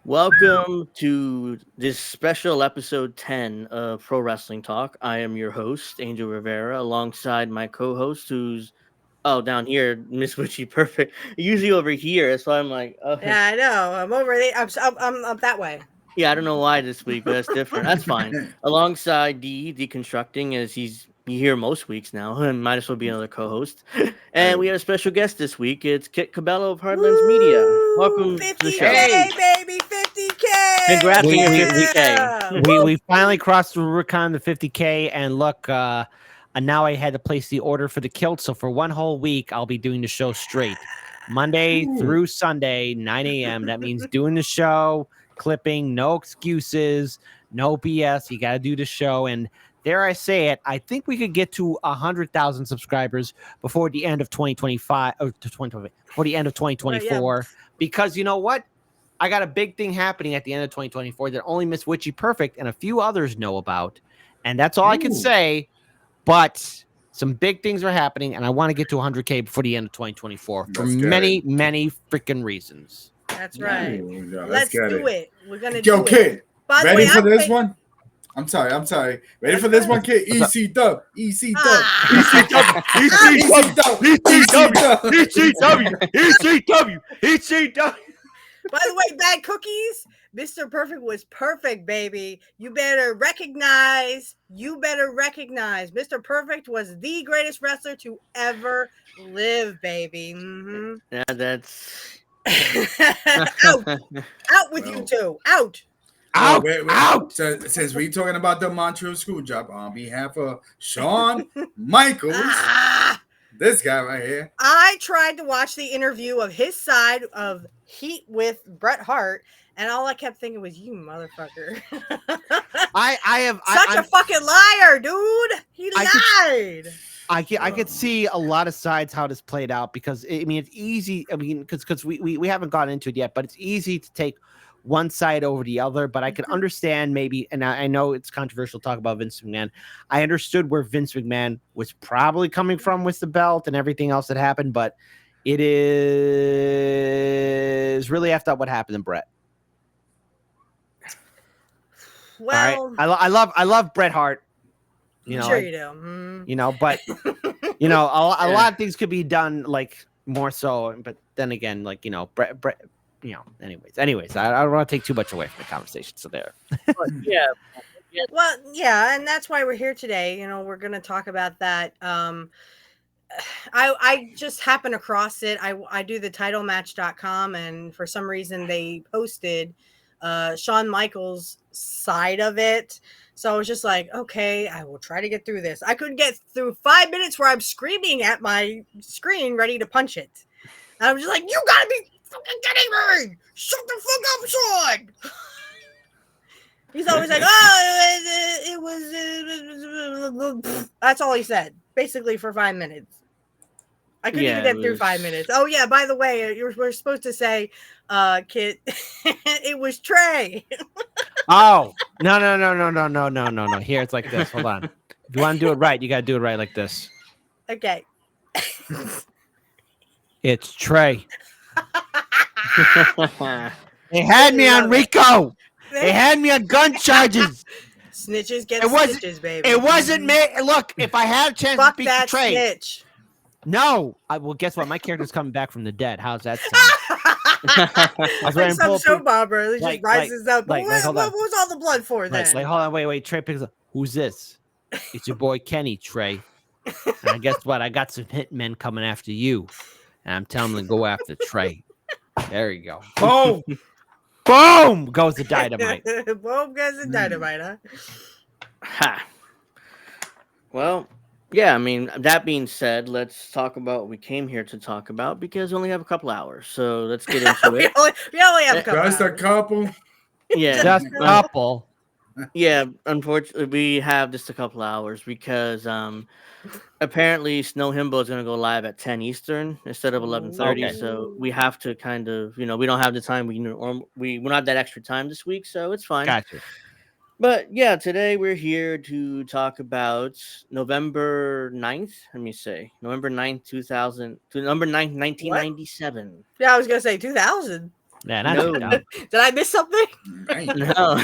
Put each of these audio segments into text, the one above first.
Welcome to this special episode 10 of Pro Wrestling Talk. I am your host, Angel Rivera, alongside my co host, who's, down here, Miss Witchy Perfect. Usually over here. That's why I'm like, Yeah, I know. I'm over there. I'm up that way. yeah, I don't know why this week, but that's different. That's fine. Alongside D, deconstructing, as he's here most weeks now, and might as well be another co host. And we Hey, have a special guest this week. It's Kit Cabellow of Hardlands Media. Woo! Welcome to the show. 50K, hey, baby, 50K. Congrats on we your we we 50K. Yeah. we, Woo! we finally crossed the Rubicon, the 50K, and look, and now I had to place the order for the kilt. So for one whole week, I'll be doing the show straight, Monday ooh, through Sunday, 9 a.m. That means doing the show, clipping, no excuses, no BS. You got to do the show, and dare I say it, I think we could get to 100,000 subscribers before the end of 2025 or to 2020, before the end of Right, yeah. 2024. Because you know what? I got a big thing happening at the end of 2024 that only Miss Witchy Perfect and a few others know about. And that's all I can ooh. say. But some big things are happening, and I want to get to 100K before the end of 2024 for Let's get many, it. many freaking reasons. That's right. Ooh, yeah, let's Let's get do it. it. We're gonna Yo, do it. kid, By the ready way, for I'm this one? I'm sorry. Ready That's for this right. one, kid? What's up? EC dub, EC dub, Ah! EC dub, EC dub. ECW. By the way, bad cookies. Mr. Perfect was perfect, baby. You better recognize. Mr. Perfect was the greatest wrestler to ever live, baby. Mm-hmm. Yeah, that's. Out. Out with you Well, two. Out. Out, wait. out. So, since we talking about the Montreal Screw Job, on behalf of Shawn Michaels, Ah! this guy right here. I tried to watch the interview of his side of Heat with Bret Hart, and all I kept thinking was, "You motherfucker! Such a fucking liar, dude! He lied." I could see a lot of sides how this played out because I mean it's easy. I mean because we haven't gotten into it yet, but it's easy to take one side over the other. But I could understand maybe, and I know it's controversial to talk about Vince McMahon. I understood where Vince McMahon was probably coming from with the belt and everything else that happened, but it is really effed up what happened in Bret. Well, All right, I love Bret Hart. You know, sure you do. Mm. you know, but you know, a lot of things could be done like more so, but then again, like, you know, Brett, you know, anyways, I don't want to take too much away from the conversation. So there. Yeah. Well, yeah, and that's why we're here today. You know, we're going to talk about that. I just happened across it. I do the titlematch.com, and for some reason they posted Shawn Michaels' side of it. So I was just like, okay, I will try to get through this. I couldn't get through 5 minutes where I'm screaming at my screen ready to punch it. And I was just like, you gotta be fucking kidding me! Shut the fuck up, Shawn! He's always like, oh, it was. That's all he said, basically, for 5 minutes. I couldn't even get through 5 minutes. Oh, yeah, by the way, we're supposed to say, Kit, it was Trey. Oh, no. Here, it's like this. Hold on. If you want to do it right, you got to do it right like this. Okay. It's Trey. Yeah. They had me on Love it. Rico. They had me on gun charges. Snitches get It wasn't- stitches, baby. It wasn't me. Look, if I had a chance Fuck to speak to that Trey, snitch. no. Well, guess what? My character's coming back from the dead. How's that sound? Like ready to some pull up- soap opera. It just like- rises up. like, What hold on. was all the blood for then? Like, hold on, wait. Trey picks up. Who's this? It's your boy Kenny, Trey. And guess what? I got some hitmen coming after you. And I'm telling them to go after Trey. There you go. Boom. Boom goes the dynamite. Boom goes the dynamite, huh? Ha. Well, yeah, I mean, that being said, let's talk about what we came here to talk about because we only have a couple hours. So let's get into we, it. only have a couple Just a hours. couple. Yeah. Just a couple. Yeah, unfortunately, we have just a couple hours because apparently Snow Himbo is going to go live at 10 Eastern instead of 11:30. Okay. So we have to kind of, we don't have the time. We don't have that extra time this week, so it's fine. Gotcha. But yeah, today we're here to talk about November 9th. Let me say November 9th, 1997. Yeah, I was gonna say 2000. Yeah, not No. too dumb. Did I miss something? Right. No.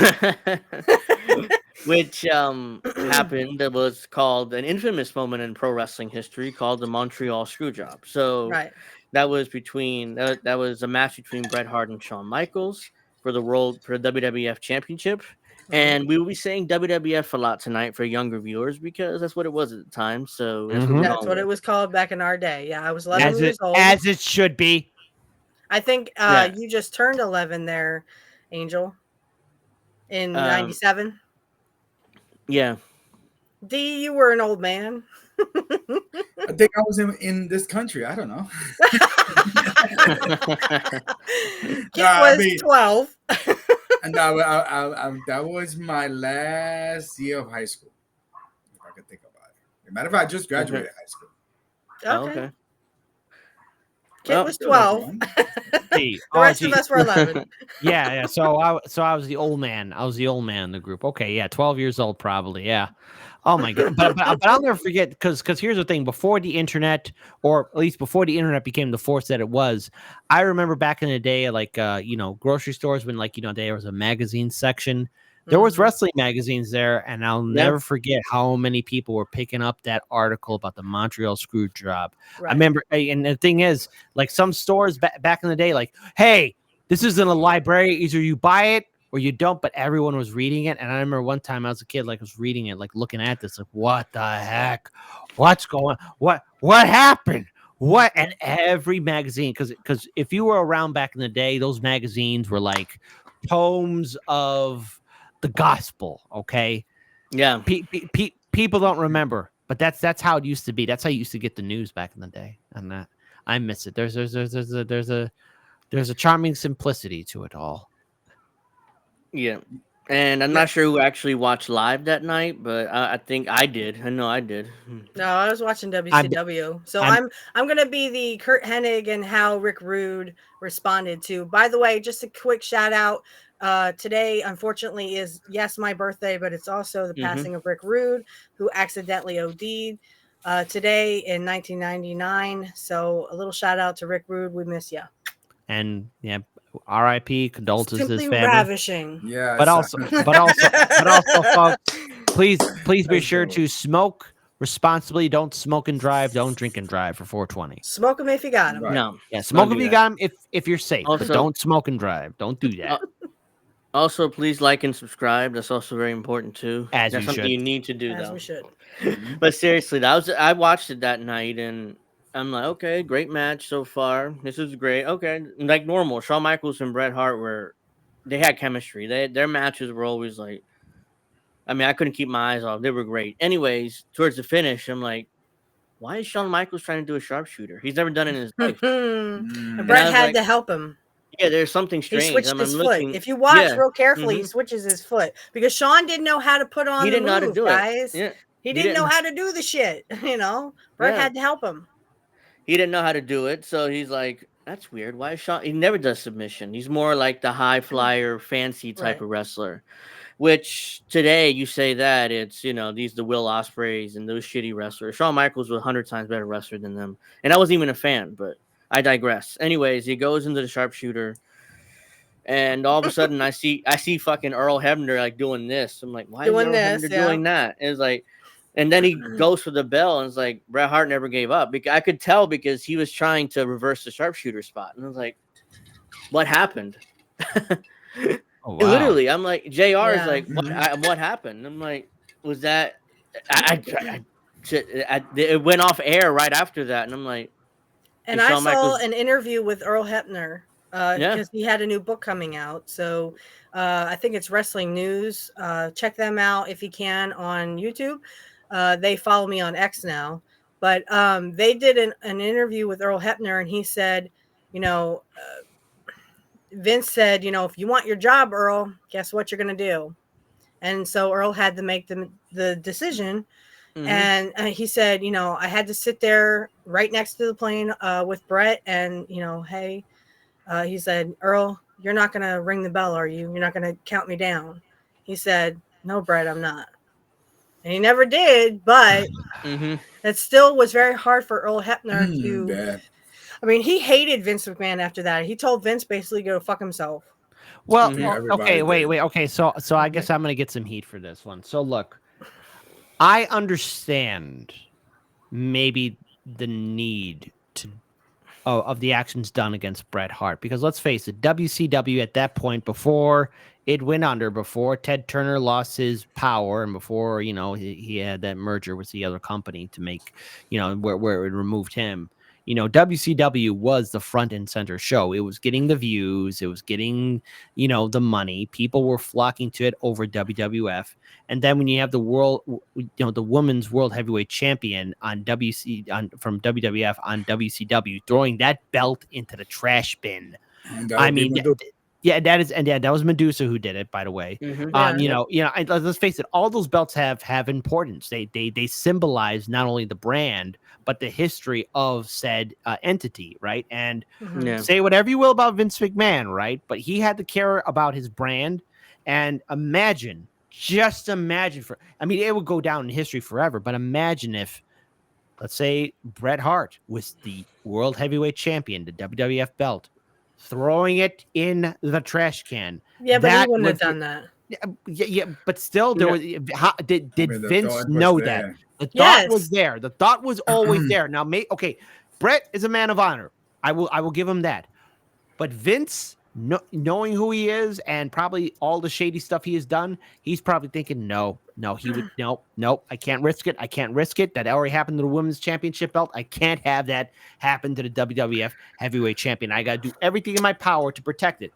Which happened that was called an infamous moment in pro wrestling history called the Montreal Screw Job. So Right. that was that was a match between Bret Hart and Shawn Michaels for the WWF Championship. And we will be saying WWF a lot tonight for younger viewers because that's what it was at the time. So that's what we're That's going what with. it was called back in our day. Yeah, I was 11 years old. As it should be. I think Yeah. you just turned 11 there, Angel, in Um, 97. Yeah. D, you were an old man. I think I was in this country. I don't know. Kit was 12. And that was my last year of high school, if I could think about it. As a matter of fact, I just graduated high school. Okay. Kit Well, was Still not 12. wrong. The rest of us were 11. Yeah. So I was the old man. I was the old man in the group. Okay, yeah, 12 years old probably. Yeah. Oh my god. But I'll never forget because here's the thing: before the internet, or at least before the internet became the force that it was, I remember back in the day, like grocery stores when there was a magazine section. There was wrestling magazines there, and I'll never forget how many people were picking up that article about the Montreal Screw Job. Right. I remember, and the thing is, like some stores back in the day, like, hey, this is in a library. Either you buy it or you don't. But everyone was reading it, and I remember one time I was a kid, like, was reading it, like looking at this, like, what the heck? What's going? What happened? What? And every magazine, because if you were around back in the day, those magazines were like tomes of the gospel. Okay. Yeah. People don't remember, but that's how it used to be. That's how you used to get the news back in the day, and I miss it. There's a charming simplicity to it all. Yeah. And I'm not sure who actually watched live that night, but I think I did. I know I did. No, I was watching WCW. So I'm gonna be the Curt Hennig and how Rick Rude responded to. By the way, just a quick shout out. Today, unfortunately, is my birthday, but it's also the passing of Rick Rude, who accidentally OD'd today in 1999. So a little shout out to Rick Rude. We miss you. And yeah, R.I.P. Condolences to his Simply family. ravishing. Yeah. But also, folks, please be sure to smoke responsibly. Don't smoke and drive. Don't drink and drive for 420. Smoke them if you got them. Right. No. Yeah, smoke Don't if do you that. got them if you're safe. Also- but don't smoke and drive. Don't do that. Also, please like and subscribe. That's also very important too. As That's you something should. you need to do, As though. we should. But seriously, I watched it that night, and I'm like, okay, great match so far. This is great. Okay, like normal. Shawn Michaels and Bret Hart they had chemistry. Their matches were always like, I mean, I couldn't keep my eyes off. They were great. Anyways, towards the finish, I'm like, why is Shawn Michaels trying to do a sharpshooter? He's never done it in his life. And Bret I was had like, to help him. Yeah, there's something He strange. switched I'm his looking. foot. If you watch real carefully, he Mhm. switches his foot because Shawn didn't know how to put on He the didn't know how to move, do guys. it. Yeah. He didn't know how to do the shit. Bret Yeah. had to help him. He didn't know how to do it, so he's like, "That's weird. Why is Shawn?" He never does submission. He's more like the high flyer, fancy type of wrestler. Which today you say that it's the Will Ospreys and those shitty wrestlers. Shawn Michaels was 100 times better wrestler than them, and I wasn't even a fan. But I digress. Anyways, he goes into the sharpshooter, and all of a sudden I see fucking Earl Hebner like doing this. I'm like, why is Earl Hebner doing that? And it's like. And then he goes for the bell, and it's like Bret Hart never gave up. I could tell because he was trying to reverse the sharpshooter spot, and I was like, "What happened?" Oh, wow. Literally, I'm like, JR is like, "What happened?" I'm like, "Was that?" It went off air right after that, and I'm like, and I saw an interview with Earl Hebner because he had a new book coming out. So I think it's Wrestling News. Check them out if you can on YouTube. They follow me on X now, but they did an interview with Earl Hebner, and he said, Vince said, if you want your job, Earl, guess what you're going to do? And so Earl had to make the decision. And he said, I had to sit there right next to the plane with Bret and, hey, he said, Earl, you're not going to ring the bell, are you? You're not going to count me down. He said, no, Bret, I'm not. And he never did, but it still was very hard for Earl Hebner to I mean, he hated Vince McMahon after that. He told Vince basically to go fuck himself. Well, Mhm. Yeah, okay, everybody wait. did. Okay, so I guess I'm gonna get some heat for this one. So look, I understand maybe the need to of the actions done against Bret Hart because let's face it, WCW at that point before it went under, before Ted Turner lost his power, and before he had that merger with the other company to make where it removed him. WCW was the front and center show. It was getting the views, it was getting the money. People were flocking to it over WWF. And then when you have the the women's world heavyweight champion from WWF on WCW, throwing that belt into the trash bin. And that I would be mean, Medusa. that was Medusa who did it, by the way. Mhm. Yeah. Let's face it, all those belts have importance. They symbolize not only the brand but the history of said entity, right? And Mhm. Yeah. say whatever you will about Vince McMahon, right? But he had to care about his brand. And just imagine it would go down in history forever. But imagine if, let's say, Bret Hart was the world heavyweight champion, the WWF belt, throwing it in the trash can. Yeah, but he That wouldn't have was done that. yeah, but still, there was. Did I mean, the Vince thought was know that? there. The thought Yes. was there. The thought was always there. Now, okay, Bret is a man of honor. I will give him that. But Vince, knowing who he is and probably all the shady stuff he has done, he's probably thinking, no, he would, no, I can't risk it. I can't risk it. That already happened to the women's championship belt. I can't have that happen to the WWF heavyweight champion. I got to do everything in my power to protect it.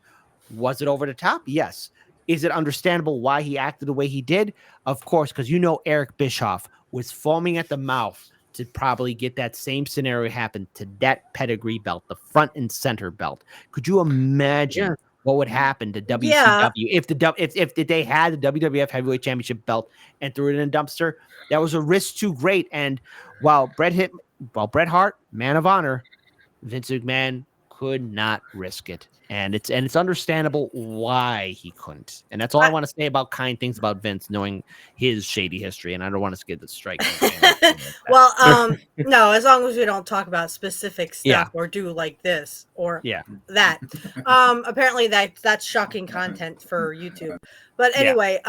Was it over the top? Yes. Is it understandable why he acted the way he did? Of course, because Eric Bischoff was foaming at the mouth to probably get that same scenario happen to that pedigree belt, the front and center belt. Could you imagine what would happen to WCW if they had the WWF Heavyweight Championship belt and threw it in a dumpster? That was a risk too great. And while Bret Hart, man of honor, Vince McMahon could not risk it. And it's understandable why he couldn't. And that's all I want to say about kind things about Vince, knowing his shady history. And I don't want to get the strike. Well, no, as long as we don't talk about specific stuff Yeah. or do like this or Yeah. that. Apparently that's shocking content for YouTube. But anyway,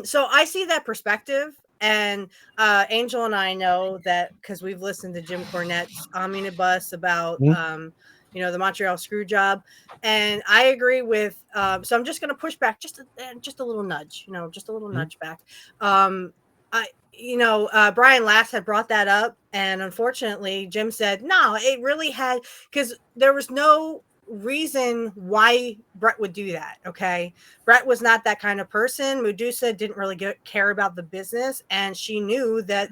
so I see that perspective. And Angel and I know that because we've listened to Jim Cornette's Omnibus about the Montreal Screw Job, and I agree with. So I'm just going to push back just a little nudge, just a little nudge back. Brian Last had brought that up, and unfortunately, Jim said no. It really had because there was no reason why Bret would do that. Okay, Bret was not that kind of person. Medusa didn't really care about the business, and she knew that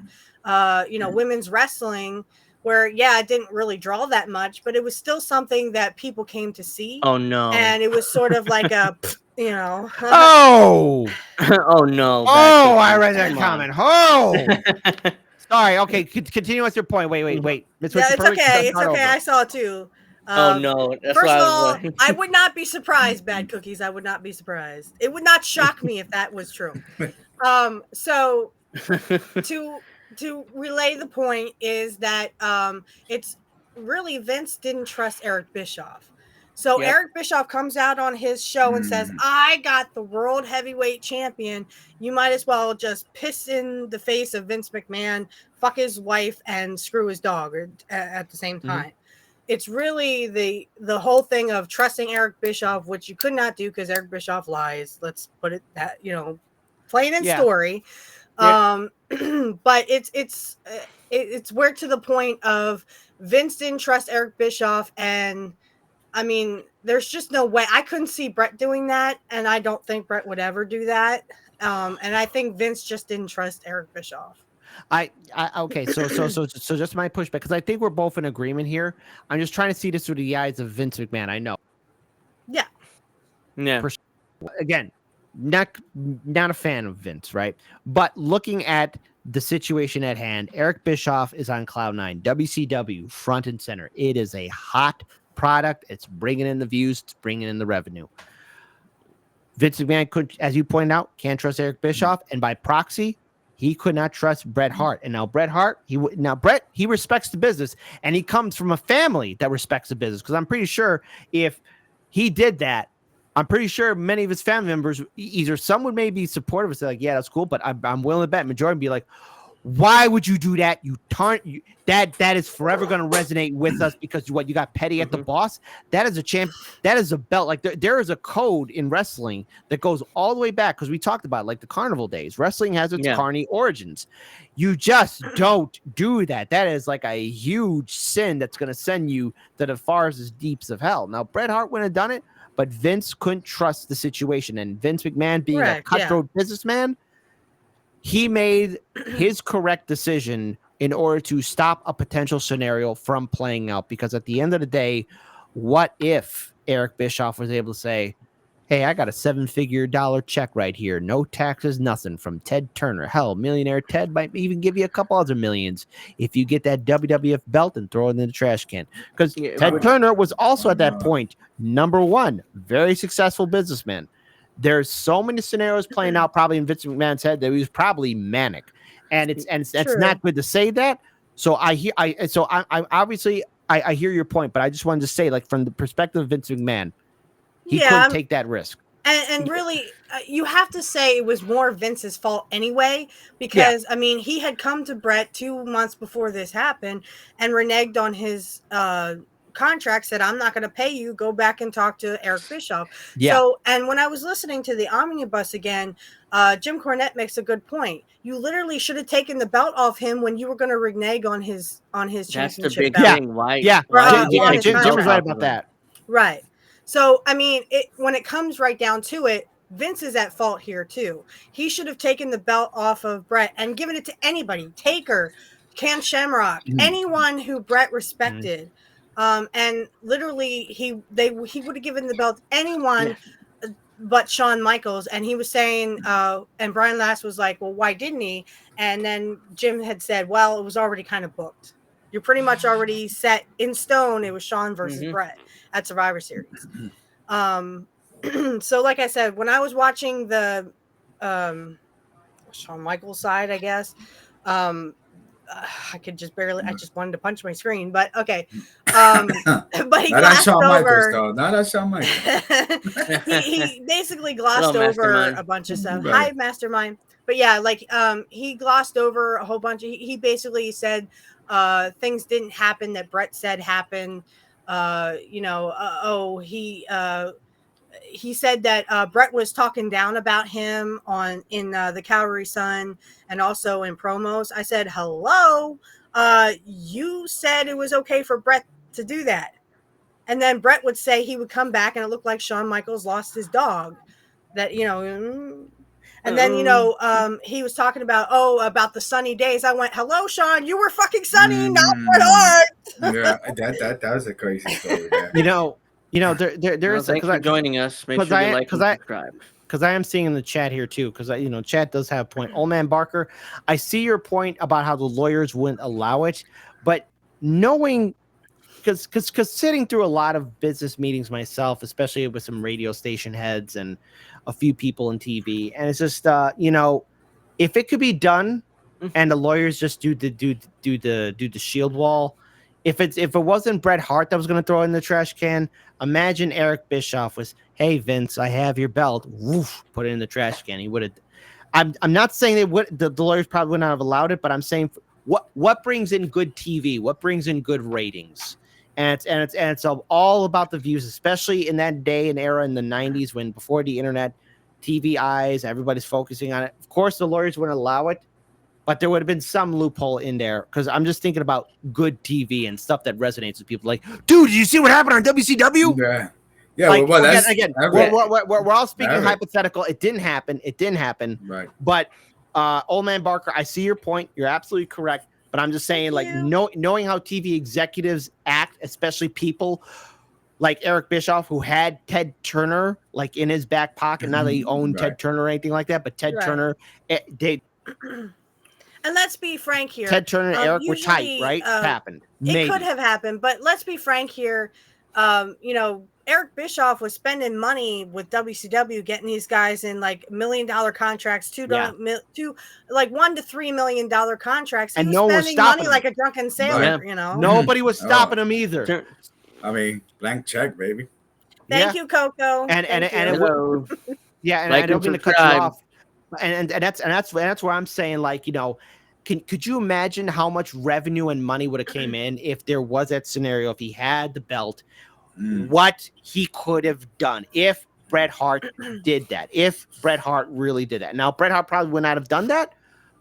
women's wrestling, where it didn't really draw that much, but it was still something that people came to see. Oh no. And it was sort of like a Oh oh no. Oh, I read that comment. Oh, sorry. Okay, continue with your point. Wait. It's okay. It's okay. I saw it too. Oh no! That's first of why all, like... I would not be surprised, Bad Cookies. I would not be surprised. It would not shock me if that was true. So to relay the point is that it's really Vince didn't trust Eric Bischoff. So Eric Bischoff comes out on his show and says, "I got the world heavyweight champion. You might as well just piss in the face of Vince McMahon, fuck his wife, and screw his dog at the same time." It's really the whole thing of trusting Eric Bischoff, which you could not do because Eric Bischoff lies. Let's put it that plain and story. But it's weird to the point of Vince didn't trust Eric Bischoff, and I mean, there's just no way. I couldn't see Bret doing that, and I don't think Bret would ever do that. And I think Vince just didn't trust Eric Bischoff. Okay, so just my pushback, because I think we're both in agreement here. I'm just trying to see this through the eyes of Vince McMahon. I know. Yeah. Again, not a fan of Vince, right? But looking at the situation at hand, Eric Bischoff is on cloud nine. WCW front and center. It is a hot product. It's bringing in the views. It's bringing in the revenue. Vince McMahon could, as you pointed out, can't trust Eric Bischoff, and by proxy, he could not trust Bret Hart. And now Bret Hart, he respects the business, and he comes from a family that respects the business. Because I'm pretty sure if he did that, I'm pretty sure many of his family members, either some would maybe be supportive and say like, yeah, that's cool, but I'm willing to bet majority would be like, why would you do that? That is forever going to resonate with us because you got Petty at the boss. That is a champ. That is a belt. Like there is a code in wrestling that goes all the way back because we talked about like the carnival days. Wrestling has its carny origins. You just don't do that. That is like a huge sin that's going to send you to the farthest deeps of hell. Now Bret Hart wouldn't have done it, but Vince couldn't trust the situation, and Vince McMahon being a cutthroat businessman, he made his correct decision in order to stop a potential scenario from playing out. Because at the end of the day, what if Eric Bischoff was able to say, hey, I got a $7-figure check right here. No taxes, nothing, from Ted Turner. Hell, millionaire Ted might even give you a couple other millions if you get that WWF belt and throw it in the trash can. Because Ted Turner was also at that point, number one, very successful businessman. There's so many scenarios playing out probably in Vince McMahon's head that he was probably manic, and it's not good to say that. So I hear your point, but I just wanted to say, like, from the perspective of Vince McMahon, he couldn't take that risk. And really, you have to say it was more Vince's fault anyway, because I mean, he had come to Bret 2 months before this happened and reneged on his contract, said, I'm not going to pay you, go back and talk to Eric Bischoff. So, and when I was listening to the Omnibus again, Jim Cornette makes a good point. You literally should have taken the belt off him when you were going to renege on his championship That's the big belt. thing. Why Jim was right about that. Right. So, I mean, when it comes right down to it, Vince is at fault here too. He should have taken the belt off of Bret and given it to anybody, Taker, Ken Shamrock, anyone who Bret respected. And literally, he would have given the belt to anyone but Shawn Michaels. And he was saying, and Brian Last was like, well, why didn't he? And then Jim had said, well, it was already kind of booked. You're pretty much already set in stone. It was Shawn versus Bret at Survivor Series. So like I said, when I was watching the Shawn Michaels side, I guess, I could just barely, I just wanted to punch my screen, but okay. But he glossed over. Not Shawn Michaels. he basically glossed over a bunch of stuff. Hi, Mastermind. But yeah, like he glossed over a whole bunch of, he basically said things didn't happen that Bret said happened. He said that Bret was talking down about him in the Cavalry Sun and also in promos. I said, hello, you said it was okay for Bret to do that. And then Bret would say he would come back and it looked like Shawn Michaels lost his dog. That, and then, he was talking about the sunny days. I went, hello, Shawn, you were fucking sunny, not Bret Hart. that was a crazy story. Yeah. There's thanks for joining us. Make sure you like and subscribe. Because I am seeing in the chat here too. Because chat does have a point. Old Man Barker, I see your point about how the lawyers wouldn't allow it, but knowing, because sitting through a lot of business meetings myself, especially with some radio station heads and a few people in TV, and it's just if it could be done, and the lawyers just do the shield wall. If it wasn't Bret Hart that was going to throw it in the trash can, imagine Eric Bischoff was, hey Vince, I have your belt. Woof, put it in the trash can. He would have. I'm not saying the lawyers probably would not have allowed it, but I'm saying what brings in good TV, what brings in good ratings, and it's all about the views, especially in that day and era in the 90s when before the internet, TV eyes, everybody's focusing on it. Of course, the lawyers wouldn't allow it. But there would have been some loophole in there because I'm just thinking about good TV and stuff that resonates with people. Like, dude, did you see what happened on WCW? Yeah. Like, we're all speaking hypothetical. It didn't happen. Right. But Old Man Barker, I see your point. You're absolutely correct. But I'm just saying, knowing how TV executives act, especially people like Eric Bischoff, who had Ted Turner like in his back pocket. Not that he owned Ted Turner or anything like that, but Ted Turner, they. And let's be frank here. Ted Turner and Eric were tight, right? Happened. It could have happened, but let's be frank here. Eric Bischoff was spending money with WCW, getting these guys in like $1 million contracts, two like $1 to $3 million contracts. He And was no one was spending money stopping like a drunken sailor, you know. Nobody was stopping him either. I mean, blank check, baby. Thank you, Coco. And Hello. and Like I don't and mean to cut you subscribe. off. And that's where I'm saying, like, you know, could you imagine how much revenue and money would have came in if there was that scenario, if he had the belt, what he could have done if Bret Hart did that, if Bret Hart really did that. Now, Bret Hart probably would not have done that,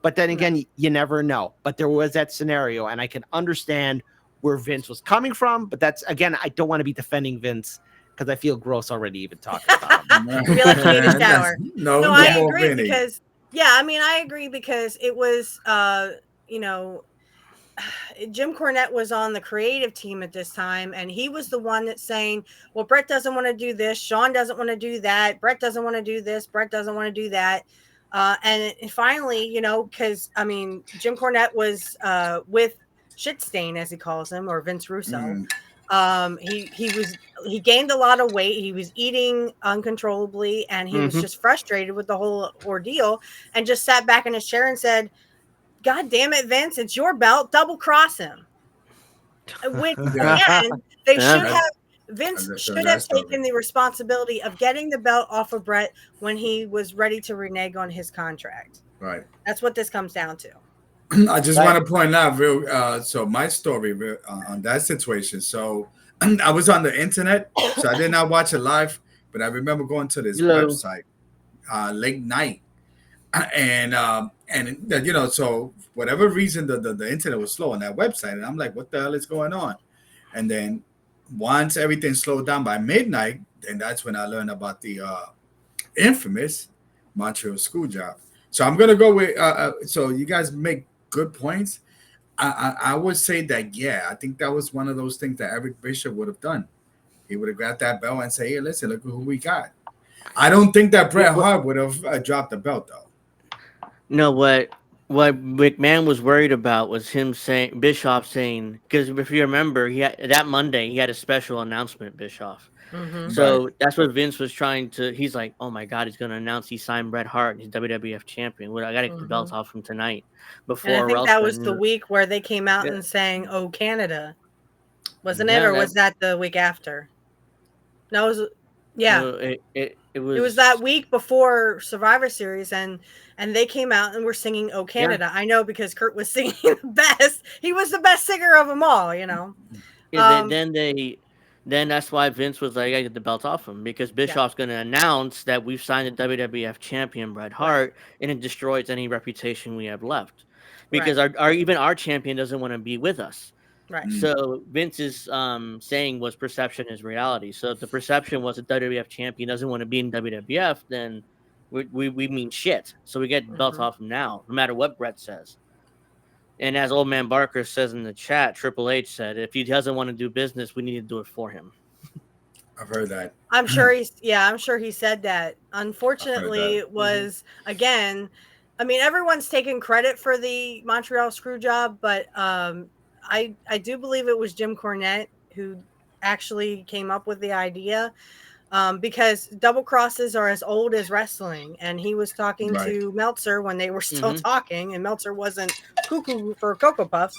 but then again, you never know. But there was that scenario, and I can understand where Vince was coming from, but that's, again, I don't want to be defending Vince because I feel gross already even talking about him. I feel like you need a shower. No, I more agree Vinny. because, I agree because it was, you know, Jim Cornette was on the creative team at this time, and he was the one that's saying, well, Bret doesn't want to do this. Shawn doesn't want to do that. Bret doesn't want to do this. Bret doesn't want to do that. And finally, you know, because, I mean, Jim Cornette was with Shitstain, as he calls him, or Vince Russo. He gained a lot of weight. He was eating uncontrollably, and he was just frustrated with the whole ordeal, and just sat back in his chair and said, God damn it, Vince, it's your belt. Double cross him. Which, again, Vince should have taken the responsibility of getting the belt off of Bret when he was ready to renege on his contract. Right. That's what this comes down to. I just want to point out so my story on that situation. So I was on the internet, so I did not watch it live, but I remember going to this website late night, and you know, so whatever reason the internet was slow on that website, and I'm like, what the hell is going on? And then once everything slowed down by midnight, then that's when I learned about the infamous Montreal Screw Job. So I'm gonna go with so you guys make good points. I would say that, I think that was one of those things that Eric Bishop would have done. He would have grabbed that belt and say, hey, listen, look who we got. I don't think that Bret Hart would have dropped the belt, though. No, what McMahon was worried about was him saying, Bischoff saying, because if you remember, that Monday he had a special announcement, Bischoff. So that's what Vince was trying to. He's like, oh my God, he's going to announce he signed Bret Hart and he's WWF champion. Well, I got to get the belts off him tonight. Before, and I think that was the week where they came out and sang "Oh Canada," wasn't it, or was that the week after? No, it was. It was that week before Survivor Series, and they came out and were singing "Oh Canada." Yeah. I know because Curt was singing the best. He was the best singer of them all, you know. Then that's why Vince was like, I get the belt off him, because Bischoff's going to announce that we've signed the WWF champion Bret Hart, and it destroys any reputation we have left, because our champion doesn't want to be with us. Right. So Vince's saying was perception is reality. So if the perception was a WWF champion doesn't want to be in WWF, then we mean shit. So we get the belt off him now, no matter what Bret says. And as Old Man Barker says in the chat, Triple H said, if he doesn't want to do business, we need to do it for him. I've heard that. I'm sure he said that. Unfortunately, it was, again, I mean, everyone's taking credit for the Montreal Screw Job, but I do believe it was Jim Cornette who actually came up with the idea. Because double crosses are as old as wrestling, and he was talking to Meltzer when they were still talking, and Meltzer wasn't cuckoo for Cocoa Puffs.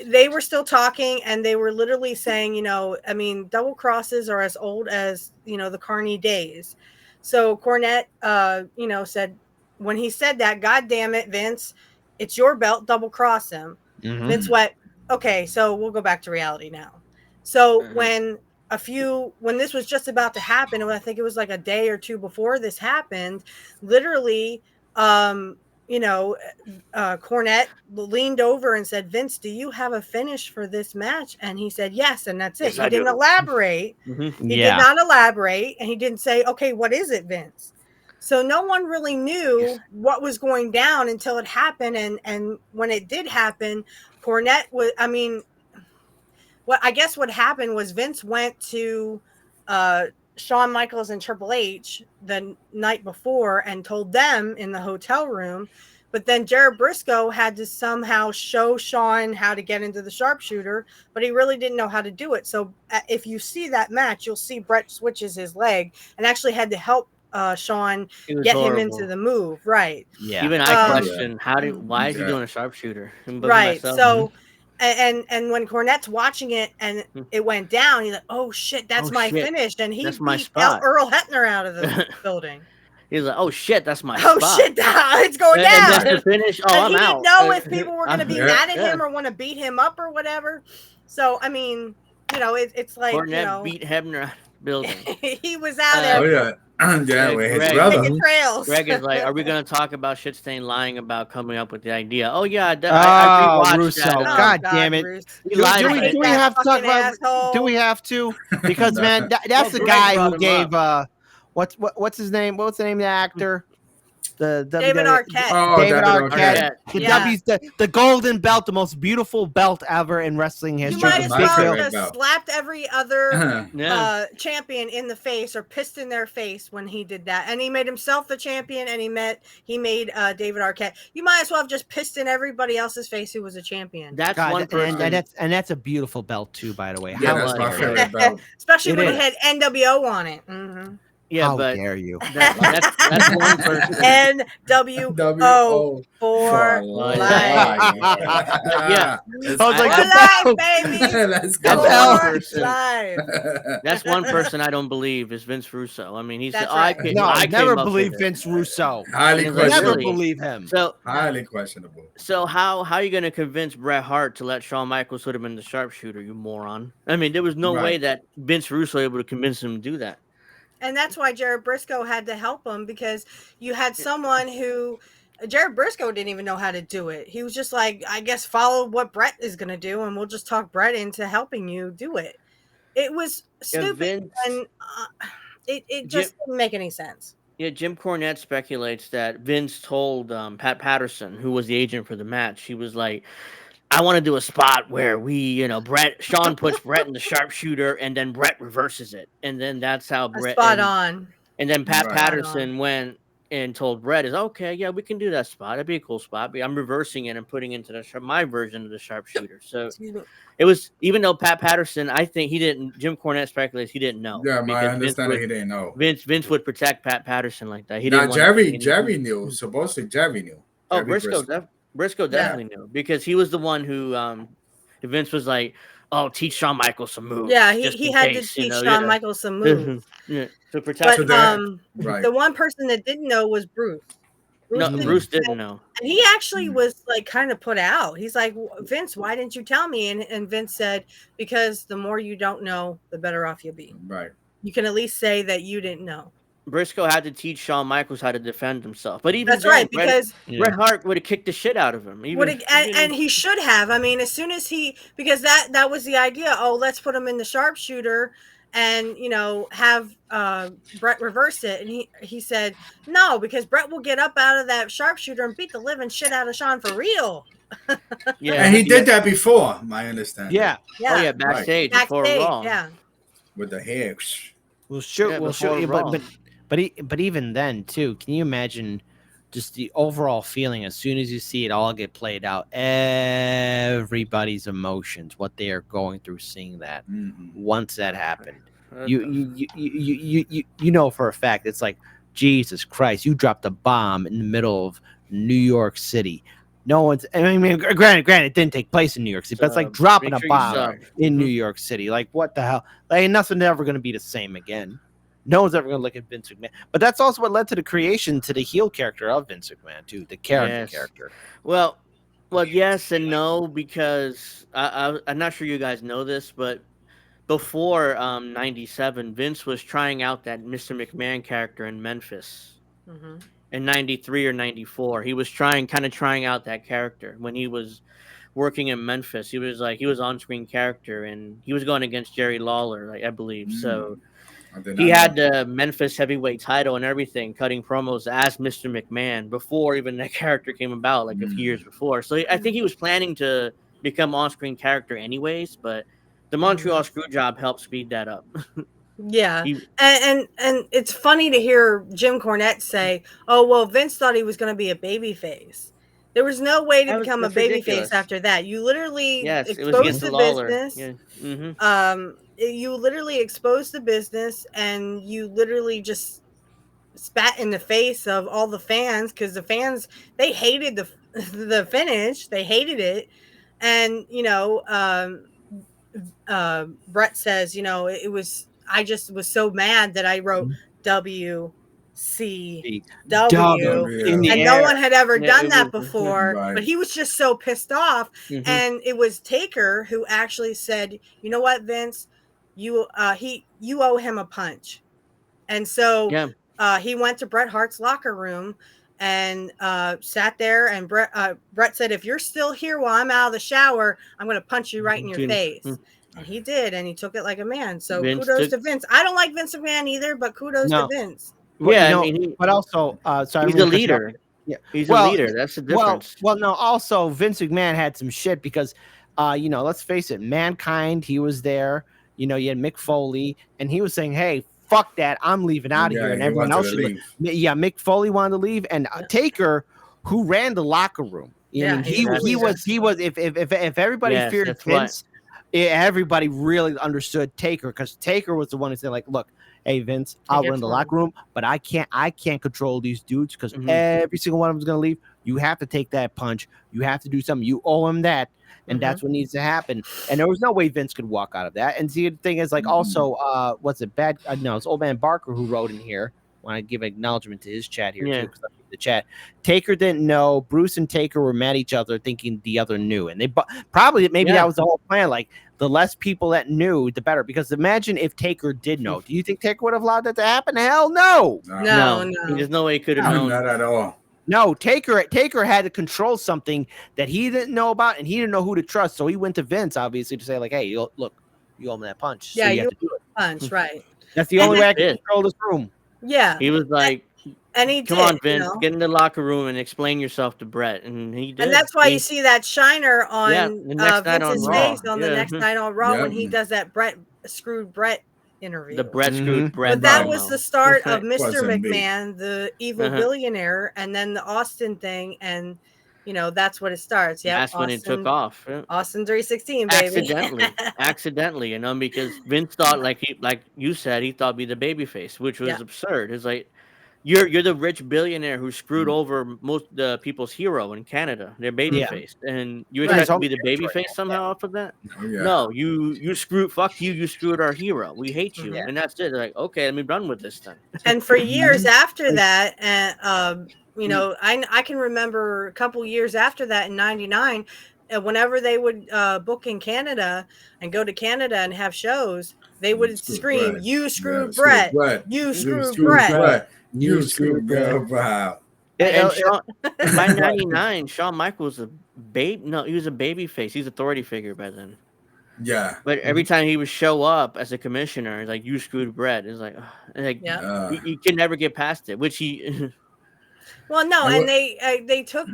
They were still talking, and they were literally saying, you know, I mean, double crosses are as old as, you know, the Carney days. So Cornette, you know, said, when he said that, God damn it, Vince, it's your belt, double cross him. Vince went, okay, so we'll go back to reality now. So when this was just about to happen, I think it was like a day or two before this happened, literally, you know, Cornette leaned over and said, Vince, do you have a finish for this match? And he said, yes. And that's it. He didn't elaborate. He did not elaborate. And he didn't say, okay, what is it, Vince? So no one really knew what was going down until it happened. And when it did happen, Cornette was, I mean, what happened was Vince went to Shawn Michaels and Triple H the night before and told them in the hotel room, But then Jared Briscoe had to somehow show Shawn how to get into the sharpshooter, but he really didn't know how to do it. So if you see that match, you'll see Bret switches his leg and actually had to help Shawn get him into the move. Right. Yeah. Even I question why is he doing a sharpshooter? Right. So, and when Cornette's watching it and it went down, he's like, "Oh shit, that's my finish," and he beat Earl Hebner out of the building. He's like, "Oh shit, that's my spot. shit, it's going down." And that's the finish. Oh, and I'm he out. didn't know if people were going to be mad at him or want to beat him up or whatever. So, I mean, it's like Cornette beat Hebner out of the building. He was out there. Oh yeah. With his brother. Greg is like, "Are we going to talk about Shitstain lying about coming up with the idea?" Oh yeah, I rewatched Russo. that. God damn it! Do we have to talk about? Asshole. Do we have to? Because man, that's the guy who gave what's his name? What's the name of the actor? David Arquette. Oh, David Arquette. The golden belt, the most beautiful belt ever in wrestling history. You might as well just slapped every other champion in the face or pissed in their face when he did that. And he made himself the champion, and he made David Arquette. You might as well have just pissed in everybody else's face who was a champion. That's one person. And that's a beautiful belt too, by the way. Yeah, that's my favorite belt. Especially when it had NWO on it. Mm-hmm. Yeah, how but dare you? That's one person. NWO for life. Yeah, I was like, for life, baby. Let's go. That's one person I don't believe is Vince Russo. I mean, he said, right. I never believe Vince Russo. Highly Never questionable. believe him. So highly questionable. So how are you going to convince Bret Hart to let Shawn Michaels put him in the sharpshooter? You moron! I mean, there was no way that Vince Russo was able to convince him to do that. And that's why Jared Briscoe had to help him, because you had someone who Jared Briscoe didn't even know how to do it. He was just like, I guess follow what Bret is going to do, and we'll just talk Bret into helping you do it. It was stupid, and it just didn't make any sense. Yeah, Jim Cornette speculates that Vince told Pat Patterson, who was the agent for the match, he was like, I want to do a spot where Shawn puts Bret in the sharpshooter, and then Bret reverses it, and then that's how Bret spot on. And then Pat Patterson went and told Bret, "Is okay, yeah, we can do that spot. It'd be a cool spot. But I'm reversing it and putting it into my version of the sharpshooter." So it was, even though Pat Patterson, I think he didn't. Jim Cornette speculates he didn't know. Yeah, my understanding, he didn't know. Vince would protect Pat Patterson like that. He didn't. Jerry knew. Supposedly Jerry knew. Oh, Briscoe definitely knew, because he was the one who Vince was like, "Oh, teach Shawn Michaels some moves." Yeah, he had to teach Shawn Michaels some moves. To protect. But the one person that didn't know was Bruce. Bruce didn't know. And he actually was like kind of put out. He's like, "Vince, why didn't you tell me?" And Vince said, "Because the more you don't know, the better off you'll be. Right. You can at least say that you didn't know." Briscoe had to teach Shawn Michaels how to defend himself, but even that's right, because Bret Hart would have kicked the shit out of him. And he should have. I mean, as soon as because that was the idea. Oh, let's put him in the sharpshooter, and have Bret reverse it. And he said no, because Bret will get up out of that sharpshooter and beat the living shit out of Shawn for real. Yeah, and he did that before. My understanding. Yeah. Oh yeah, backstage before Raw. Yeah. With the hair. We'll show. But even then, too, can you imagine just the overall feeling as soon as you see it all get played out, everybody's emotions, what they are going through, seeing that once that happened, you know for a fact, it's like, Jesus Christ, you dropped a bomb in the middle of New York City. No one's. I mean, granted, it didn't take place in New York City, but it's like dropping a bomb in New York City. Like, what the hell? Like, nothing's ever going to be the same again. No one's ever going to look at Vince McMahon. But that's also what led to the creation to the heel character of Vince McMahon, too, the character. Well, yes and no, because I'm not sure you guys know this, but before 97, Vince was trying out that Mr. McMahon character in Memphis. Mm-hmm. In 93 or 94, he was trying out that character when he was working in Memphis. He was on-screen character, and he was going against Jerry Lawler, I believe. So he had the Memphis heavyweight title and everything, cutting promos as Mr. McMahon before even that character came about, like a few years before. So I think he was planning to become on-screen character anyways, but the Montreal Screw Job helped speed that up. Yeah, and it's funny to hear Jim Cornette say, "Oh well, Vince thought he was going to be a babyface," There was no way to That was- become a that's babyface ridiculous. after that. You literally Yes, it was exposed against the Lawler. business. Yeah. You literally exposed the business, and you literally just spat in the face of all the fans, because the fans, they hated the finish. They hated it. And Brett says, it was, I just was so mad that I wrote WCW, W in the and no air. one had ever Yeah, done it that was- before. Right. But he was just so pissed off. Mhm. And it was Taker who actually said, "You know what, Vince, you owe him a punch." And so Yeah. he went to Bret Hart's locker room and sat there. And Bret said, "If you're still here while I'm out of the shower, I'm going to punch you right in your Mhm. face." And he did, and he took it like a man. So Vince kudos took- to Vince. I don't like Vince McMahon either, but kudos No. to Vince. Well, Yeah, you know, I mean, but also, sorry, he's I'm a gonna cut you off. leader. Yeah, He's Well, a leader. That's the difference. Well, no. Also, Vince McMahon had some shit because, let's face it, Mankind, he was there. You had Mick Foley, and he was saying, "Hey, fuck that, I'm leaving out of here," and he everyone wanted else to should. leave. Yeah, Mick Foley wanted to leave, and Taker, who ran the locker room. Yeah, He was. If everybody Yes, feared that's what- Vince, everybody really understood Taker, because Taker was the one who said, like, "Look, hey Vince, I'll it run the for locker room, but I can't control these dudes, because Mhm. every single one of them's gonna leave. You have to take that punch. You have to do something. You owe him that, and that's what needs to happen." And there was no way Vince could walk out of that. And see, the thing is, like, also, what's it? No, it's Old Man Barker who wrote in here. Want to give acknowledgement to his chat here Yeah. too, because the chat. Taker didn't know. Bruce and Taker were mad at each other, thinking the other knew, and they probably maybe that was the whole plan. Like, the less people that knew, the better. Because imagine if Taker did know. Do you think Taker would have allowed that to happen? Hell no. No. There's no way he could have No, known. not at all. No, Taker had to control something that he didn't know about, and he didn't know who to trust. So he went to Vince, obviously, to say, like, "Hey, look, you owe me that punch. Yeah, so you you have to do it." punch, right? That's the And only way I that's can it. control this room. Yeah, He was like, and he "Come did, on, Vince, get in the locker room and explain yourself to Brett." And he did. And that's why you see that shiner on the next night on Vince's Raw. face on the Yeah. next night on Raw when he Yep. does that screwed Brett interview. The Brett screwed Brett. But that promo. was the start of Mr. Wasn't me. McMahon, the evil Uh-huh. billionaire, and then the Austin thing, and that's what it starts. Yeah, That's when it took off. Yeah. Austin 316, baby. Accidentally, because Vince thought, like you said, he thought he'd be the babyface, which was absurd. It's like you're the rich billionaire who screwed over most the people's hero in Canada, their babyface, and you expect to be the babyface somehow off of that? Oh, yeah. No, you screwed. Fuck you! You screwed our hero. We hate you, and that's it. They're like, okay, let me run with this then. And for years after that, and I can remember a couple years after that in '99, whenever they would book in Canada and go to Canada and have shows, they would scream, Brett. "You screwed Yeah, Brett! Brett. You screwed Brett!" You screwed Brett. Wow. And by '99, Shawn Michaels was a babe. No, he was a baby face. He's an authority figure by then. Yeah. But every time he would show up as a commissioner, it's like, "You screwed Brett." It's like, you can never get past it. Which he. Well, no, and they took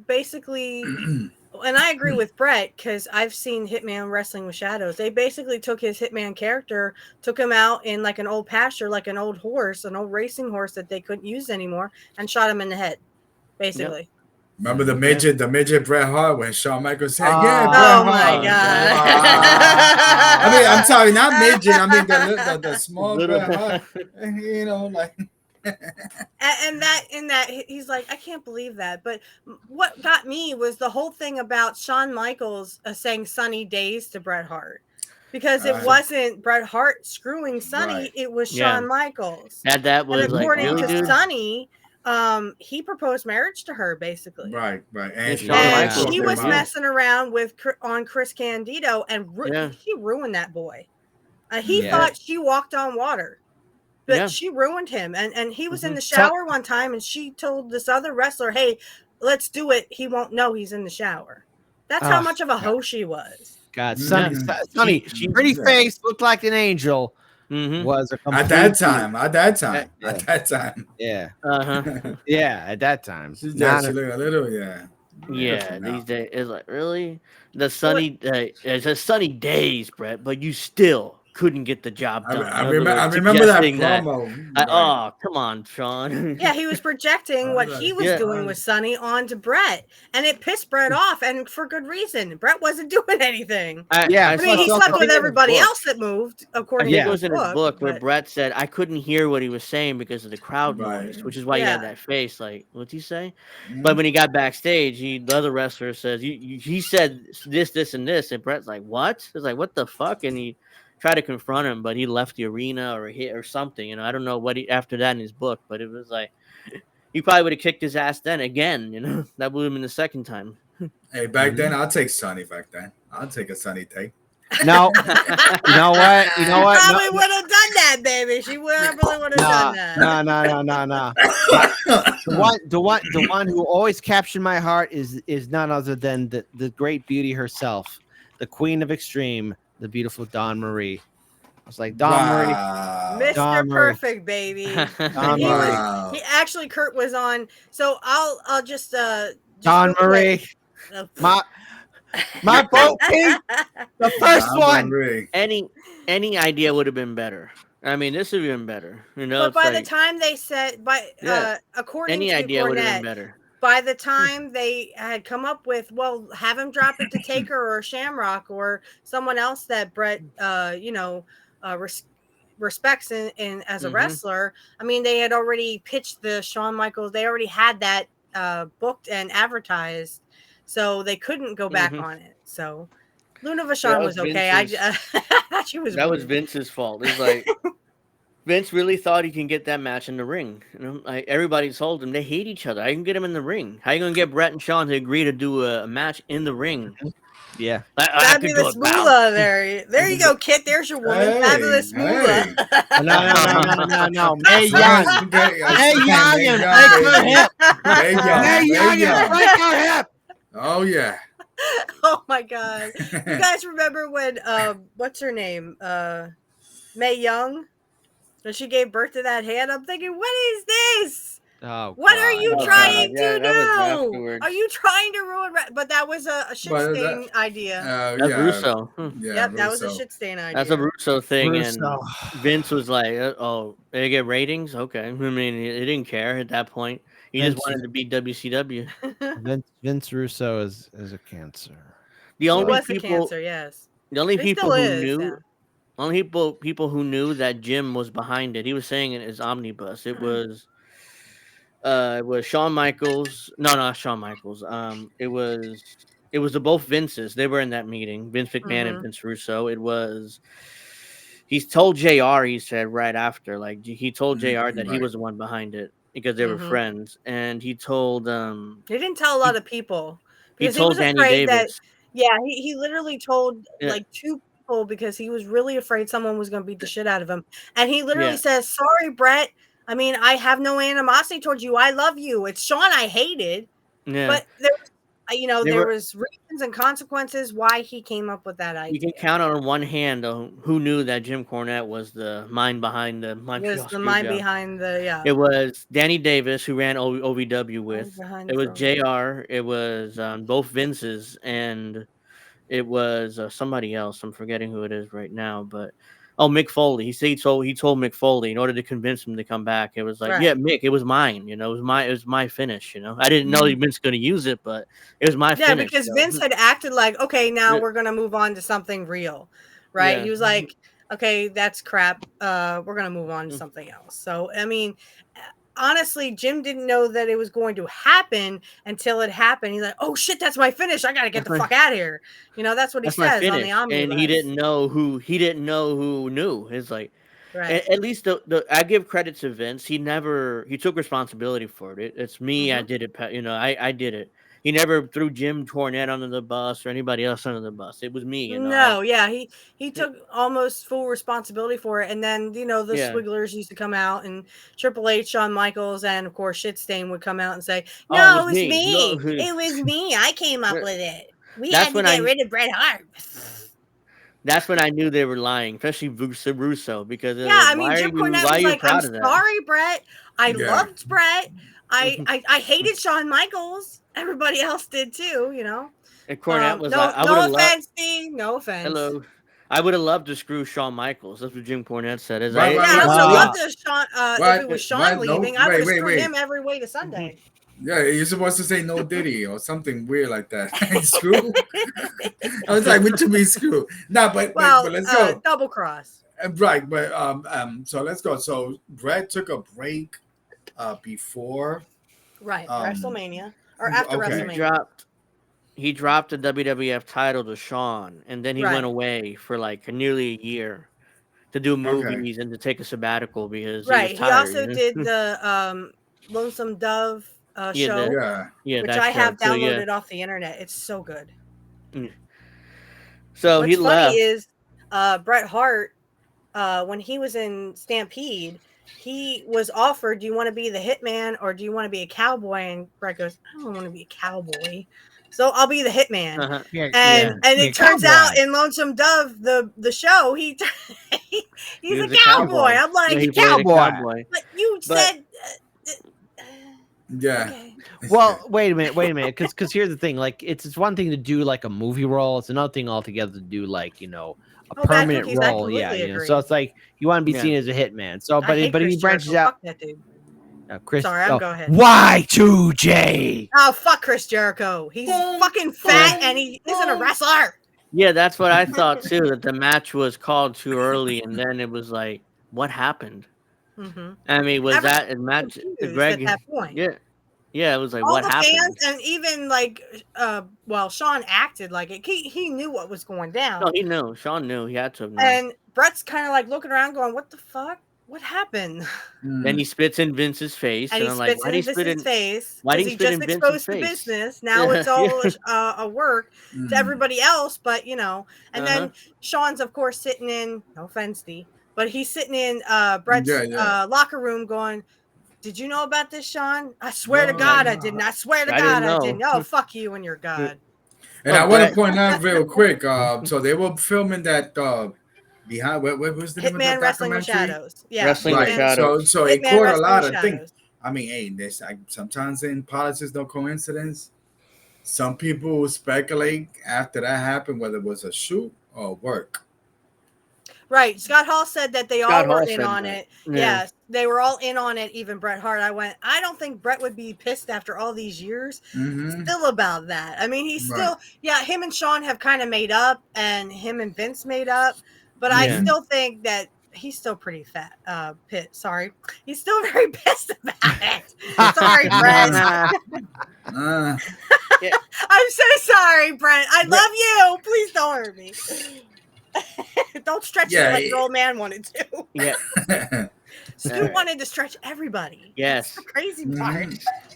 basically, and I agree with Brett, because I've seen Hitman Wrestling with Shadows. They basically took his Hitman character, took him out in like an old pasture, like an old horse, an old racing horse that they couldn't use anymore, and shot him in the head, basically. Yep. Remember the midget Bret Hart when Shawn Michaels said, "Yeah, Bret Oh Hart." my God! I mean, I'm sorry, not midget. I mean the small Bret Hart. Like. And that he's like, I can't believe that. But what got me was the whole thing about Shawn Michaels saying "Sunny Days" to Bret Hart, because it wasn't Bret Hart screwing Sunny; it was Shawn Michaels. And that was and according like, really, to Sunny, he proposed marriage to her, basically. Right. And she was messing around on Chris Candido, and she ruined that boy. He thought she walked on water. But she ruined him. And he was in the shower one time, and she told this other wrestler, "Hey, let's do it. He won't know he's in the shower." That's how much of a hoe she was. God, Sunny, she pretty face, looked like an angel. Was a at that time. Yeah. Uh-huh. Yeah, at that time. She looked a little, Yeah, these days it's like, really, it's a sunny days, Brett, but you still couldn't get the job done. I remember that promo. Oh, come on, Sean. Yeah, he was projecting what he was doing with Sonny onto Brett, and it pissed Brett off, and for good reason. Brett wasn't doing anything. I mean, he slept with everybody else that moved, according to it was in his book where Brett said, I couldn't hear what he was saying because of the crowd noise, which is why he had that face. Like, what'd he say? Mm-hmm. But when he got backstage, the other wrestler says, he said this, and this. And Brett's like, what? It's like, what the fuck? And he tried to confront him, but he left the arena or something. I don't know what after that in his book, but it was like, he probably would have kicked his ass then again. That would have been the second time. Hey, back then, I'll take Sonny back then. I'll take a Sonny take. No, you know what? Probably would have done that, baby. She probably would have done that. No. The one who always captured my heart is none other than the great beauty herself, the Queen of Extreme, the beautiful Dawn Marie. I was like, Marie, Mr. Perfect, baby. He actually, Curt was on. So I'll just Dawn Marie, my vote, the first one. Any idea would have been better. I mean, this would have been better. But by the time they said, according any to idea Cornette, would have been better. By the time they had come up with, well, have him drop it to Taker or Shamrock or someone else that Brett, respects in as a wrestler. I mean, they had already pitched the Shawn Michaels. They already had that booked and advertised, so they couldn't go back on it. So Luna Vachon was okay. I thought she was. That was Vince's fault. It's like Vince really thought he can get that match in the ring. Like everybody told him they hate each other. I can get him in the ring. How you gonna get Brett and Shawn to agree to do a match in the ring? Yeah, fabulous moolah there. There you go, Kit. There's your woman. Fabulous moolah. No. Mae Young. Break her hip. Oh yeah. Oh my God. You guys remember when what's her name? Mae Young? When she gave birth to that hand, I'm thinking, what is this? Oh, what are you trying to do? Are you trying to ruin? But that was a shit stain idea. That's Russo. Yep, that was a shit stain idea. That's a Russo thing, and Vince was like, "Oh, they get ratings? Okay." I mean, he didn't care at that point. He just wanted to beat WCW. Vince Russo is a cancer. The only people, cancer, yes. The only people who knew. Only people who knew that Jim was behind it. He was saying it as Omnibus. It was Shawn Michaels. No, not Shawn Michaels. It was the both Vinces. They were in that meeting. Vince McMahon and Vince Russo. He's told JR, he said right after, like he told JR that he was the one behind it because they were friends. And he told he didn't tell a lot of people. Because he told Danny Davis. He literally told like two people because he was really afraid someone was going to beat the shit out of him. And he literally says, "Sorry, Brett. I mean, I have no animosity towards you. I love you. It's Shawn I hated." Yeah. But there was reasons and consequences why he came up with that idea. You can count on one hand who knew that Jim Cornette was the mind behind the Montreal Screw Job. It was Danny Davis, who ran OVW with. It was JR. It was both Vinces, and it was somebody else. I'm forgetting who it is right now, but Mick Foley. He said he told Mick Foley in order to convince him to come back. It was like, Mick, it was mine. It was my finish. I didn't know Vince was going to use it, but it was my finish. Yeah, because Vince had acted like, okay, now we're going to move on to something real, right? He was like, okay, that's crap. We're going to move on to something else. So, I mean, honestly, Jim didn't know that it was going to happen until it happened. He's like, "Oh shit, that's my finish. I got to get the fuck out of here." That's what he says on the Omnibus. And he didn't know who knew. It's like, at least I give credit to Vince. He took responsibility for it. It's me. I did it. I did it. He never threw Jim Cornette under the bus or anybody else under the bus. It was me. He took almost full responsibility for it. And then, the Swigglers used to come out, and Triple H, Shawn Michaels, and of course Shitstain would come out and say, "No, it was me. It was me. I came up with it. We had to get rid of Bret Hart." That's when I knew they were lying, especially Russo, because Jim Cornette was like, "I'm sorry, Bret. I loved Bret. I hated Shawn Michaels. Everybody else did too, And Cornette was like, "No offense, Steve. No offense." Hello. I would have loved to screw Shawn Michaels. That's what Jim Cornette said. Is Right, I, right, Yeah, I would have right. loved to Sean. If it was Sean Right, no, leaving, I would have wait, screwed wait. him every way to Sunday. Yeah, you're supposed to say no Diddy or something weird like that. Screw. I was like, what you mean screw? No, but let's go. Double cross. Right, but so let's go. So Brett took a break before Right, WrestleMania or after okay. WrestleMania. He dropped the WWF title to Shawn, and then he went away for like nearly a year to do movies and to take a sabbatical because he was tired, he also did the Lonesome Dove show, which I have downloaded off the internet. It's so good. So What's he funny left. is Bret Hart, when he was in Stampede, he was offered, do you want to be the Hitman or do you want to be a cowboy? And Bret goes, I don't want to be a cowboy, so I'll be the Hitman. And it turns out in Lonesome Dove, the show, he's a cowboy. I'm like, cowboy. But you said yeah. Okay. Well, wait a minute, because here's the thing. Like, it's one thing to do like a movie role. It's another thing altogether to do like a permanent role. Yeah, so it's like you want to be seen as a hitman. So, but he branches out. Fuck that dude. Chris, sorry, go ahead. Y2J. Oh, fuck Chris Jericho. He's fucking fat and he isn't a wrestler. Yeah, that's what I thought too. That the match was called too early, and then it was like, what happened? Mm-hmm. I mean, was that a match? Greg, at that point. Yeah, it was like, all what the happened? Fans and even like, Shawn acted like it. He knew what was going down. No, he knew. Shawn knew. He had to have known. And Brett's kind of like looking around, going, "What the fuck? What happened?" Then he spits in Vince's face, and I'm like, why did he spit in face? Why did he spit in Vince's exposed face? The business. Now it's all a work to everybody else, but And then Shawn's, of course, sitting in. No offense, D, but he's sitting in Brett's locker room, going, "Did you know about this, Shawn? I swear to God, I didn't. I swear to God, I didn't. Oh, fuck you and your God." And I want to point out real quick. So they were filming that behind. What was the name of Hitman that Wrestling with documentary? Shadows. Yeah, Wrestling with Shadows. So it caught a lot of things. I mean, hey, this sometimes in politics, no coincidence. Some people speculate after that happened whether it was a shoot or work. Right. Scott Hall said that they all were in on it. Yes, they were all in on it, even Bret Hart. I don't think Bret would be pissed after all these years still about that. I mean, he's still, him and Shawn have kind of made up and him and Vince made up, but I still think that he's still pretty fat. Sorry. He's still very pissed about it. Sorry, Bret. I'm so sorry, Brent. I love you. Please don't hurt me. Don't stretch it like your old man wanted to. Yeah. Stu wanted to stretch everybody. Yes. That's the crazy part.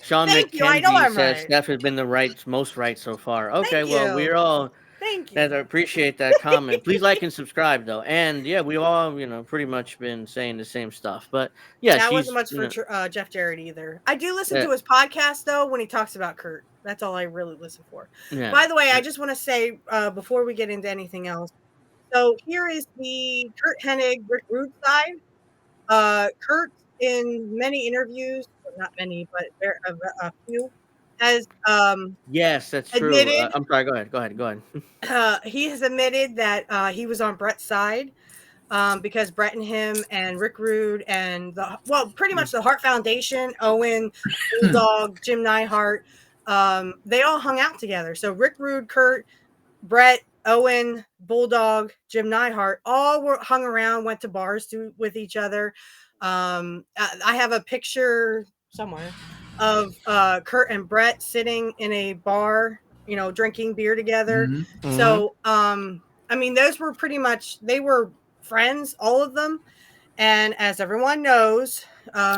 Sean McKenzie says Steph has been the most right so far. Okay, well, we're all. Thank you. I appreciate that comment. Please like and subscribe, though. And we've all, pretty much been saying the same stuff. But that wasn't much for Jeff Jarrett either. I do listen to his podcast though when he talks about Curt. That's all I really listen for. Yeah. By the way, I just want to say before we get into anything else. So here is the Curt Hennig, Rick Rude side. Curt, in many interviews, not many, but a few, has yes, that's admitted, true. I'm sorry. Go ahead. He has admitted that he was on Bret's side because Bret and him and Rick Rude and pretty much the Hart Foundation, Owen, Bulldog, Jim Neidhart, they all hung out together. So Rick Rude, Curt, Bret, Owen, Bulldog, Jim Neidhart, all hung around, went to bars with each other. I have a picture somewhere of Curt and Bret sitting in a bar, drinking beer together. Mm-hmm. So, I mean, those were they were friends, all of them. And as everyone knows,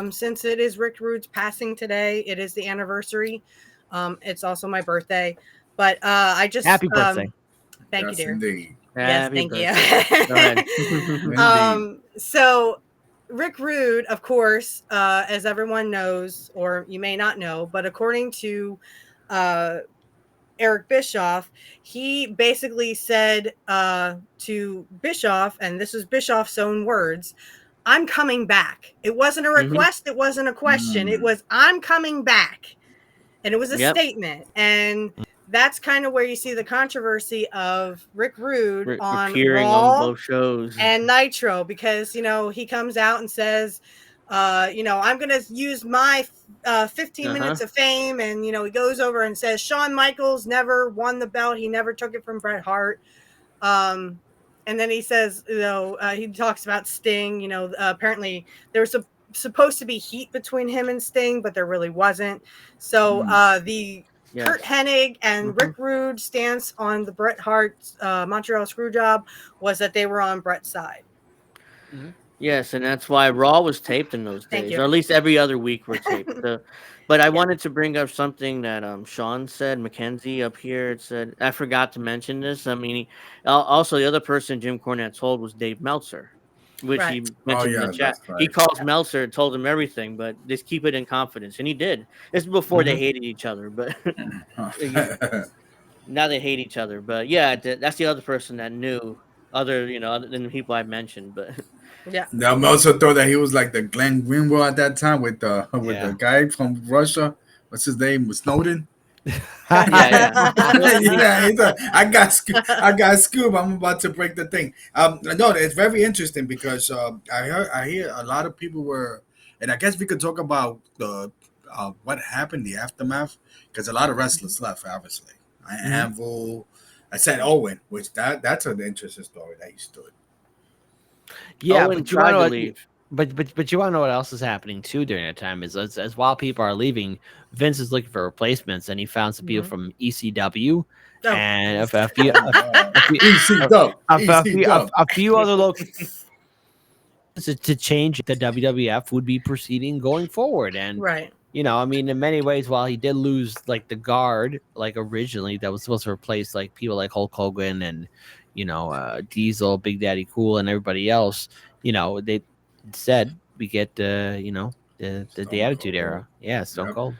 since it is Rick Rude's passing today, it is the anniversary. It's also my birthday, but I just happy birthday. Thank you, dear. Indeed. Yes, thank you. Go ahead. So Rick Rude, of course, as everyone knows, or you may not know, but according to Eric Bischoff, he basically said to Bischoff, and this is Bischoff's own words, "I'm coming back." It wasn't a request. It wasn't a question. It was, "I'm coming back." And it was a statement. And that's kind of where you see the controversy of Rick Rude on appearing on Raw both shows and Nitro, because he comes out and says, I'm going to use my 15 minutes of fame, and he goes over and says Shawn Michaels never won the belt, he never took it from Bret Hart. And then he says, he talks about Sting. Apparently there was supposed to be heat between him and Sting, but there really wasn't. So the Curt Hennig and Rick Rude stance on the Bret Hart Montreal Screw Job was that they were on Bret's side. Yes, and that's why Raw was taped in those days, or at least every other week we're taped. But I wanted to bring up something that Sean said, Mackenzie up here. It said, I forgot to mention this. I mean, also the other person Jim Cornette told was Dave Meltzer, which he mentioned in the chat. Right. He calls Meltzer and told him everything, but just keep it in confidence. And he did. This is before they hated each other, but now they hate each other. But yeah, that's the other person that knew other than the people I mentioned, but. Yeah. Now I also thought that he was like the Glenn Greenwald at that time with the guy from Russia. What's his name? Snowden. Yeah. I got scoop. I'm about to break the thing. No, it's very interesting because I hear a lot of people were, and I guess we could talk about the what happened, the aftermath, because a lot of wrestlers left, obviously. Anvil, I said Owen, which that's an interesting story that he stood. Yeah, Owen but you want to leave. But you want to know what else is happening too during that time is as while people are leaving, Vince is looking for replacements, and he found some people from ECW and a few other locations to change the WWF would be proceeding going forward. And I mean, in many ways, while he did lose like the guard, like originally that was supposed to replace like people like Hulk Hogan and Diesel, Big Daddy Cool, and everybody else, they said we get the Attitude Era. Yeah, Stone Cold.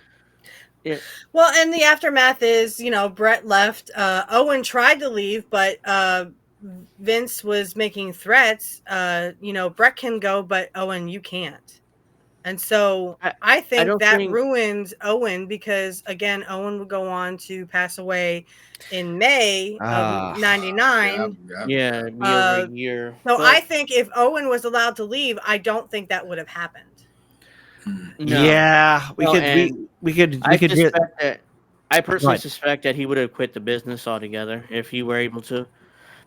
Yeah. Well, and the aftermath is, Bret left. Owen tried to leave, but Vince was making threats. Bret can go, but Owen, you can't. And so I think that ruined Owen, because again, Owen would go on to pass away in May of '99. Yeah, it'd be over a year. So I think if Owen was allowed to leave, I don't think that would have happened. No. Yeah, we could. I personally suspect that he would have quit the business altogether if he were able to.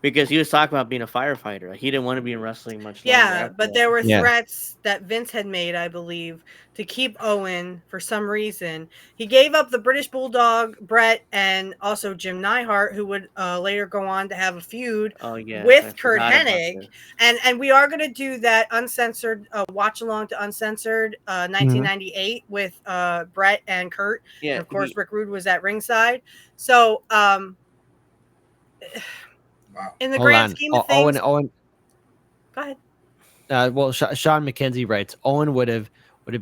Because he was talking about being a firefighter. He didn't want to be in wrestling much longer. Yeah, but there were threats that Vince had made, I believe, to keep Owen for some reason. He gave up the British Bulldog, Bret, and also Jim Neidhart, who would later go on to have a feud with Curt Hennig. And we are going to do that uncensored watch along to Uncensored 1998 with Bret and Curt. Yeah, and of course, Rick Rude was at ringside. So, in the grand scheme of things, Owen. Go ahead. Well, Sean McKenzie writes, Owen would have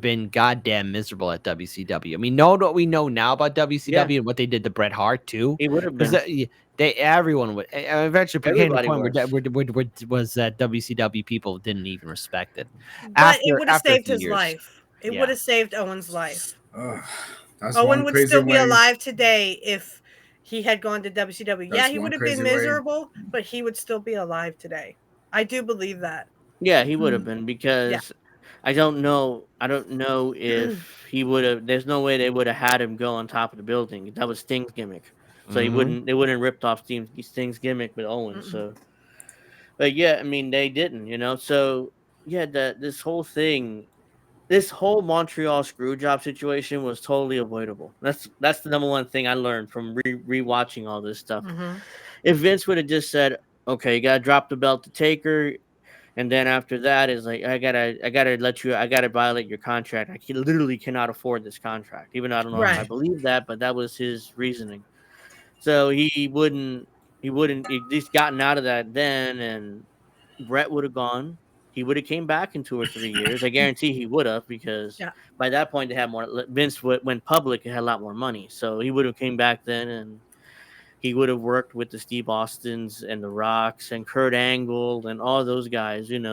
been goddamn miserable at WCW. I mean, know what we know now about WCW and what they did to Bret Hart too. He would have been. Everyone would. Eventually became the point was that WCW people didn't even respect it. But it would have saved his life. It would have saved Owen's life. Owen would still be alive today if he had gone to WCW. Yeah, he would have been miserable, but he would still be alive today. I do believe that. Yeah, he would have been, because I don't know if he would have. There's no way they would have had him go on top of the building. That was Sting's gimmick, so they wouldn't ripped off Sting's gimmick with Owen. So, but yeah, I mean they didn't, So yeah, this whole thing. This whole Montreal screw job situation was totally avoidable. That's the number one thing I learned from rewatching all this stuff. If Vince would have just said, "Okay, you gotta drop the belt to Taker," and then after that is like, I gotta violate your contract. I literally cannot afford this contract, even though I don't know if I believe that, but that was his reasoning. So he wouldn't at least gotten out of that then, and Bret would have gone. He would have came back in 2 or 3 years. I guarantee he would have, because by that point they had more. Vince went public and had a lot more money, so he would have came back then, and he would have worked with the Steve Austins and the Rocks and Kurt Angle and all those guys. And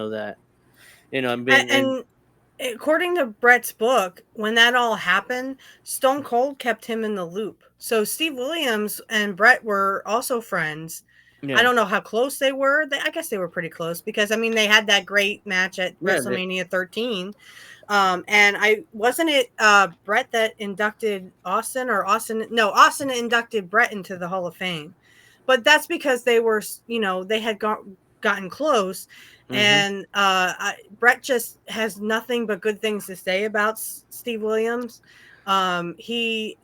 according to Brett's book, when that all happened, Stone Cold kept him in the loop. So Steve Williams and Brett were also friends. I don't know how close they were. I guess they were pretty close because I mean they had that great match at WrestleMania 13. And wasn't it Brett that inducted Austin or Austin? No, Austin inducted Brett into the Hall of Fame. But that's because they were, they had gotten close. And Brett just has nothing but good things to say about Steve Williams. He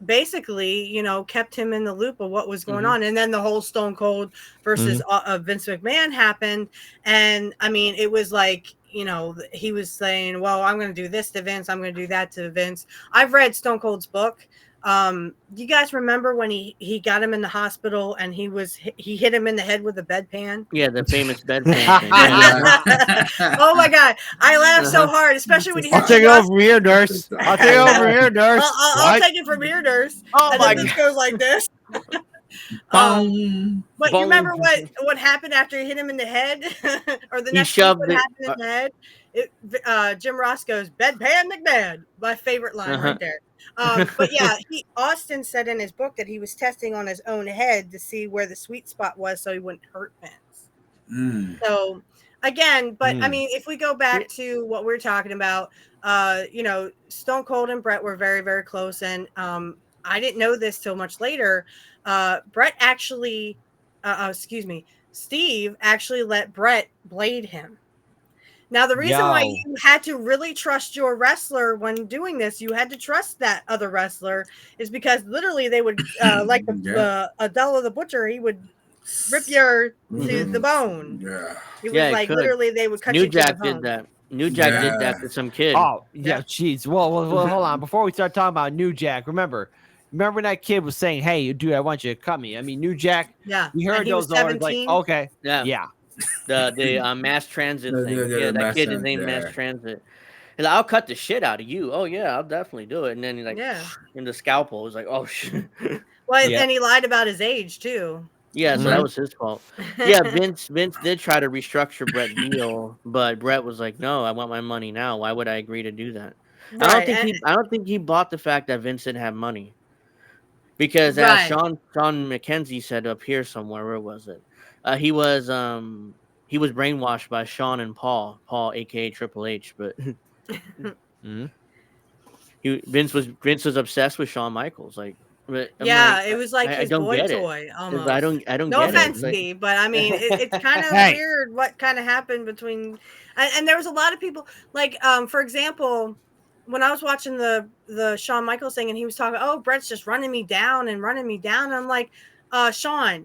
basically, kept him in the loop of what was going on. And then the whole Stone Cold versus Vince McMahon happened. And I mean, it was like, he was saying, well, I'm going to do this to Vince. I'm going to do that to Vince. I've read Stone Cold's book. You guys remember when he got him in the hospital and he hit him in the head with a bedpan? Yeah, the famous bedpan thing. Oh my God. I laughed so hard, especially when he I'll take it over here, nurse. I'll take it over here, nurse. I'll take it from here, nurse. Oh and my then this goes like this. But you remember what happened after he hit him in the head? Or the next week what happened in the head? Jim Ross goes, bedpan McMahon. My favorite line right there. But yeah, Austin said in his book that he was testing on his own head to see where the sweet spot was so he wouldn't hurt Vince. So again, but I mean, if we go back to what we're talking about, Stone Cold and Brett were very, very close. And I didn't know this till much later. Brett actually, Steve actually let Brett blade him. Now, the reason why you had to really trust your wrestler when doing this, you had to trust that other wrestler, is because literally they would, like Adela the Butcher, he would rip you to the bone. Yeah. It was like literally they would cut you to the bone. Did that. New Jack did that to some kid. Oh, yeah, jeez. Well, hold on. Before we start talking about New Jack, remember when that kid was saying, hey, dude, I want you to cut me. I mean, New Jack, we heard those orders like, okay. Yeah. The mass transit thing. Yeah, that kid is named Mass Transit. He's like, I'll cut the shit out of you. Oh yeah, I'll definitely do it. And then he's like, in the scalpel, was like, oh shit. Well, and he lied about his age too. Yeah, so that was his fault. Yeah, Vince did try to restructure Brett's deal, but Brett was like, no, I want my money now. Why would I agree to do that? Right. I don't think he bought the fact that Vince didn't have money. Because as Sean McKenzie said up here somewhere, where was it? He was brainwashed by Sean and Paul, aka Triple H, but Vince was obsessed with Shawn Michaels, like. It was like his boy toy almost. I don't no offense, Steve, but I mean it's kind of weird what kind of happened between, and there was a lot of people like for example, when I was watching the Shawn Michaels thing and he was talking, oh, Brett's just running me down, and I'm like, Shawn,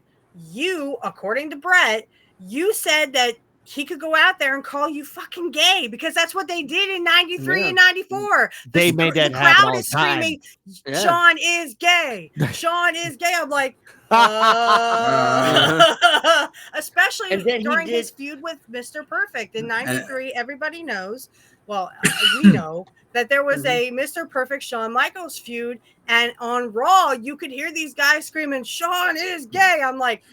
you, according to Brett, you said that he could go out there and call you fucking gay because that's what they did in 93 and 94. They made that happen all the time. Screaming, Shawn is gay. Shawn is gay. I'm like, especially during his feud with Mr. Perfect in 93. Everybody knows. Well, we know that there was a Mr. Perfect Shawn Michaels feud, and on Raw, you could hear these guys screaming, Shawn is gay. I'm like,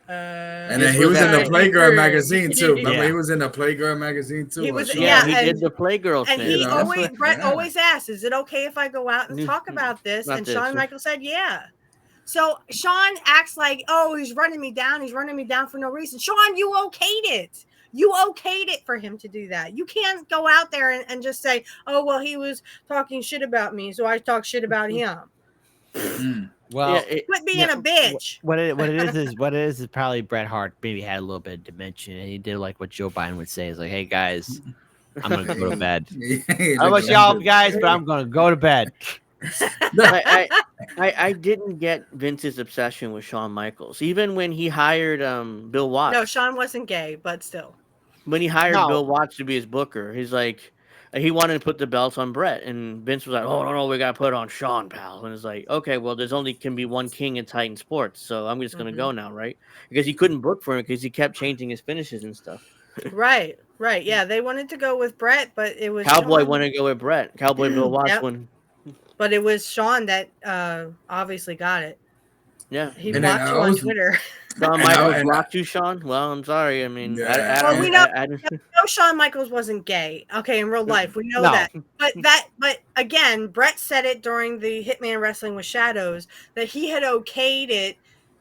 and then he was in the Playgirl magazine too. Remember, he was in the Playgirl magazine too. He did the Playgirl thing. And Brett always asked, "Is it okay if I go out and talk about this?" And Shawn Michaels said, "Yeah." So Shawn acts like, "Oh, he's running me down. He's running me down for no reason." Shawn, you okayed it. You okayed it for him to do that. You can't go out there and just say, "Oh, well, he was talking shit about me, so I talk shit about him." Well, quit being a bitch. What it is probably Bret Hart maybe had a little bit of dementia, and he did like what Joe Biden would say is like, "Hey guys, I'm gonna go to bed. I don't know about y'all guys, but I'm gonna go to bed." I didn't get Vince's obsession with Shawn Michaels, even when he hired Bill Watts. No, Shawn wasn't gay, but still. When he hired Bill Watts to be his booker, he's like. He wanted to put the belts on Brett, and Vince was like, "Oh no, we gotta put it on Shawn, pal." And it's like, "Okay, well, there's only can be one king in Titan Sports, so I'm just gonna go now, right?" Because he couldn't book for him because he kept changing his finishes and stuff. Right. Yeah, they wanted to go with Brett, but it was Cowboy Shawn. wanted to go with Brett. Cowboy Bill Watts won. But it was Shawn that obviously got it. Yeah. He And then blocked I you on always- Twitter. Shawn And I- Michaels and I- blocked you, Sean? Well, I'm sorry. I mean, Yeah. Well, we know- I No, Shawn Michaels wasn't gay. Okay, in real life, we know No. that. But again, Brett said it during the Hitman Wrestling with Shadows that he had okayed it,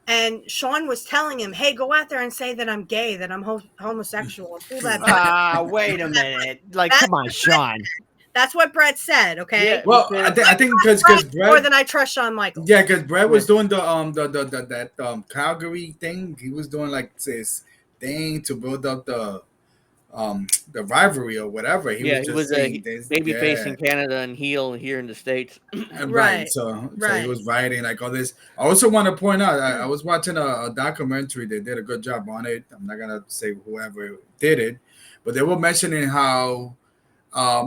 and Shawn was telling him, "Hey, go out there and say that I'm gay, that I'm homosexual, and pull that." Wait a minute. Like, That's come on, Sean. That's what Brett said. Okay. Yeah. Well, Because- I think because More Brett, than I trust Shawn Michaels. yeah, because Brett was doing the Calgary thing. He was doing like this thing to build up the rivalry or whatever. He was just saying this, baby face in Canada and heel here in the States. Right. Right. So Right. he was writing like all this. I also want to point out, I was watching a documentary. They did a good job on it. I'm not gonna say whoever did it, but they were mentioning how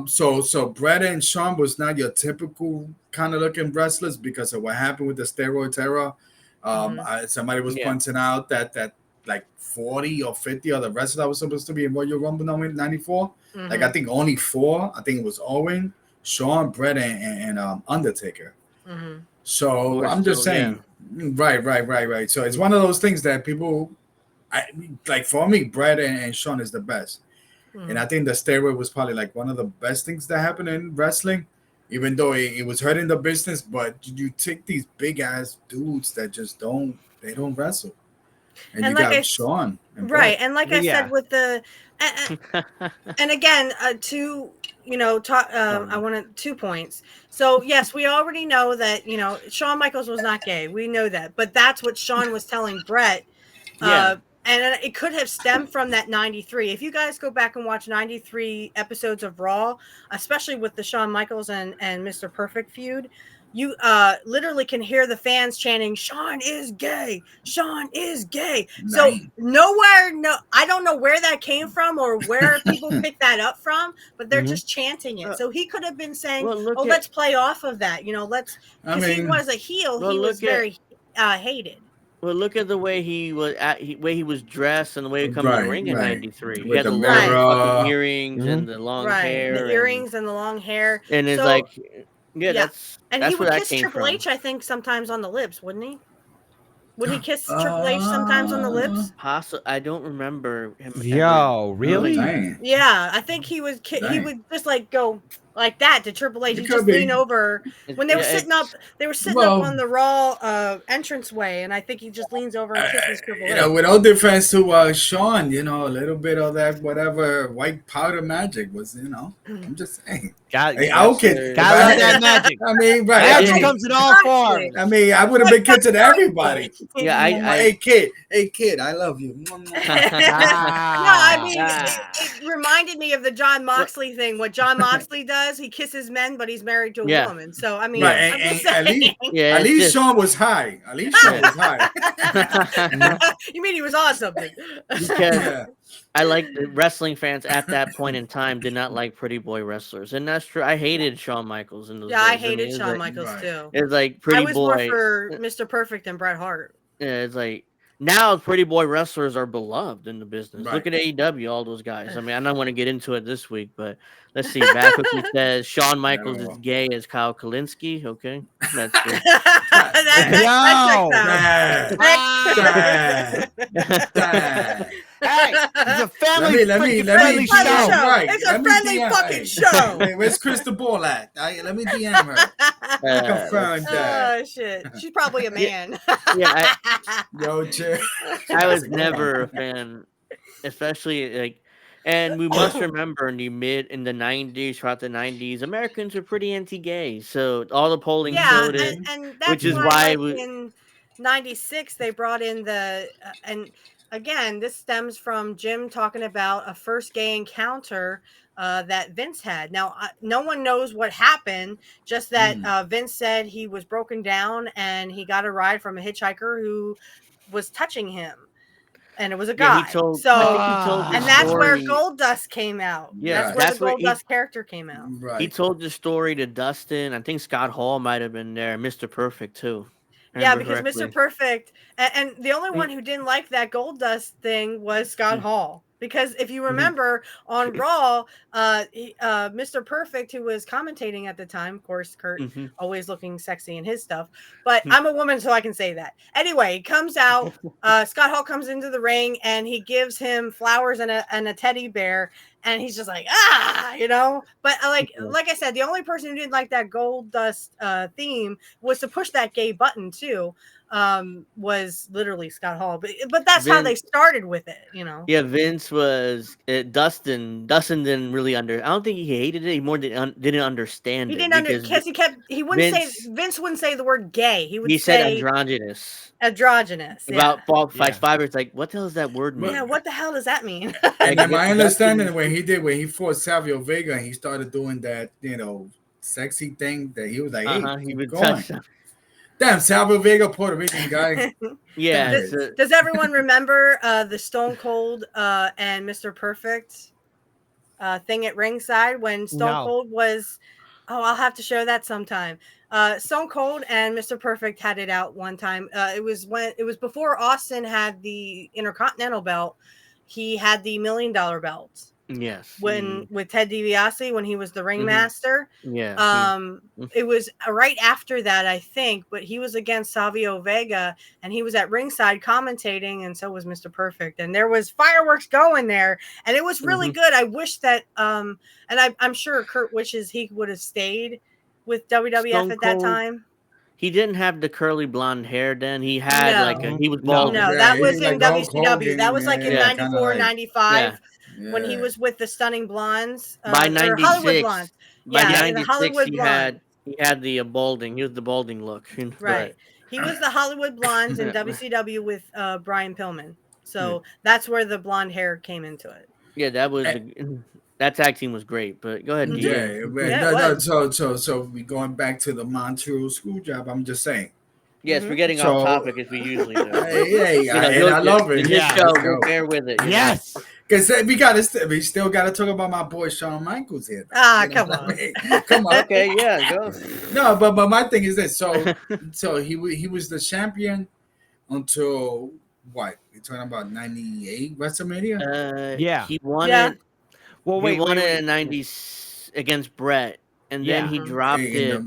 so Brett and Sean was not your typical kind of looking wrestlers because of what happened with the steroids era. Somebody was pointing out that like 40 or 50 of the wrestlers that was supposed to be in Royal Rumble '94. Like I think only 4. I think it was Owen, Sean, Brett, and Undertaker. So I'm just saying, right. So it's one of those things that people, like for me, Brett and Sean is the best. And I think the steroid was probably like one of the best things that happened in wrestling, even though it was hurting the business. But you take these big ass dudes that just don't wrestle, and you like got Sean, and right? Brett. And like I said with the, and again, I wanted 2 points. So yes, we already know that Shawn Michaels was not gay. We know that, but that's what Shawn was telling Brett. And it could have stemmed from that 93. If you guys go back and watch 93 episodes of Raw, especially with the Shawn Michaels and Mr. Perfect feud, you literally can hear the fans chanting, "Shawn is gay. Shawn is gay." Nice. So I don't know where that came from or where people picked that up from, but they're just chanting it. So he could have been saying, let's play off of that. Because he was a heel. He was very hated. Well, look at the way he was way he was dressed and the way he come in the ring in '93. He With had the the long mirror. fucking earrings and the long hair, the earrings and the long hair, and it's like, that's and that's he where would that kiss came Triple from. H, I think, sometimes on the lips, wouldn't he? Would he kiss Triple H sometimes on the lips? I don't remember him. Yo, really? Yeah, I think he was. He would just like go like that to Triple H. He just lean over when they were sitting up. They were sitting up on the Raw entranceway, and I think he just leans over and kisses Triple H. With all defense to Sean, a little bit of that whatever white powder magic was, I'm just saying. Gotta love that magic. I mean, magic comes in all forms. I mean, I would have been kissing everybody. Yeah, hey kid, I love you. No, I mean, it reminded me of the John Moxley thing. What John Moxley does, he kisses men, but he's married to a woman. So I mean, at least Sean was high. At least Sean was high. You mean he was on something? Because I like the wrestling fans at that point in time did not like pretty boy wrestlers, and that's true. I hated Shawn Michaels in those days. I hated Shawn Michaels too. It's like pretty boy. I was more for Mr. Perfect and Bret Hart. Yeah, it's like now pretty boy wrestlers are beloved in the business. Look at AEW, all those guys. I mean, I don't want to get into it this week, but let's see. Backcookie says Shawn Michaels is gay as Kyle Kalinske. Okay, that's good. Hey, it's a family friendly show. Right. It's a friendly fucking show. Hey, where's Crystal Ball at? Let me DM her. Confirm that. Oh shit, she's probably a man. I was never a fan, especially like. And we must remember in the '90s, throughout the '90s, Americans were pretty anti-gay. So all the polling showed it, and that's which is why in '96 they brought in and again, this stems from Jim talking about a first gay encounter that Vince had. Now, no one knows what happened, just that Vince said he was broken down and he got a ride from a hitchhiker who was touching him. And it was a guy. He told and that's where Goldust came out. Yeah, that's where the Goldust character came out. Right. He told the story to Dustin. I think Scott Hall might have been there. Mr. Perfect too. Yeah, because Mr. Perfect and the only one who didn't like that Goldust thing was Scott Hall. Because if you remember on Raw, Mr. Perfect, who was commentating at the time, of course, Curt, always looking sexy in his stuff, but I'm a woman, so I can say that. Anyway, he comes out, Scott Hall comes into the ring, and he gives him flowers and a teddy bear, and he's just like, But like I said, the only person who didn't like that Gold Dust theme was to push that gay button too. Was literally Scott Hall, but that's how they started with it, Yeah, Vince was Dustin. Dustin didn't really I don't think he hated it. He more didn't understand he it. Because he wouldn't Vince wouldn't say the word gay. He said androgynous. Androgynous. About Five. It's like, what the hell does that word mean? Yeah, what the hell does that mean? And in my understanding, when he fought Savio Vega, and he started doing that, sexy thing that he was like, hey, he would going. Damn, Savio Vega, Puerto Rican guy. Yeah. Does everyone remember the Stone Cold and Mr. Perfect thing at ringside when Stone Cold was? Oh, I'll have to show that sometime. Stone Cold and Mr. Perfect had it out one time. It was before Austin had the Intercontinental belt. He had the $1 million belt. Yes. With Ted DiBiase when he was the ringmaster. Yeah. It was right after that, I think, but he was against Savio Vega and he was at ringside commentating, and so was Mr. Perfect. And there was fireworks going there, and it was really good. I wish that and I'm sure Curt wishes he would have stayed with WWF at that time. He didn't have the curly blonde hair then. He had he was bald. No, that was in WCW. That was like in 94, 95. Yeah. When he was with the Stunning Blondes, by 96, Hollywood Blondes. By 96, he had the balding. He was the balding look. Right. He was the Hollywood Blondes in WCW with Brian Pillman. So that's where the blonde hair came into it. Yeah, that tag team was great. But go ahead. So we going back to the Montreal Screw Job. I'm just saying. Yes, we're getting off topic as we usually do. I love it. This show, we'll bear with it. Yes. Because we still gotta talk about my boy Shawn Michaels here. Come on. Come on. Okay, yeah, go. No, but my thing is this. So he was the champion until what? You're talking about 98 WrestleMania? Yeah. He won it. Well, he won it in 90 against Brett, and then he dropped it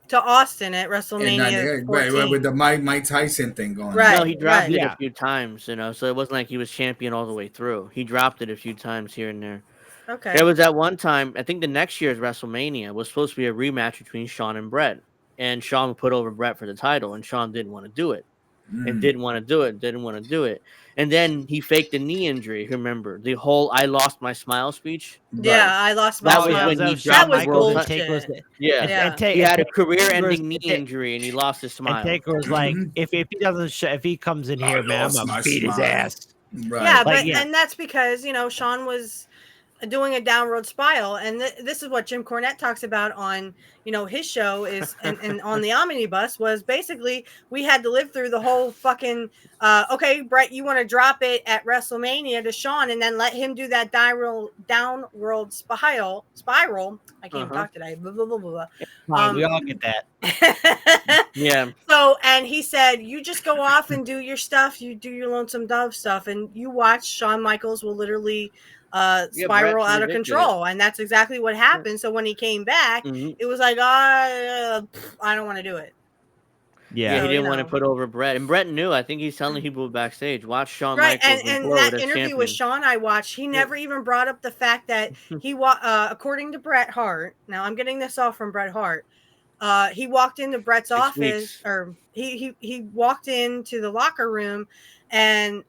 to Austin at WrestleMania. Right, with the Mike Tyson thing going. Right. No, he dropped it a few times, so it wasn't like he was champion all the way through. He dropped it a few times here and there. Okay. There was that one time, I think the next year's WrestleMania was supposed to be a rematch between Shawn and Brett, and Shawn put over Brett for the title, and Shawn didn't want to do it. And didn't want to do it. And then he faked a knee injury. Remember the whole "I lost my smile" speech? Yeah, I lost my smile. That was when he dropped my bullshit. He had a career-ending knee injury and he lost his smile. And Taker was like, if he doesn't, if he comes in here, man, I'm gonna beat his ass. Right. Yeah, and that's because Shawn was doing a downward spiral, and this is what Jim Cornette talks about on his show is and on the omnibus was basically we had to live through the whole fucking okay, Brett, you want to drop it at WrestleMania to Shawn and then let him do that downward spiral. I can't talk today. Blah, blah, blah, blah. We all get that. Yeah. So, and he said, you just go off and do your stuff. You do your Lonesome Dove stuff, and you watch Shawn Michaels will literally spiral out of control, and that's exactly what happened. So when he came back, it was like, I don't want to do it. Yeah, he didn't want to put over Brett, and Brett knew. I think he's telling people backstage, watch Shawn Michaels. And that interview with Shawn I watched, he never even brought up the fact that he according to Bret Hart. Now I'm getting this all from Bret Hart. He walked into Bret's office, or he walked into the locker room, and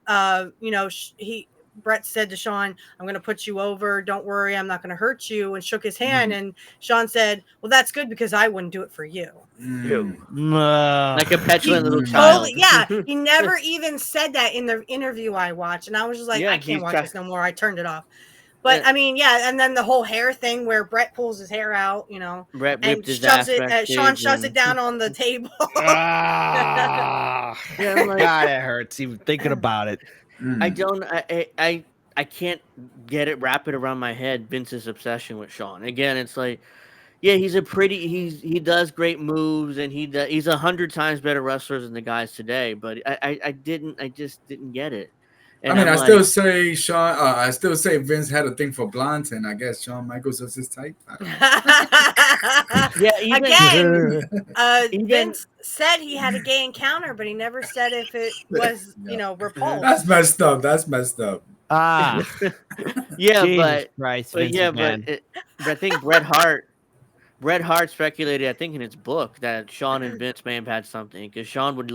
Bret said to Shawn, I'm going to put you over. Don't worry. I'm not going to hurt you. And shook his hand. And Shawn said, well, that's good because I wouldn't do it for you. Like a petulant little child. He never even said that in the interview I watched. And I was just like, I can't watch this no more. I turned it off. But I mean, and then the whole hair thing where Bret pulls his hair out, Brett and shoves it. Shawn shoves it down on the table. God, it hurts even thinking about it. I can't wrap it around my head, Vince's obsession with Shawn. Again, it's like, yeah, he does great moves, and he's 100 times better wrestler than the guys today, but I just didn't get it. And I I'm still like, say Shawn. I still say Vince had a thing for blondes, and I guess Shawn Michaels was his type. yeah, Again, even Vince said he had a gay encounter, but he never said if it was, Yeah. repulsed. That's messed up. That's messed up. Ah, yeah, Jesus Christ, but Vince yeah, McMahon. but I think Bret Hart speculated, I think in his book, that Shawn and Vince may have had something because Shawn would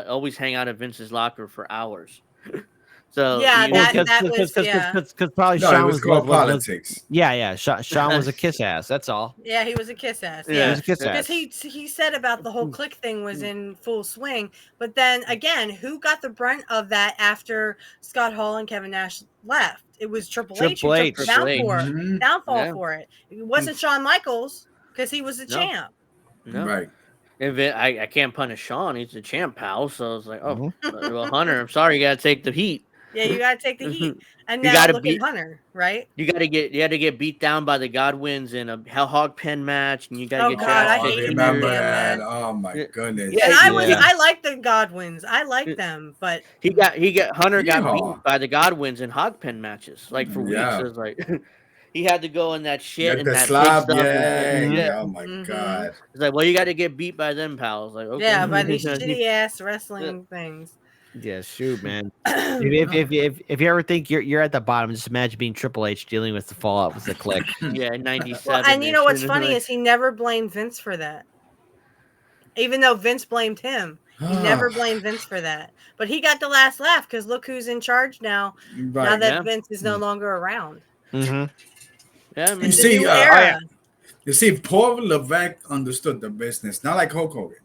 always hang out at Vince's locker for hours. So Yeah, even that was Because probably No, it Sean was called politics. yeah. Sean was a kiss ass. That's all. yeah, he was a kiss ass. He Yeah, was a kiss because ass. he said about the whole click thing was in full swing. But then again, who got the brunt of that after Scott Hall and Kevin Nash left? It was Triple H who Triple took the H. Triple H. Mhm. downfall Yeah. for it. It wasn't Shawn Michaels because he was the No. champ. No. Right. If I can't punish Shawn, he's the champ, pal. So I was like, oh, Mhm. well, Hunter, I'm sorry, you gotta take the heat. Yeah, you got to take the heat. And You now gotta look beat. at Hunter, right? You had to get beat down by the Godwins in a hog pen match, and you got to Oh get God, your I ass Oh, kicked hated in that remember there. damn that? match. Oh my Yeah. goodness. Yeah, And Yeah. I like the Godwins. I like them, but Hunter got Yeehaw. beat by the Godwins in hog pen matches like for weeks. Yeah. It was like he had to go in that shit Get and the that big slab. stuff. Yeah. Yeah, Yeah. Oh my God. it's like, well, you got to get beat by them, pals. Like, okay, yeah, by these shitty ass wrestling things. Yeah, shoot, man. If you ever think you're at the bottom, just imagine being Triple H dealing with the fallout with the click. yeah, in '97. Well, and you know what's funny is he never blamed Vince for that. Even though Vince blamed him, he never blamed Vince for that. But he got the last laugh because look who's in charge now. Now Right. that Yeah. Vince is no longer around. Mm-hmm. Yeah, I You mean, It's a see, new oh, era. yeah. You see, Paul Levesque understood the business, not like Hulk Hogan.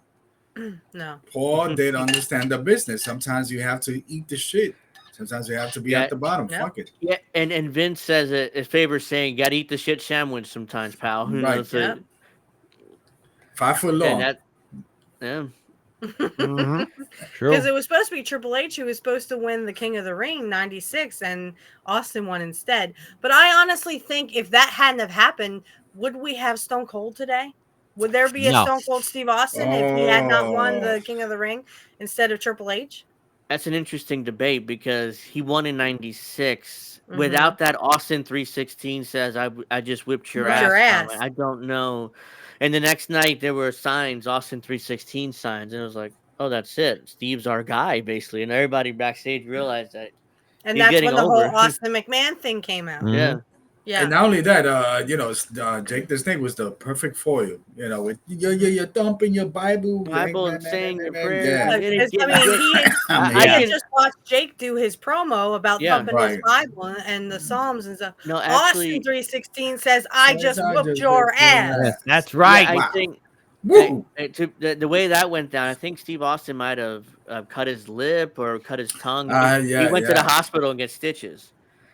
No. Paul did understand the business. Sometimes you have to eat the shit. Sometimes you have to be Yeah. at the bottom. Yeah. Fuck it. yeah, and Vince says it. His favorite saying, "You got to eat the shit sandwich sometimes, pal." Who Right. knows? So, Yeah. 5 foot long. and that, yeah. Mm-hmm. True. Because it was supposed to be Triple H who was supposed to win the King of the Ring '96, and Austin won instead. But I honestly think if that hadn't have happened, would we have Stone Cold today? Would there be a No. Stone Cold Steve Austin if he had not won Oh. the King of the Ring instead of Triple H? That's an interesting debate because he won in '96. Mhm. Without that, Austin 316 says, I just whipped your Whipped ass. your Tom." ass. I don't know. And the next night, there were signs, Austin 316 signs. And it was like, oh, that's it. Steve's our guy, basically. And everybody backstage realized that. And He's that's getting when the over. whole Austin McMahon thing came out. Yeah. Yeah. And not only that, Jake the Snake was the perfect foil. With you're thumping your Bible, Bible and saying your prayers. Yeah. Because, I mean, he had just watched Jake do his promo about thumping his Bible and the Psalms and stuff. No, Austin actually, 316 says, "I just whooped your ass." Yes, that's right. I Wow. think Woo! the way that went down, I think Steve Austin might have cut his lip or cut his tongue. He went to the hospital and get stitches.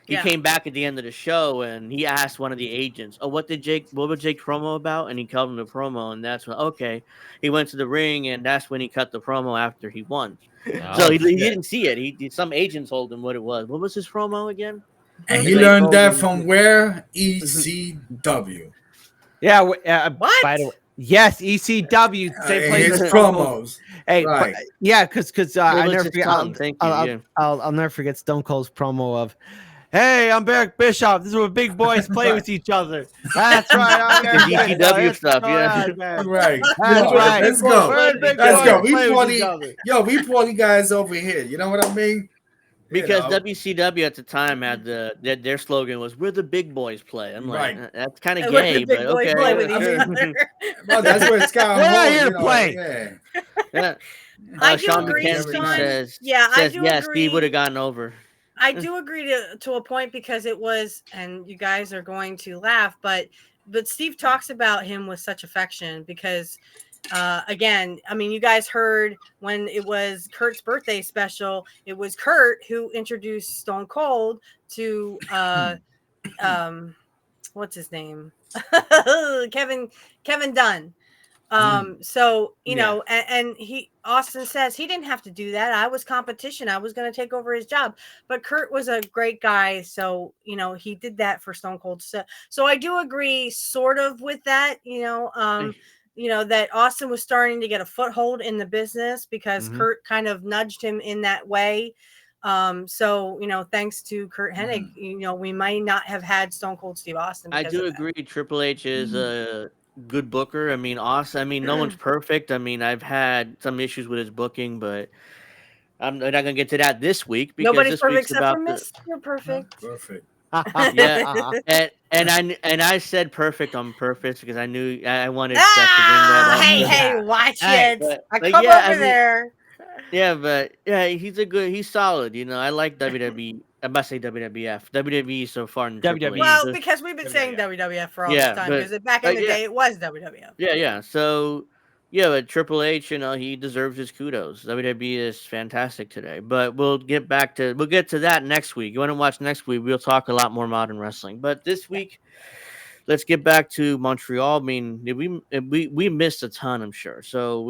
He came back at the end of the show and he asked one of the agents, "Oh, what was Jake's promo about?" And he cut him the promo, and that's when he went to the ring, and that's when he cut the promo after he won. So he didn't see it. Some agent told him what it was. What was his promo again? And he learned that from where? ECW. Yeah. What? By the way, yes, ECW. Same place His as promos. Hey, Right. because I was never his forget. tongue? Thank you, yeah. I'll never forget Stone Cold's promo of, "Hey, I'm Eric Bischoff. This is where big boys play with each other." That's right. I'm Eric The GCW Bischoff. stuff, yeah. Right, man. Right. That's right. Let's go. We're big Let's boys go. play with each other. We poorly guys over here. You know what I mean? Because WCW at the time had their slogan was "We're the big boys play." I'm like, Right. that's kind of And let gay, the big but boys okay. play with I each mean- other. Well, that's where Scott We're not Hall, here to play. Yeah. Yeah. I do Sean agree, McKenzie Sean. says, I do yes, agree. Steve would have gotten over. I do agree to a point because it was, and you guys are going to laugh, but Steve talks about him with such affection because, again, I mean, you guys heard when it was Curt's birthday special, it was Curt who introduced Stone Cold to, what's his name? Kevin Dunn. So, you know, and Austin says he didn't have to do that. I was competition. I was going to take over his job, but Curt was a great guy. So, you know, he did that for Stone Cold. So I do agree sort of with that, you know, that Austin was starting to get a foothold in the business because Curt kind of nudged him in that way. So thanks to Curt Hennig, we might not have had Stone Cold Steve Austin. I Because do of that. agree. Triple H is a good booker. I mean, Austin. I mean, no one's perfect. I mean, I've had some issues with his booking, but I'm not gonna get to that this week because Nobody's this perfect week's except for about the Mr. Perfect. Perfect. yeah. And I said perfect on purpose because I knew I wanted Seth to bring that up. Hey, watch Hey, it! But, I but come yeah, over I mean, there. yeah, but yeah, he's solid. I like WWE. I must say WWF, WWE so far in Triple H. WWE. Well, because we've been saying WWF for all Yeah, this time, because back in the day it was WWF. Yeah. So yeah, but Triple H, he deserves his kudos. WWE is fantastic today. But we'll get to that next week. You want to watch next week? We'll talk a lot more modern wrestling. But this week, let's get back to Montreal. I mean, we missed a ton, I'm sure. So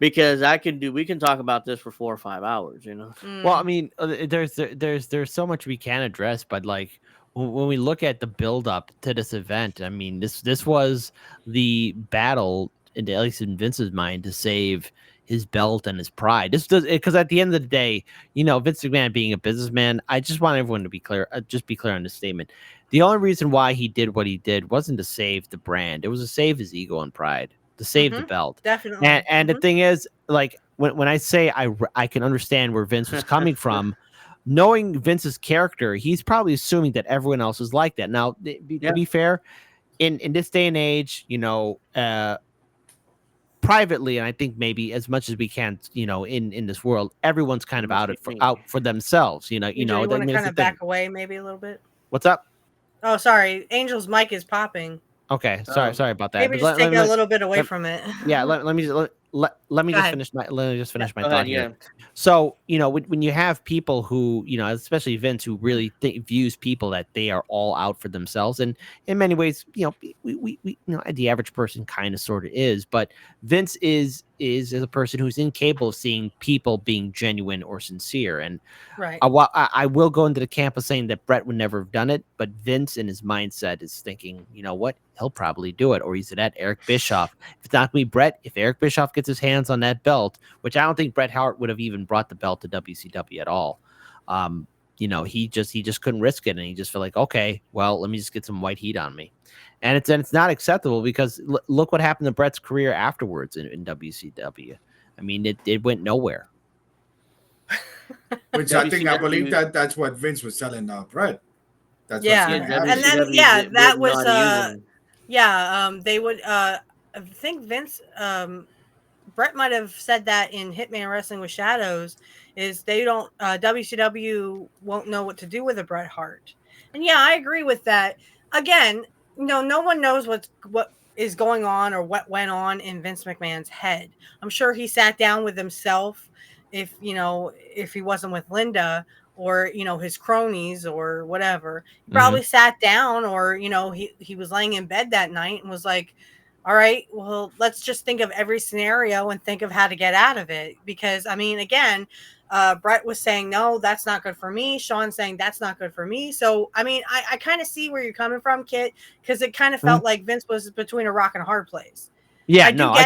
because we can talk about this for 4 or 5 hours. Well, I mean, there's so much we can address, but like when we look at the build up to this event, I mean, this was the battle, at least in Vince's mind, to save his belt and his pride. This does because at the end of the day, Vince McMahon being a businessman, I just want everyone to be clear. Just be clear on this statement. The only reason why he did what he did wasn't to save the brand; it was to save his ego and pride, to save the belt. Definitely. And the thing is, like when I say I can understand where Vince was coming from, knowing Vince's character, he's probably assuming that everyone else is like that. Now, to be fair, in this day and age, privately, and I think maybe as much as we can, in this world, everyone's kind of out for themselves. You want to kind of back away maybe a little bit. What's up? Oh, sorry, Angel's mic is popping. Okay, sorry about that. Maybe just take a little bit away from it. Yeah, let me just finish my thought here. So, when you have people who, especially Vince, who really views people that they are all out for themselves, and in many ways, we the average person kind of sort of is, but Vince is a person who's incapable of seeing people being genuine or sincere. And right, I will go into the camp of saying that Brett would never have done it, but Vince in his mindset is thinking, you know what, he'll probably do it, or he's at Eric Bischoff. If it's not me, Brett, if Eric Bischoff gets his hands on that belt, which I don't think Bret Hart would have even brought the belt to WCW at all. He just couldn't risk it, and he just felt like, okay, well, let me just get some white heat on me. And it's not acceptable because look what happened to Bret's career afterwards in WCW. I mean, it went nowhere. Which I believe that's what Vince was telling Bret. That's and then that was they would I think Vince Bret might have said that in Hitman Wrestling with Shadows is they don't WCW won't know what to do with a Bret Hart. And yeah, I agree with that. Again, no one knows what is going on or what went on in Vince McMahon's head. I'm sure he sat down with himself if he wasn't with Linda or his cronies or whatever. He probably sat down or he was laying in bed that night and was like, all right, well, let's just think of every scenario and think of how to get out of it. Because, I mean, again, Bret was saying, no, that's not good for me. Sean saying, that's not good for me. So, I mean, I kind of see where you're coming from, Kit, because it kind of felt like Vince was between a rock and a hard place. Yeah, I definitely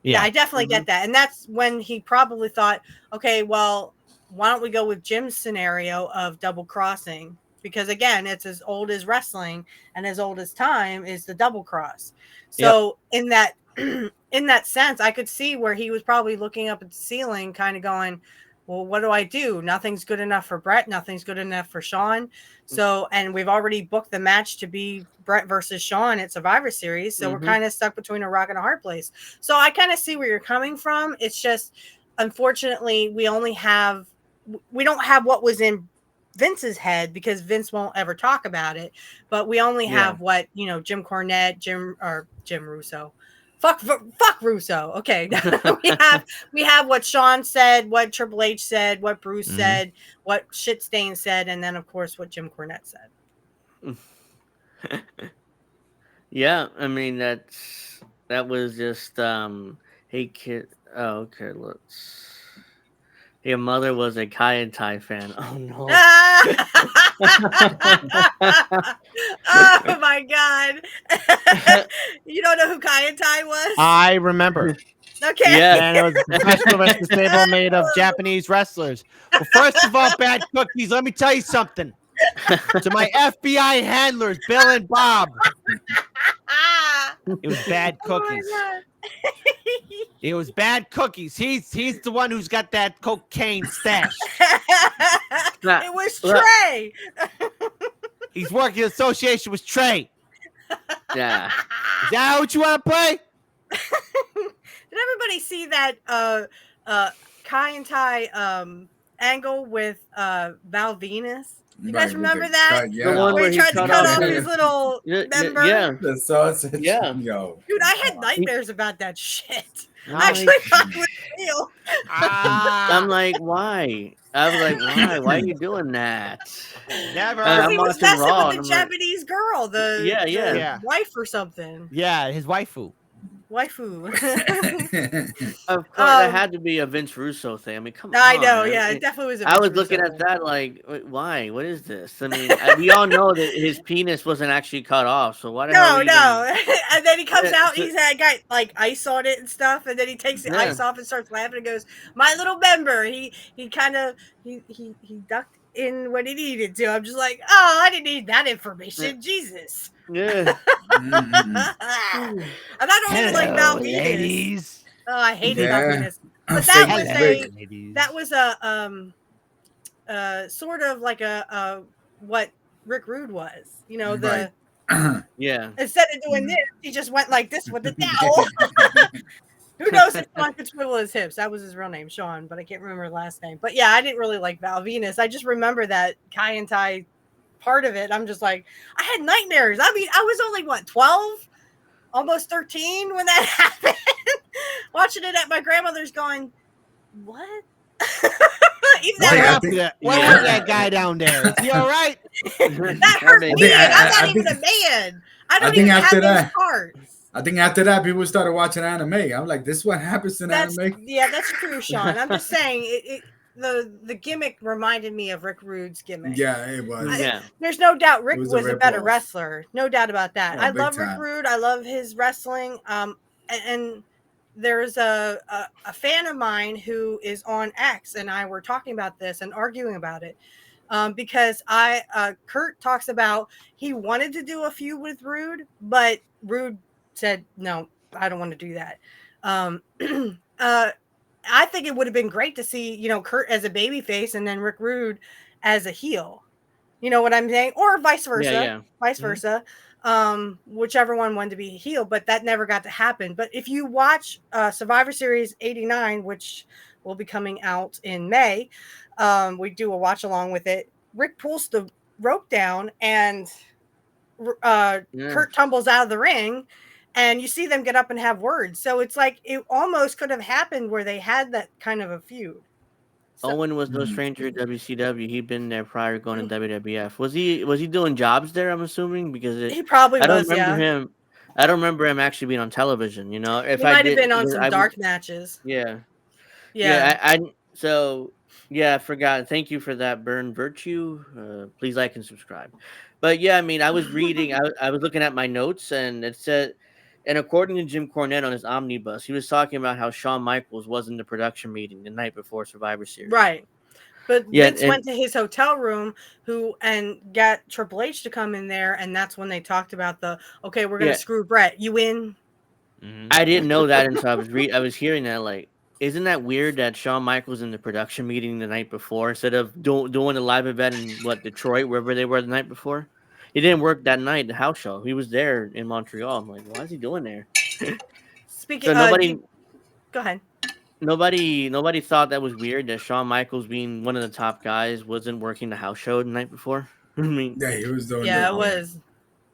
Mm-hmm. get that. And that's when he probably thought, okay, well, why don't we go with Jim's scenario of double crossing? Because again, it's as old as wrestling and as old as time is the double cross. So in that sense, I could see where he was probably looking up at the ceiling, kind of going, well, what do I do? Nothing's good enough for Bret. Nothing's good enough for Sean. So, and we've already booked the match to be Bret versus Sean at Survivor Series. So we're kind of stuck between a rock and a hard place. So I kind of see where you're coming from. It's just, unfortunately, we don't have what was in Vince's head because Vince won't ever talk about it, but we only have what Jim Cornette, Jim Russo, fuck Russo. Okay, we have what Sean said, what Triple H said, what Bruce said, what Shitstain said, and then of course what Jim Cornette said. Yeah, I mean that was just hey kid. Oh, okay, let's. Your mother was a Kai and Tai fan. Oh no! Oh my god! You don't know who Kai and Tai was? I remember. Okay. Yeah. And it was a professional wrestling stable made of Japanese wrestlers. Well, first of all, bad cookies. Let me tell you something. To my FBI handlers, Bill and Bob, it was bad cookies. Oh It was bad cookies. He's the one who's got that cocaine stash. my God. It was Trey. He's working in association with Trey. Yeah. Is that what you want to play? Did everybody see that Kai and Tai angle with Val Venus? You guys remember that? Yeah. The one where he tried to cut off his his little member? Yeah. The sausage. Yeah. Yo. Dude, I had nightmares about that shit. I'm I actually thought it was real. I'm like, why? I was like, why? Why are you doing that? Never. I'm He was watching messing Raw, with and the I'm like- Japanese girl, the Yeah. wife or something. Yeah, his waifu. Waifu. Of course, that had to be a Vince Russo thing. I mean, come on. I know, man. yeah, it definitely was. I was looking at that like, why? What is this? I mean, we all know that his penis wasn't actually cut off, so why the hell? No. And then he comes out, so- he's got like ice on it and stuff, and then he takes the Yeah. ice off and starts laughing and goes, "My little member." He kind of he ducked in when he needed to. I'm just like, oh, I didn't need that information. Jesus. Yeah. And I don't even like Val Venus. ladies. Oh, I hated Val Yeah. Venus. But Fake that was a sort of like a what Rick Rude was. You know, the Right. Yeah. instead of doing this, he just went like this with the towel. Who knows if Sean could swivel his hips? That was his real name, Sean, but I can't remember his last name. But yeah, I didn't really like Val Venus. I just remember that Kai and Tai part of it. I'm just like, I had nightmares. I mean, I was only what, 12, almost 13 when that happened. Watching it at my grandmother's, going, what? Even Wait, that, I think- What Yeah. was that guy down there? Is he all right? that hurt me. I'm not even a man. I don't think even have after those that- parts. I think after that, people started watching anime. I'm like, this is what happens in anime. Yeah, that's true, Sean. I'm just saying the gimmick reminded me of Rick Rude's gimmick. Yeah, it was. Yeah. There's no doubt Rick was was a a better ripoff. wrestler. No doubt about that. Oh, I big love Rick time. Rude. I love his wrestling. And there's a fan of mine who is on X, and I were talking about this and arguing about it. Because Curt talks about he wanted to do a feud with Rude, but Rude said, no, I don't want to do that. I think it would have been great to see, Curt as a babyface and then Rick Rude as a heel. You know what I'm saying? Or vice versa. Yeah. Vice versa. Whichever one wanted to be heel, but that never got to happen. But if you watch Survivor Series 89, which will be coming out in May, we do a watch along with it. Rick pulls the rope down and Curt tumbles out of the ring, and you see them get up and have words. So it's like it almost could have happened where they had that kind of a feud. So, Owen was no stranger at WCW. He'd been there prior to going to WWF. Was he doing jobs there? I'm assuming because he probably I don't was. remember Yeah, him. I don't remember him actually being on television. If he might have been on some dark matches. Yeah. Yeah. I forgot. Thank you for that, Burn Virtue. Please like and subscribe. But yeah, I mean, I was reading. I was looking at my notes, and it said, and according to Jim Cornette on his omnibus, he was talking about how Shawn Michaels was in the production meeting the night before Survivor Series. Right. But Yeah, Vince went to his hotel room and got Triple H to come in there, and that's when they talked about we're gonna screw Brett. You in? I didn't know that until I was hearing that. Like, isn't that weird that Shawn Michaels in the production meeting the night before instead of doing a live event in Detroit, wherever they were the night before? He didn't work that night, the house show. He was there in Montreal. I'm like, why is he doing there? Speaking, go ahead. Nobody thought that was weird that Shawn Michaels, being one of the top guys, wasn't working the house show the night before. I mean, Yeah, he was doing. Yeah, it was.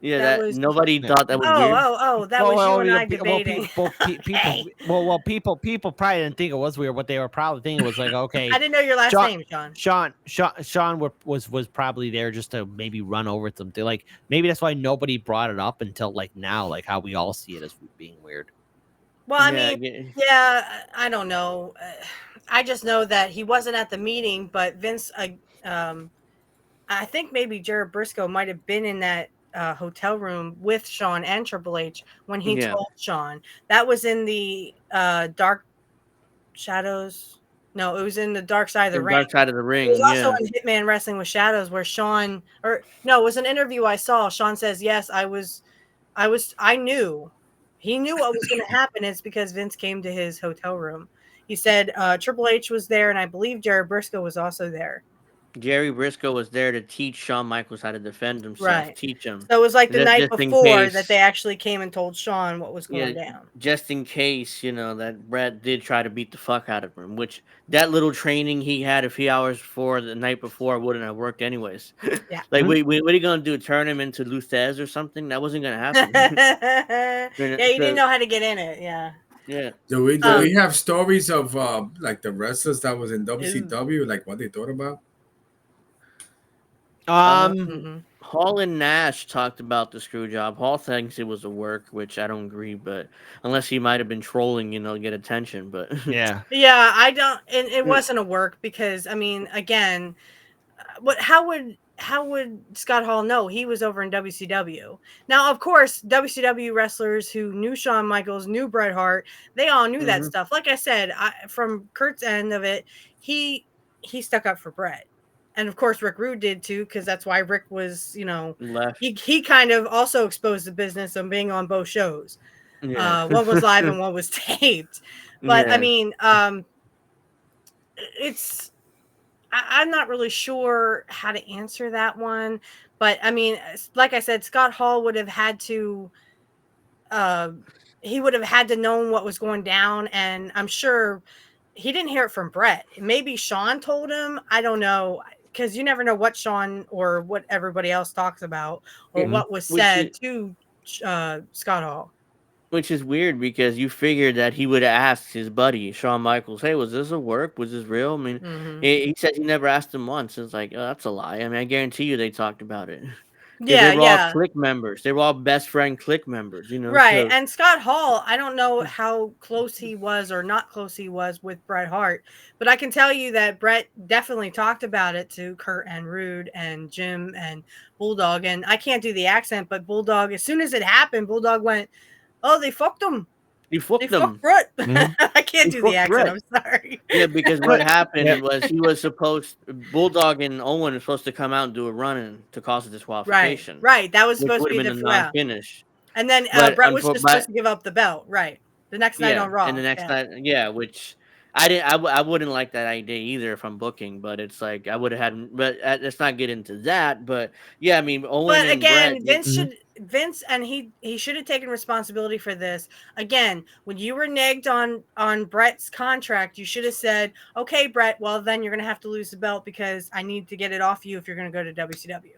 Yeah, nobody thought that was weird. That was you and I debating. People probably didn't think it was weird. What they were probably thinking was like, okay, I didn't know your last name, Sean. Sean was probably there just to maybe run over something. Like maybe that's why nobody brought it up until like now, like how we all see it as being weird. Well, I mean, I don't know. I just know that he wasn't at the meeting, but Vince, I think maybe Jared Briscoe might have been in that hotel room with Shawn and Triple H when he Yeah. told Shawn. That was in the Dark Shadows. No, it was in the Dark Side of the Ring. Dark Side of the It was Ring. also Yeah. in Hitman Wrestling with Shadows where Shawn, or no, it was an interview I saw. Shawn says, yes, I knew. He knew what was going to happen. It's because Vince came to his hotel room. He said Triple H was there, and I believe Jared Briscoe was also there. Jerry Briscoe was there to teach Shawn Michaels how to defend himself, Right. teach him. So it was like the night Just in before that they case, actually came and told Shawn what was yeah, going down. just in case, that Brett did try to beat the fuck out of him, which that little training he had a few hours before the night before wouldn't have worked anyways. Yeah. Like, what are you gonna do? Turn him into Luthez or something? That wasn't gonna happen. Yeah, you didn't know how to get in it. Yeah. Yeah. Do we have stories of like the wrestlers that was in WCW, like what they thought about? Mhm. Hall and Nash talked about the screw job. Hall thinks it was a work, which I don't agree, but unless he might have been trolling, to get attention. But Yeah. Yeah, I don't, and it wasn't a work because I mean, again, how would Scott Hall know? He was over in WCW. Now, of course, WCW wrestlers who knew Shawn Michaels, knew Bret Hart, they all knew that stuff. Like I said, from Kurt's end of it, he stuck up for Bret. And of course, Rick Rude did too, because that's why Rick was, left. he kind of also exposed the business of being on both shows. Yeah. One was live and one was taped. But I Yeah. mean, it's I'm not really sure how to answer that one, but I mean, like I said, Scott Hall would have had to, he would have had to know what was going down, and I'm sure he didn't hear it from Bret. Maybe Shawn told him. I don't know, because you never know what Shawn or what everybody else talks about or what was Which said is to Scott Hall. which is weird because you figured that he would have asked his buddy Shawn Michaels, "Hey, was this a work? Was this real?" I mean, Hmm. he said he never asked him once. It's like, oh, that's a lie. I mean, I guarantee you they talked about it because they Yeah, were all yeah. clique members. They were all best friend clique members. Right. So And Scott Hall, I don't know how close he was or not close he was with Bret Hart, but I can tell you that Bret definitely talked about it to Kurt and Rude and Jim and Bulldog. And I can't do the accent, but Bulldog, as soon as it happened, Bulldog went, "Oh, they fucked him. he They fucked fucked them. Bret." Mhm. I can't He do the fucked accent. Brett. I'm sorry. Yeah, because what But happened yeah, was he was supposed Bulldog and Owen were supposed to come out and do a run-in to cause a Right. disqualification, Right. That was which supposed to would be have been a yeah. non-finish. And then But Bret was just supposed but to give up the belt. Right. The next night yeah, on and Raw. the next Yeah. night, yeah, which I didn't, I wouldn't like that idea either if I'm booking. But it's like I would have had, but let's not get into that. But yeah, I mean Owen But and Brett, again, Mhm. Vince and he should have taken responsibility for this. Again, when you were negged on Brett's contract, you should have said, "Okay, Brett, well then you're going to have to lose the belt because I need to get it off you if you're going to go to WCW."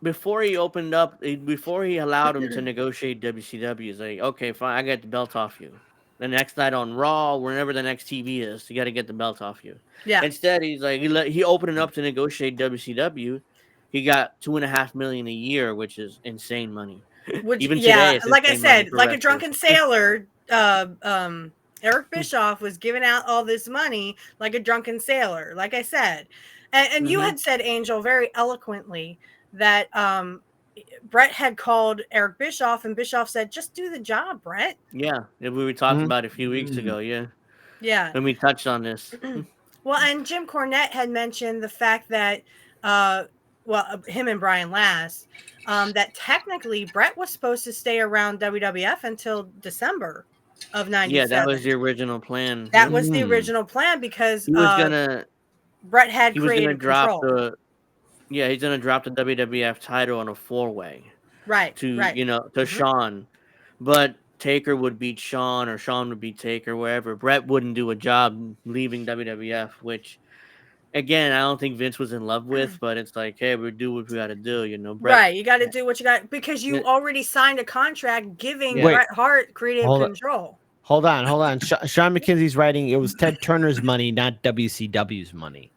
before he opened up, before he allowed him to negotiate WCW, he's like, okay, fine, I got the belt off you. The next night on Raw, whenever the next TV is, you got to get the belt off you. Yeah. Instead, he's like, he opened it up to negotiate WCW. He got $2.5 million a year, which is insane money. Which Even yeah, today, it's like I insane money said, for like a wrestlers. drunken sailor, Eric Bischoff was giving out all this money like a drunken sailor, like I said. And you had said, Angel, very eloquently that Brett had called Eric Bischoff, and Bischoff said, "Just do the job, Brett." Yeah, we talked Mhm. about it a few weeks ago. Yeah, Yeah. when we touched on this. Well, and Jim Cornette had mentioned the fact that, him and Brian Last, that technically Brett was supposed to stay around WWF until December of Yeah, that was '97. the original plan. That Yep. was the Mm. original plan because He was gonna Brett had he was gonna creative drop control. he's gonna drop the WWF title on a 4-way Right, to right. to Mhm. Shawn, but Taker would beat Shawn or Shawn would beat Taker, wherever. Brett wouldn't do a job leaving WWF, which again I don't think Vince was in love with, but it's like, hey, we do what we got to do, Brett. Right, you got to do what you got because you already signed a contract giving Yeah. Wait, Bret Hart creative hold on. control. Hold on. Sean McKenzie's writing it was Ted Turner's money, not WCW's money.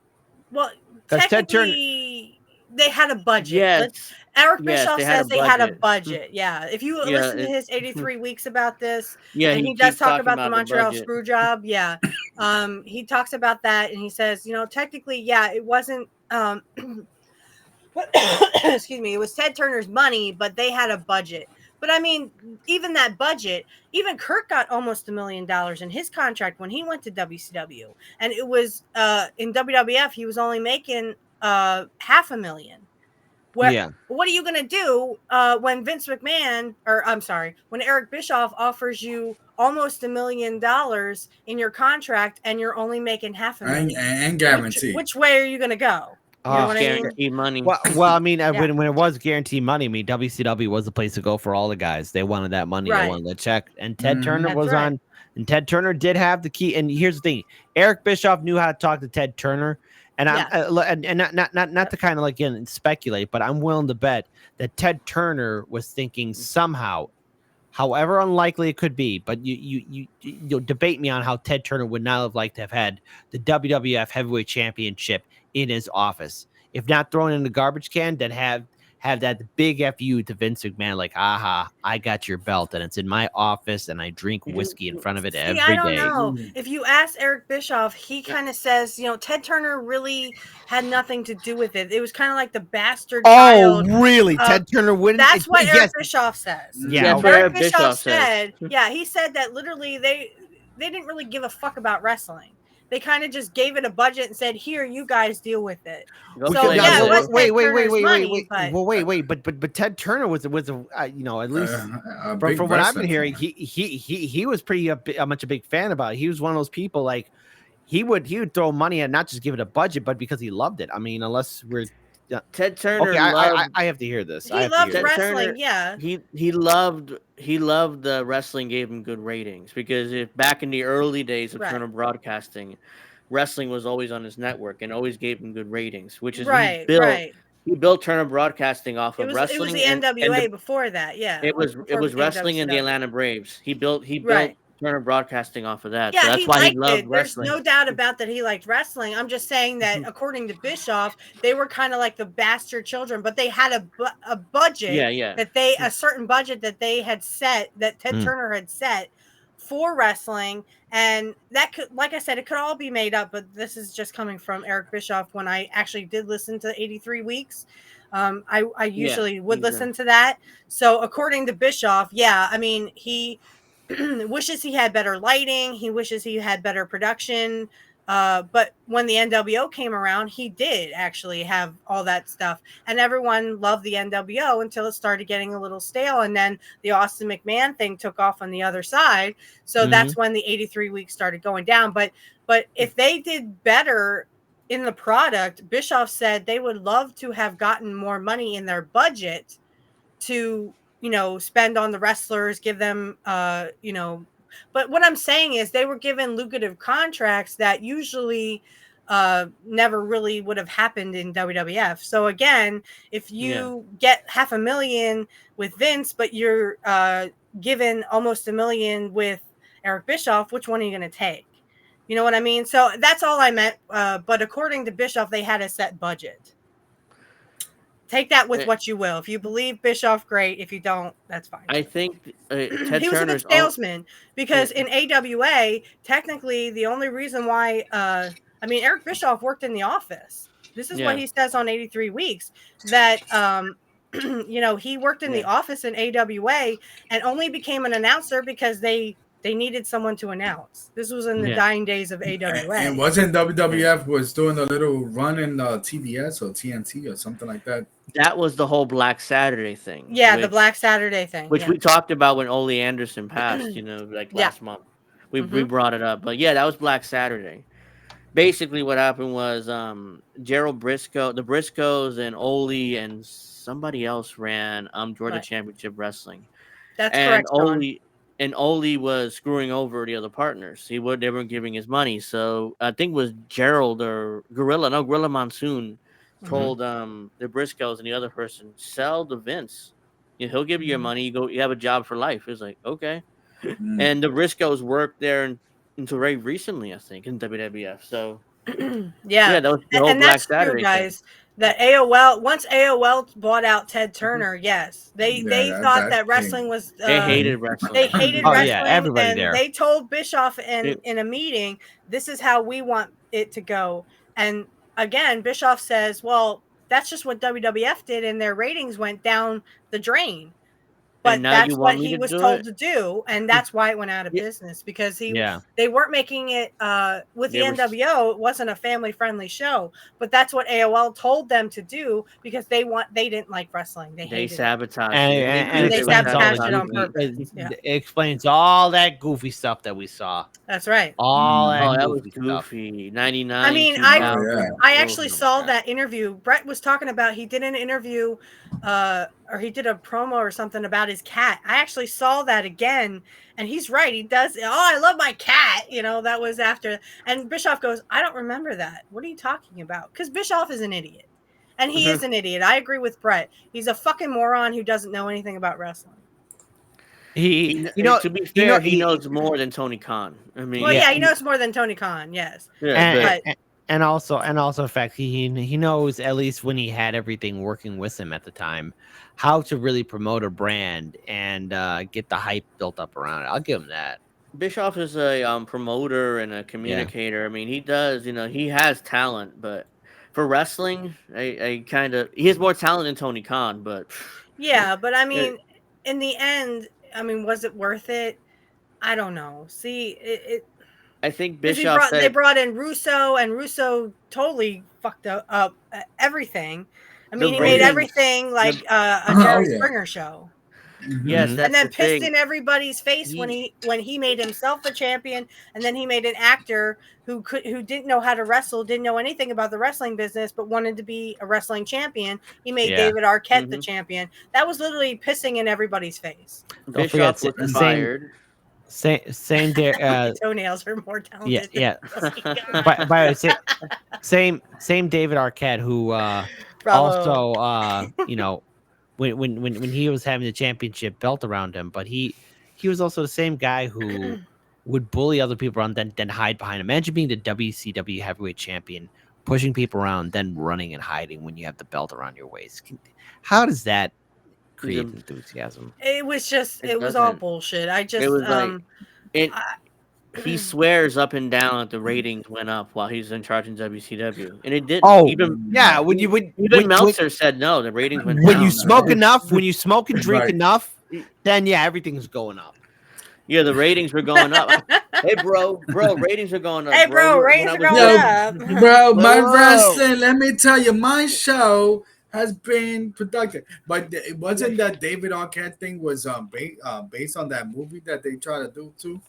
Well, Because Ted Turner, technically, they had a budget. Yes, Eric yes, Bischoff they had a says they had a budget. budget. Yeah. If you Yeah, listen to his 83 weeks about this, yeah, and he he does keeps talk talking about the about the Montreal budget. Screw Job. Yeah. He talks about that and he says, technically, yeah, it wasn't excuse me, it was Ted Turner's money, but they had a budget. But I mean, even that budget, even Curt got almost $1 million in his contract when he went to WCW, and it was in WWF he was only making $500,000. What are you going to do when Vince McMahon, or I'm sorry, when Eric Bischoff offers you almost $1 million in your contract and you're only making $500,000 and guaranteed? Which way are you going to go? You know what I mean? Guaranteed money. Well, I mean, when it was guaranteed money, I mean, WCW was the place to go for all the guys. They wanted that money. They wanted the check. And Ted Turner was on. And Ted Turner did have the key. And here's the thing: Eric Bischoff knew how to talk to Ted Turner. And not to kind of like again speculate, but I'm willing to bet that Ted Turner was thinking somehow, however unlikely it could be, but you'll debate me on how Ted Turner would not have liked to have had the WWF Heavyweight Championship in his office. If not thrown in the garbage can, then have that big FU to Vince McMahon, like, aha, I got your belt and it's in my office and I drink whiskey in front of it every day. I don't know. If you ask Eric Bischoff, he kind of says, Ted Turner really had nothing to do with it. It was kind of like the bastard child. Oh, really? Ted Turner wouldn't? That's what Eric Bischoff says. Yeah, Eric Bischoff said, he said that literally they didn't really give a fuck about wrestling. They kind of just gave it a budget and said, "Here, you guys deal with it." So wait. But Ted Turner was at least from what I've been hearing, he was pretty much a big fan about it. He was one of those people like he would throw money and not just give it a budget, but because he loved it. I mean, unless we're Ted Turner. Okay, I have to hear this. He loved wrestling. He loved the wrestling. Gave him good ratings because if back in the early days of Turner Broadcasting, wrestling was always on his network and always gave him good ratings. Which is he built Turner Broadcasting off of wrestling. It was the NWA before that. Yeah, it was wrestling and the Atlanta Braves. He built Turner Broadcasting off of that. Yeah, so that's why he loved it. wrestling. There's no doubt about that he liked wrestling. I'm just saying that according to Bischoff, they were kind of like the bastard children, but they had a budget a certain budget that they had set, that Ted Turner had set for wrestling. And that could, like I said, it could all be made up, but this is just coming from Eric Bischoff when I actually did listen to 83 Weeks. I usually would listen to that. So according to Bischoff, I mean, he wishes he had better lighting. He wishes he had better production. But when the NWO came around, he did actually have all that stuff. And everyone loved the NWO until it started getting a little stale. And then the Austin McMahon thing took off on the other side. So that's when the 83 Weeks started going down. But if they did better in the product, Bischoff said they would love to have gotten more money in their budget to spend on the wrestlers, give them, but what I'm saying is they were given lucrative contracts that usually never really would have happened in WWF. So again, if you get $500,000 with Vince, but you're given almost $1 million with Eric Bischoff, which one are you going to take? You know what I mean? So that's all I meant. But according to Bischoff, they had a set budget. Take that with what you will. If you believe Bischoff, great. If you don't, that's fine. I think Ted he was Turner's a good salesman because in AWA, technically, the only reason why, Eric Bischoff worked in the office. This is what he says on 83 Weeks, that, he worked in the office in AWA and only became an announcer because they needed someone to announce. This was in the dying days of AWA. And wasn't WWF was doing a little run in TBS or TNT or something like that? That was the whole Black Saturday thing. Yeah, the Black Saturday thing. Which we talked about when Ole Anderson passed, last month. We brought it up. But that was Black Saturday. Basically what happened was Gerald Briscoe, the Briscoes and Ole and somebody else ran Georgia Championship Wrestling. That's correct. And Ole was screwing over the other partners. They weren't giving his money. So I think it was Gerald or Gorilla Monsoon told the Briscoes and the other person, sell to Vince. He'll give you your money. You have a job for life. It was like, okay. And the Briscoes worked there until very recently, I think, in WWF. So that was the whole Black Saturday true, guys. That once AOL bought out Ted Turner, they thought that wrestling was they hated wrestling. They hated wrestling. Yeah, everybody and there. They told Bischoff in a meeting, this is how we want it to go. And again, Bischoff says, well, that's just what WWF did, and their ratings went down the drain. But And now that's you what want me he to was do told it? to do, and that's why it went out of Yeah. business because Yeah. they weren't making it with the They were- NWO. It wasn't a family friendly show, but that's what AOL told them to do because they didn't like wrestling. They They hated it. sabotaged And, it. and it They explains all the sabotaged it on goofy, purpose. Yeah. it explains all that goofy stuff that we saw. That's right. All Oh, that that was goofy stuff. goofy. 99, I mean, 2000. I Oh, actually no, saw God. that interview. Brett was talking about he did an interview or he did a promo or something about his cat. I actually saw that again, and he's right. He does. Oh, I love my cat. That was after. And Bischoff goes, I don't remember that. What are you talking about? Because Bischoff is an idiot, and he is an idiot. I agree with Brett. He's a fucking moron who doesn't know anything about wrestling. To be fair, he knows more than Tony Khan. I mean, Well, yeah, he knows more than Tony Khan. Yes. Yeah, and also, in fact, he knows, at least when he had everything working with him at the time, how to really promote a brand and get the hype built up around it. I'll give him that. Bischoff is a promoter and a communicator. I mean, he does. He has talent, but for wrestling, he has more talent than Tony Khan. But yeah, but I mean, in the end, I mean, was it worth it? I don't know. See, I think Bischoff they brought in Russo, and Russo totally fucked up everything. I mean, he made everything like a Jerry Springer show. Yes, and then pissed in everybody's face when he made himself a champion, and then he made an actor who didn't know how to wrestle, didn't know anything about the wrestling business, but wanted to be a wrestling champion. He made David Arquette the champion. That was literally pissing in everybody's face. Bischoff was fired. Same toenails are more talented. Yeah. By the way, same David Arquette who also when he was having the championship belt around him, but he was also the same guy who would bully other people around, then hide behind him. Imagine being the WCW heavyweight champion, pushing people around, then running and hiding when you have the belt around your waist. How does that create enthusiasm? It was just it was all bullshit. It was he swears up and down that the ratings went up while he was in charge in WCW, and it didn't. Even Meltzer said no, the ratings went down. When you smoke enough, when you smoke and drink enough, then everything's going up. Yeah, the ratings were going up. Hey, bro, ratings are going up. Hey, bro, ratings are going up. Bro, my wrestling, let me tell you, my show has been productive. But it wasn't that David Arquette thing was based on that movie that they try to do too?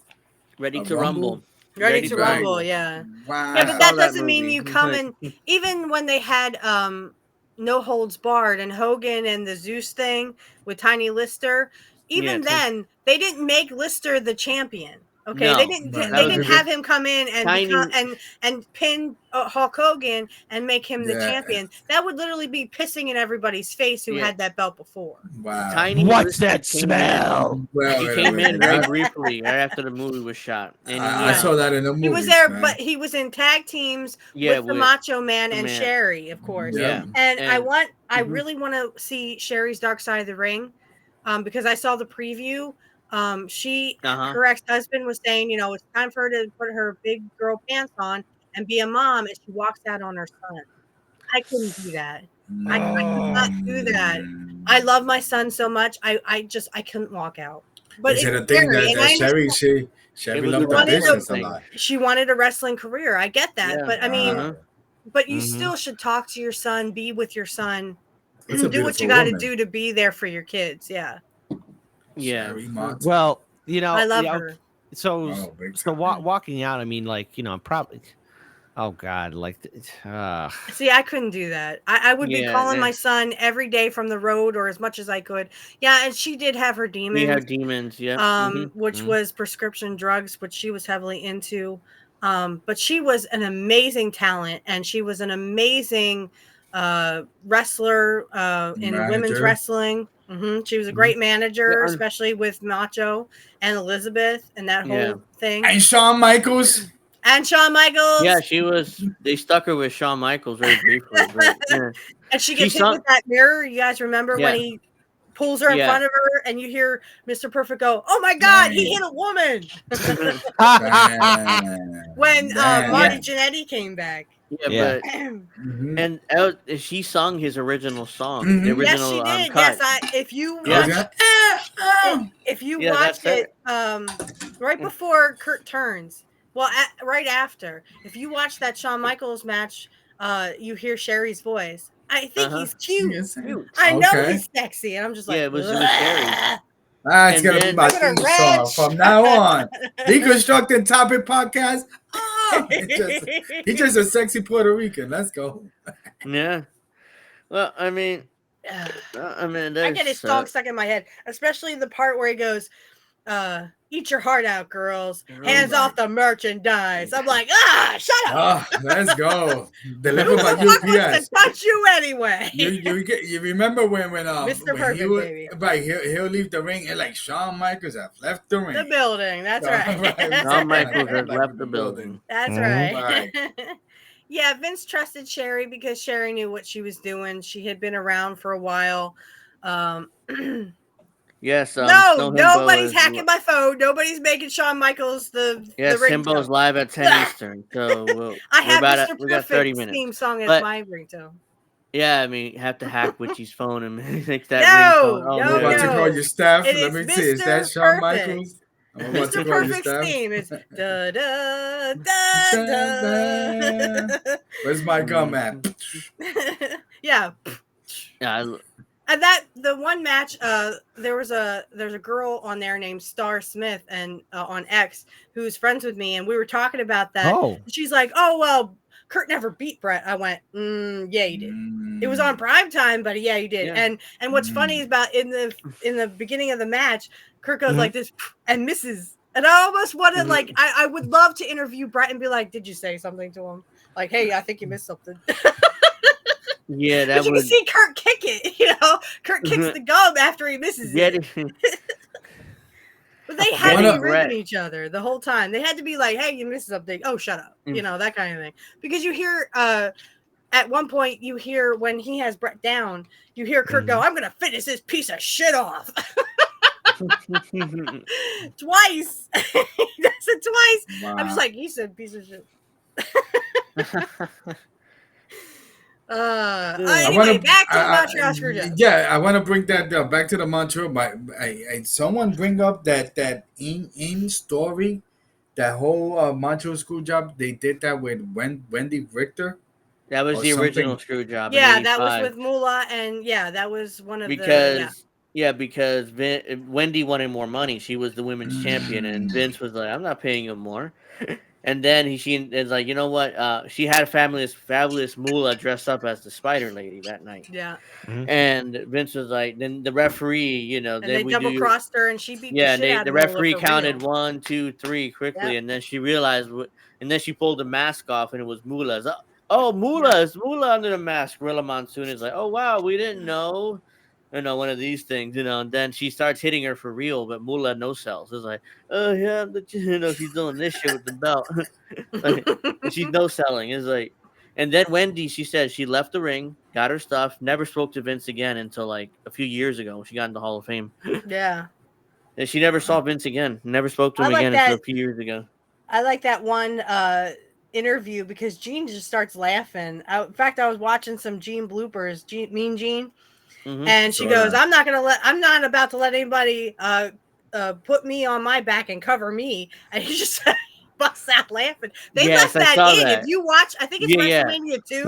Ready to Rumble. Ready to Rumble, yeah. Wow. Yeah, but that doesn't mean you come in. Even when they had No Holds Barred and Hogan and the Zeus thing with Tiny Lister, even then they didn't make Lister the champion. Okay, no, they didn't have him come in and pin Hulk Hogan and make him the champion. That would literally be pissing in everybody's face who had that belt before. Wow. What's that smell? He came in very briefly right after the movie was shot. And I saw that in the movie. He was there, but he was in tag teams with the Macho Man and Sherry, of course. Yeah. And I really want to see Sherry's Dark Side of the Ring because I saw the preview. Her ex-husband was saying, it's time for her to put her big girl pants on and be a mom, and she walks out on her son. I couldn't do that. I could not do that. I love my son so much. I couldn't walk out. But it's a thing that Sherry loved the business a lot. She wanted a wrestling career. I get that, but I mean, but you still should talk to your son, be with your son, do what you got to do to be there for your kids. Yeah. Yeah. Well, I love her. So walking out, I mean, I'm probably. Oh God! See, I couldn't do that. I would be calling my son every day from the road or as much as I could. Yeah, and she did have her demons. She had demons, yeah. Which was prescription drugs, which she was heavily into. But she was an amazing talent, and she was an amazing wrestler in women's wrestling. She was a great manager, especially with Macho and Elizabeth and that whole thing. And Shawn Michaels. Yeah, she was. They stuck her with Shawn Michaels very briefly. And she gets hit with that mirror. You guys remember when he pulls her in front of her, and you hear Mr. Perfect go, "Oh my God, he hit a woman!" When Marty Jannetty came back. Yeah, Yeah. but Mhm. and she sung his original song, the Mhm. Yes, she original did. cut. Yes, if you I was Yeah, watch gonna, oh. if you yeah, watched that's her. it right before Curt turns, well, right after, if you watch that Shawn Michaels match, you hear Sherry's voice. I think Uh-huh. he's cute. Yes. Cute. I know Okay. he's sexy, and I'm just Yeah, like, it was Sherry. "Ugh." It's And gonna be then my Look at her theme song wretch. from now on. Deconstructed Topic Podcast. Oh, he's just a sexy Puerto Rican. Let's go. yeah. Well, I mean, I get his there's song stuck in my head, especially the part where he goes, eat your heart out, girls. Hands Right. off the merchandise. I'm like, shut up. Let's go. Who Delivered by the fuck wants to UPS. touch you anyway? You remember when Mr. when he Perfect, would baby. right he'll leave the ring and like Shawn Michaels have left the ring. The building. That's right. Shawn Michaels has Like left the building. That's Mhm. right. Yeah, Vince trusted Sherry because Sherry knew what she was doing. She had been around for a while. Yes, No, Snow Himbo nobody's is hacking my phone. Nobody's making Shawn Michaels the yes, Himbo's ringtone. live at 10 Eastern. So I have Mr. we got 30 Perfect's minutes. theme song as But my ringtone. yeah, I mean, you have to hack Witchy's phone and make that No, ringtone. Oh, no, I'm about to no. call your staff. It Let is me see. Is that Mr. Shawn Perfect. Michaels? I'm about to Mr. call your Perfect's staff. theme is da da da da. Where's my gum at? Yeah. Yeah, And that the one match, there's a girl on there named Star Smith and on X who's friends with me, and we were talking about that. Oh. She's like, "Oh well, Curt never beat Brett." I went, "Yeah, he did. It was on prime time, but yeah, he did." Yeah. And what's funny is about in the beginning of the match, Curt goes like this and misses. And I almost wanted like I would love to interview Brett and be like, "Did you say something to him? Like, hey, I think you missed something." yeah, But that you would can see Curt kick it, Curt kicks the gum after he misses get it. it. But they had Getting to be Brett. ribbing each other the whole time. They had to be like, hey, you missed something. Oh, shut up. That kind of thing. Because you hear at one point you hear when he has Brett down, you hear Curt go, I'm gonna finish this piece of shit off. Twice. He does it twice. Wow. I'm just like, he said piece of shit. Anyway, back to the Montreal Screw Job. Yeah, I want to bring that back to the Montreal. But someone bring up that in story, that whole Montreal Screw Job. They did that with Wendy Richter. That was Or the original something. Screw Job. Yeah, in that was 85. with Moolah, and yeah, that was one of because Wendy wanted more money. She was the women's champion, and Vince was like, "I'm not paying you more." And then she is like, "You know what?" She had fabulous Moolah dressed up as the Spider Lady that night. Yeah. And Vince was like, then the referee, And then they we double do. crossed her, and she beat Yeah, the shit out the of Moolah referee for counted real. 1, 2, 3 quickly, Yep. and then she realized, and then she pulled the mask off, and it was Moolah's. Oh, Moolah, it's Moolah under the mask. Rilla Monsoon is like, oh wow, we didn't know. One of these things, and then she starts hitting her for real, but Moolah no sells. It's like, oh yeah, she's doing this shit with the belt. And she's no selling. It's like, and then Wendy, she said she left the ring, got her stuff, never spoke to Vince again until like a few years ago when she got into Hall of Fame. Yeah. And she never saw Vince again. Never spoke to him again until a few years ago. I like that one interview because Gene just starts laughing. In fact, I was watching some Gene bloopers, Mean Gene, and she goes, "I'm not about to let anybody put me on my back and cover me." And he just busts out laughing. They left that in. If you watch, I think it's WrestleMania 2.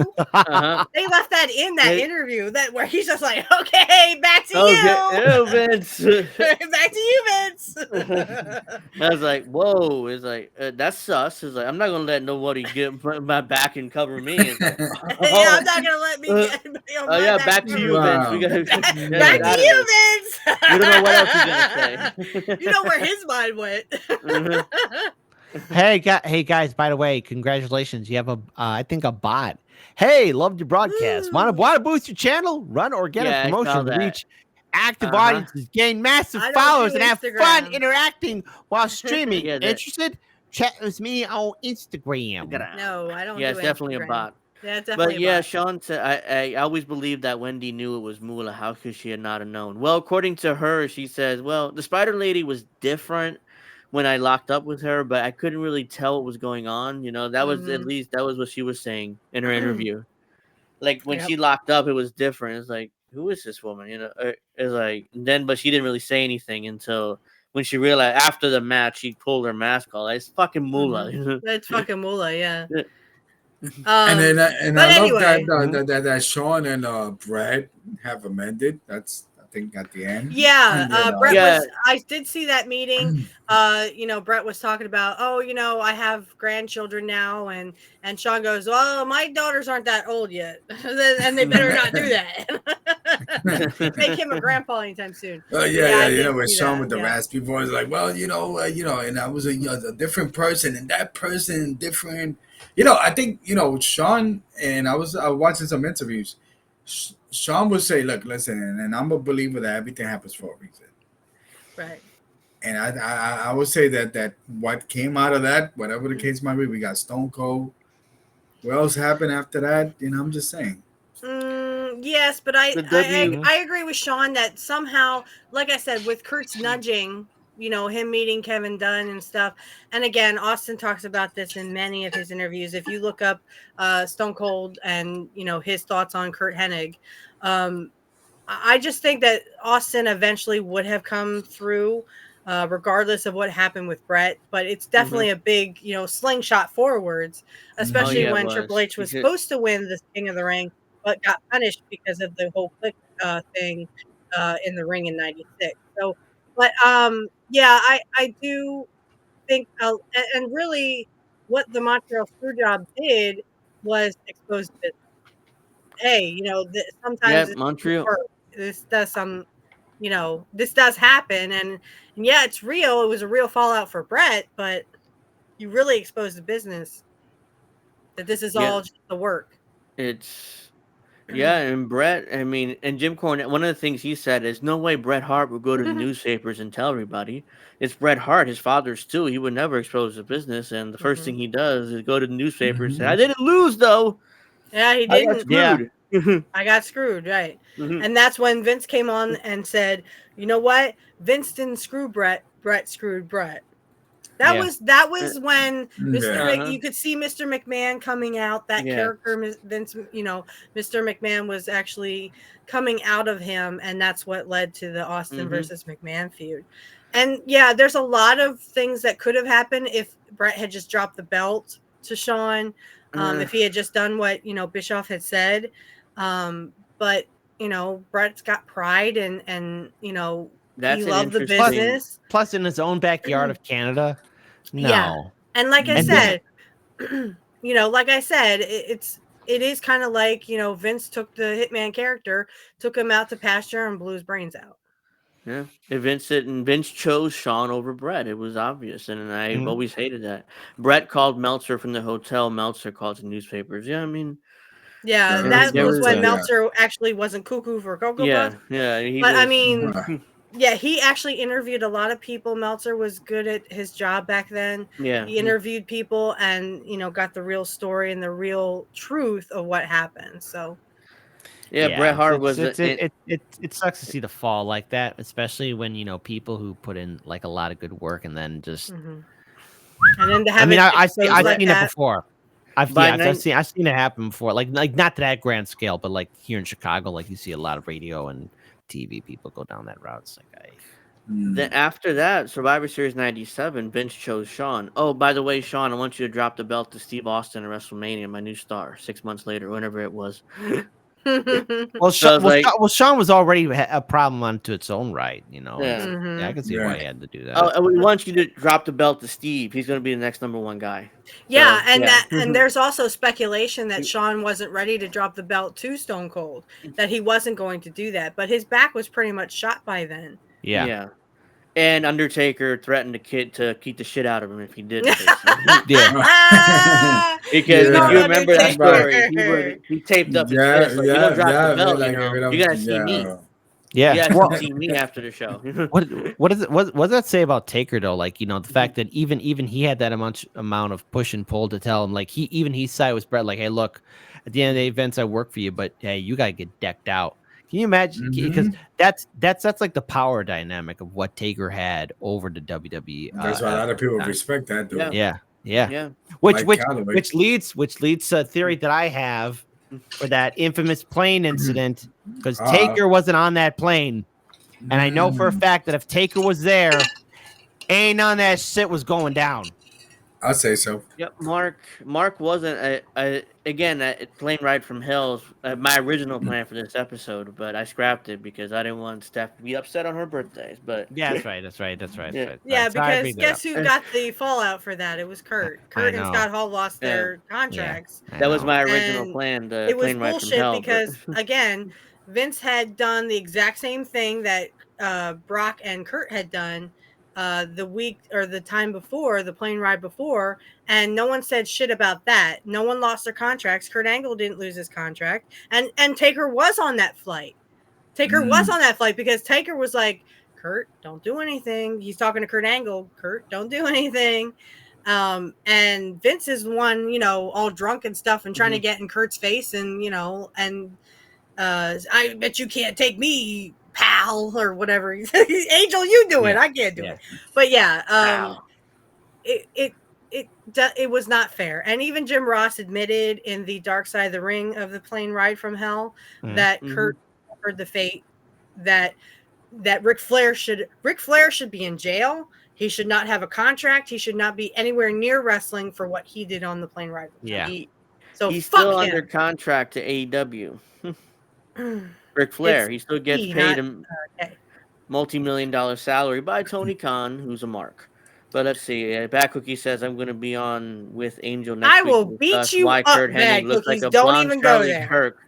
They left that in that interview where he's just like, "Okay, back to you, Vince. back to you, Vince." I was like, "Whoa!" It's like that's sus. It's like I'm not gonna let nobody get my back and cover me. It's like, yeah, I'm not gonna let me get on my back. Back to you, Vince. We gotta back to you, Vince. We don't know what else he's gonna say. You know where his mind went. Hey guys! By the way, congratulations! You have I think a bot. Hey, loved your broadcast. Want to boost your channel? Run organic promotion to reach active audiences, gain massive followers, and have fun interacting while streaming. Interested? Chat with me on Instagram. No, I don't. Yeah, it's definitely a bot. Yeah, it's definitely. But yeah, Sean said I always believed that Wendy knew it was Moolah. How could she have not have known? Well, according to her, she says, well, the Spider Lady was different when I locked up with her, but I couldn't really tell what was going on. That was at Mhm. least that was what she was saying in her interview. Like when Yep. she locked up, it was different. It's like, who is this woman? It's like then, but she didn't really say anything until when she realized after the match, she pulled her mask off. Like, it's fucking Moolah. That's fucking Moolah, yeah. And then But I love that anyway, that Sean and Brad have amended. That's I think at the end. yeah, And then Brett Yeah. was. I did see that meeting. Brett was talking about, I have grandchildren now, and Sean goes, well, my daughters aren't that old yet, and they better not do that. Make him a grandpa anytime soon. I did with see Sean that, with the yeah. raspy voice, like, well, and I was a different person, and that person different. I think Sean and I was watching some interviews. Sean would say, "Look, listen, and I'm a believer that everything happens for a reason." Right. And I would say that what came out of that, whatever the case might be, we got Stone Cold. What else happened after that? I'm just saying. Yes, but I The I agree with Sean that somehow, like I said, with Kurt's nudging, him meeting Kevin Dunn and stuff. And again, Austin talks about this in many of his interviews. If you look up Stone Cold and his thoughts on Curt Hennig, I just think that Austin eventually would have come through. Regardless of what happened with Brett, but it's definitely a big, slingshot forwards, especially it when Triple was. H was supposed to win the King of the Ring, but got punished because of the whole click thing in the ring in '96. So, but yeah, I do think, and really, what the Montreal Screw Job did was expose this. Hey, Yeah, sometimes this Montreal. work. This does this does happen, and yeah, it's real. It was a real fallout for Brett, but you really exposed the business that this is Yeah, all just the work. it's yeah, and Brett. I mean, and Jim Cornette. One of the things he said is, "No way, Bret Hart would go to the newspapers and tell everybody." It's Bret Hart, his father's too. He would never expose the business, and the first thing he does is go to the newspaper and say, "I didn't lose though. Yeah, he I got didn't. Yeah. screwed." I got screwed, right? Mhm. And that's when Vince came on and said, "You know what? Vince didn't screw Brett. Brett screwed Brett." That Yeah. was when Yeah. You could see Mr. McMahon coming out. That Yeah. character, Vince, Mr. McMahon was actually coming out of him, and that's what led to the Austin versus McMahon feud. And yeah, there's a lot of things that could have happened if Brett had just dropped the belt to Shawn, if he had just done what Bischoff had said. But Brett's got pride, and he That's an loved the interesting. business. Plus, in his own backyard of Canada, no. Yeah. And like I And said, like I said, it is kind of like, Vince took the Hitman character, took him out to pasture and blew his brains out. Yeah, and Vince chose Shawn over Brett. It was obvious, and I've always hated that. Brett called Meltzer from the hotel. Meltzer called the newspapers. Yeah, I mean, Yeah, Yeah, and that's that there was was when a Meltzer actually wasn't cuckoo for Cocoa yeah, Puffs. he But I was. mean, yeah, he actually interviewed a lot of people. Meltzer was good at his job back then. Yeah, He interviewed people and, got the real story and the real truth of what happened. So, yeah. Bret Hart was. It sucks to see the fall like that, especially when people who put in like a lot of good work and then just. and then to have I mean, it I've seen like it that. before. I've seen it happen before. Like not to that grand scale, but like here in Chicago, like you see a lot of radio and TV people go down that route. It's like, Then after that, Survivor Series '97, Vince chose Shawn. Oh, by the way, Shawn, I want you to drop the belt to Steve Austin at WrestleMania, my new star. 6 months later, whenever it was. well, So I was like, Shawn was already a problem unto its own right. Yeah. I can see why he had to do that. oh, we want you to drop the belt to Steve. He's going to be the next #1 guy. Yeah, So, and yeah. and there's also speculation that Shawn wasn't ready to drop the belt to Stone Cold, that he wasn't going to do that, but his back was pretty much shot by then. Yeah. And Undertaker threatened to keep the shit out of him if he did. Yeah. Because if you remember that Undertaker. story, he taped up his fist. Like, you don't drop the belt, you're gonna see me. Yeah. You guys can see me after the show. What does that say about Taker though? Like, the fact that even he had that amount of push and pull to tell him, like he side with Brett, like, hey, look, at the end of the day, Vince, I work for you, but hey, you gotta get decked out. Can you imagine? Because Mhm. that's like the power dynamic of what Taker had over the WWE. That's why a lot of people time. respect that dude. Yeah. Yeah. Yeah. Which Like Calloway. leads to a theory that I have for that infamous plane incident, because Taker wasn't on that plane, and I know for a fact that if Taker was there, ain't none of that shit was going down. I'll say so. Yep, Mark wasn't again a plane ride from hell's my original plan for this episode, but I scrapped it because I didn't want Steph to be upset on her birthdays. But Yeah, that's right. Yeah. Yeah, So I because bring that guess up. who got the fallout for that? It was Curt. Curt and know. Scott Hall lost Yeah. their contracts. I that was know. my original And plan, the It was plane ride from bullshit hell. because again, Vince had done the exact same thing that Brock and Curt had done the week or the time before, the plane ride before, and no one said shit about that. No one lost their contracts. Kurt Angle didn't lose his contract, and Taker was on that flight. Taker was on that flight because Taker was like, Curt, don't do anything. He's talking to Kurt Angle. Curt, don't do anything. And Vince is the one, all drunk and stuff and trying to get in Kurt's face and, I bet you can't take me, pal, or whatever. Angel, you do it. I can't do it. But yeah, it was not fair. And even Jim Ross admitted in the Dark Side of the Ring of the plane ride from hell that Curt heard the fate that Ric Flair should be in jail. He should not have a contract. He should not be anywhere near wrestling for what he did on the plane ride. Yeah. So he's fuck still him. under contract to AEW. Ric Flair, he still gets paid a multi-million-dollar salary by Tony Khan, who's a mark. But let's see. Bad Cookie says I'm going to be on with Angel next I week. will beat you why up, Curt Bad Hennig looks like Cookies. a Don't blonde even go Charlie there. Kirk.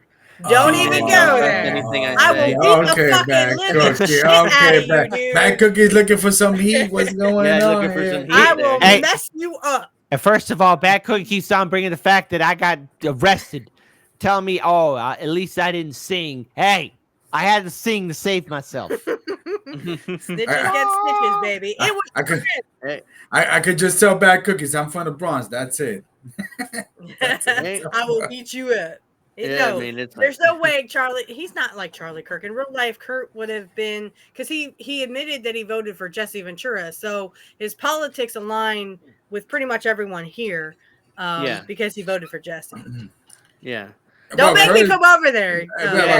Don't He even didn't go respect there. anything I I will say. beat the fucking Bad living Cookie. shit out of you, Bad, dude. Bad Cookie's looking for some heat. What's going Yeah, he's on looking for here? some heat. I will Hey. mess you up. And first of all, Bad Cookie keeps on bringing the fact that I got arrested, telling me, at least I didn't sing. Hey, I had to sing to save myself. Snitches get stitches, baby. It was I could just tell Bad Cookies I'm from the Bronx. That's it. I will beat you up. Yeah, I mean, it's there's no way Charlie. He's not like Charlie Kirk in real life. Kurt would have been, because he admitted that he voted for Jesse Ventura, so his politics align with pretty much everyone here. Because he voted for Jesse. Yeah. Don't make me come over there.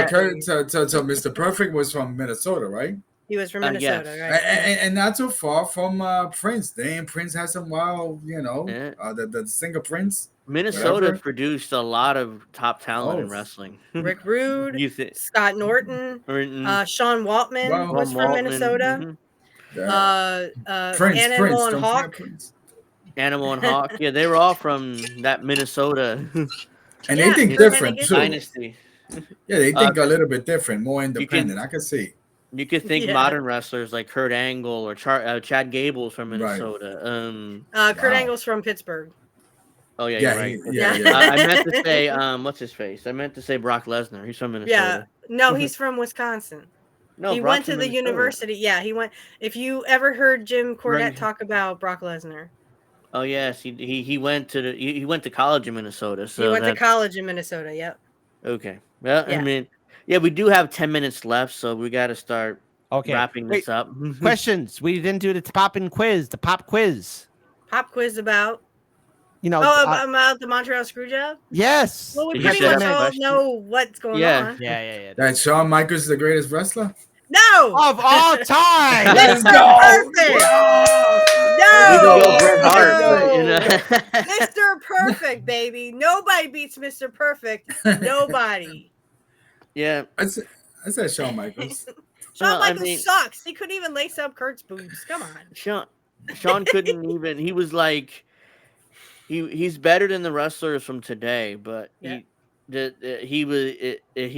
Kurt, so Mr. Perfect was from Minnesota, right? He was from Minnesota, yes. right? And not too far from Prince. Damn, Prince has some wild, the singer Prince. Minnesota produced a lot of top talent in wrestling. Rick Rude, Scott Norton, Sean Waltman was from Minnesota. Prince, Animal and Hawk. Animal and Hawk. Yeah, they were all from that Minnesota. And they think different too. Dynasty. Yeah, they think a little bit different, more independent. I can see. You could think modern wrestlers like Kurt Angle or Chad Gable's from Minnesota. Right. Kurt Angle's from Pittsburgh. Oh yeah, you're right. I meant to say, what's his face? I meant to say Brock Lesnar. He's from Minnesota. Yeah, no, he's from Wisconsin. No, he went to the university. Yeah, he went. If you ever heard Jim Cornette talk about Brock Lesnar. Oh yes, he went to college in Minnesota. So he went to college in Minnesota. Yep. Okay. Well, I mean, we do have 10 minutes left, so we got to start wrapping this up. Questions. We didn't do the pop quiz. Pop quiz about. About the Montreal Screw Job? Yes. Well, we pretty much all know what's going on. Yeah. That Shawn Michaels is the greatest wrestler? No! Of all time! Let's go! Perfect! No! Mr. Perfect, baby. Nobody beats Mr. Perfect. Nobody. Yeah. I said Shawn Michaels. Shawn Michaels sucks. He couldn't even lace up Kurt's boobs. Come on. Shawn couldn't even. He was like... He's better than the wrestlers from today, but he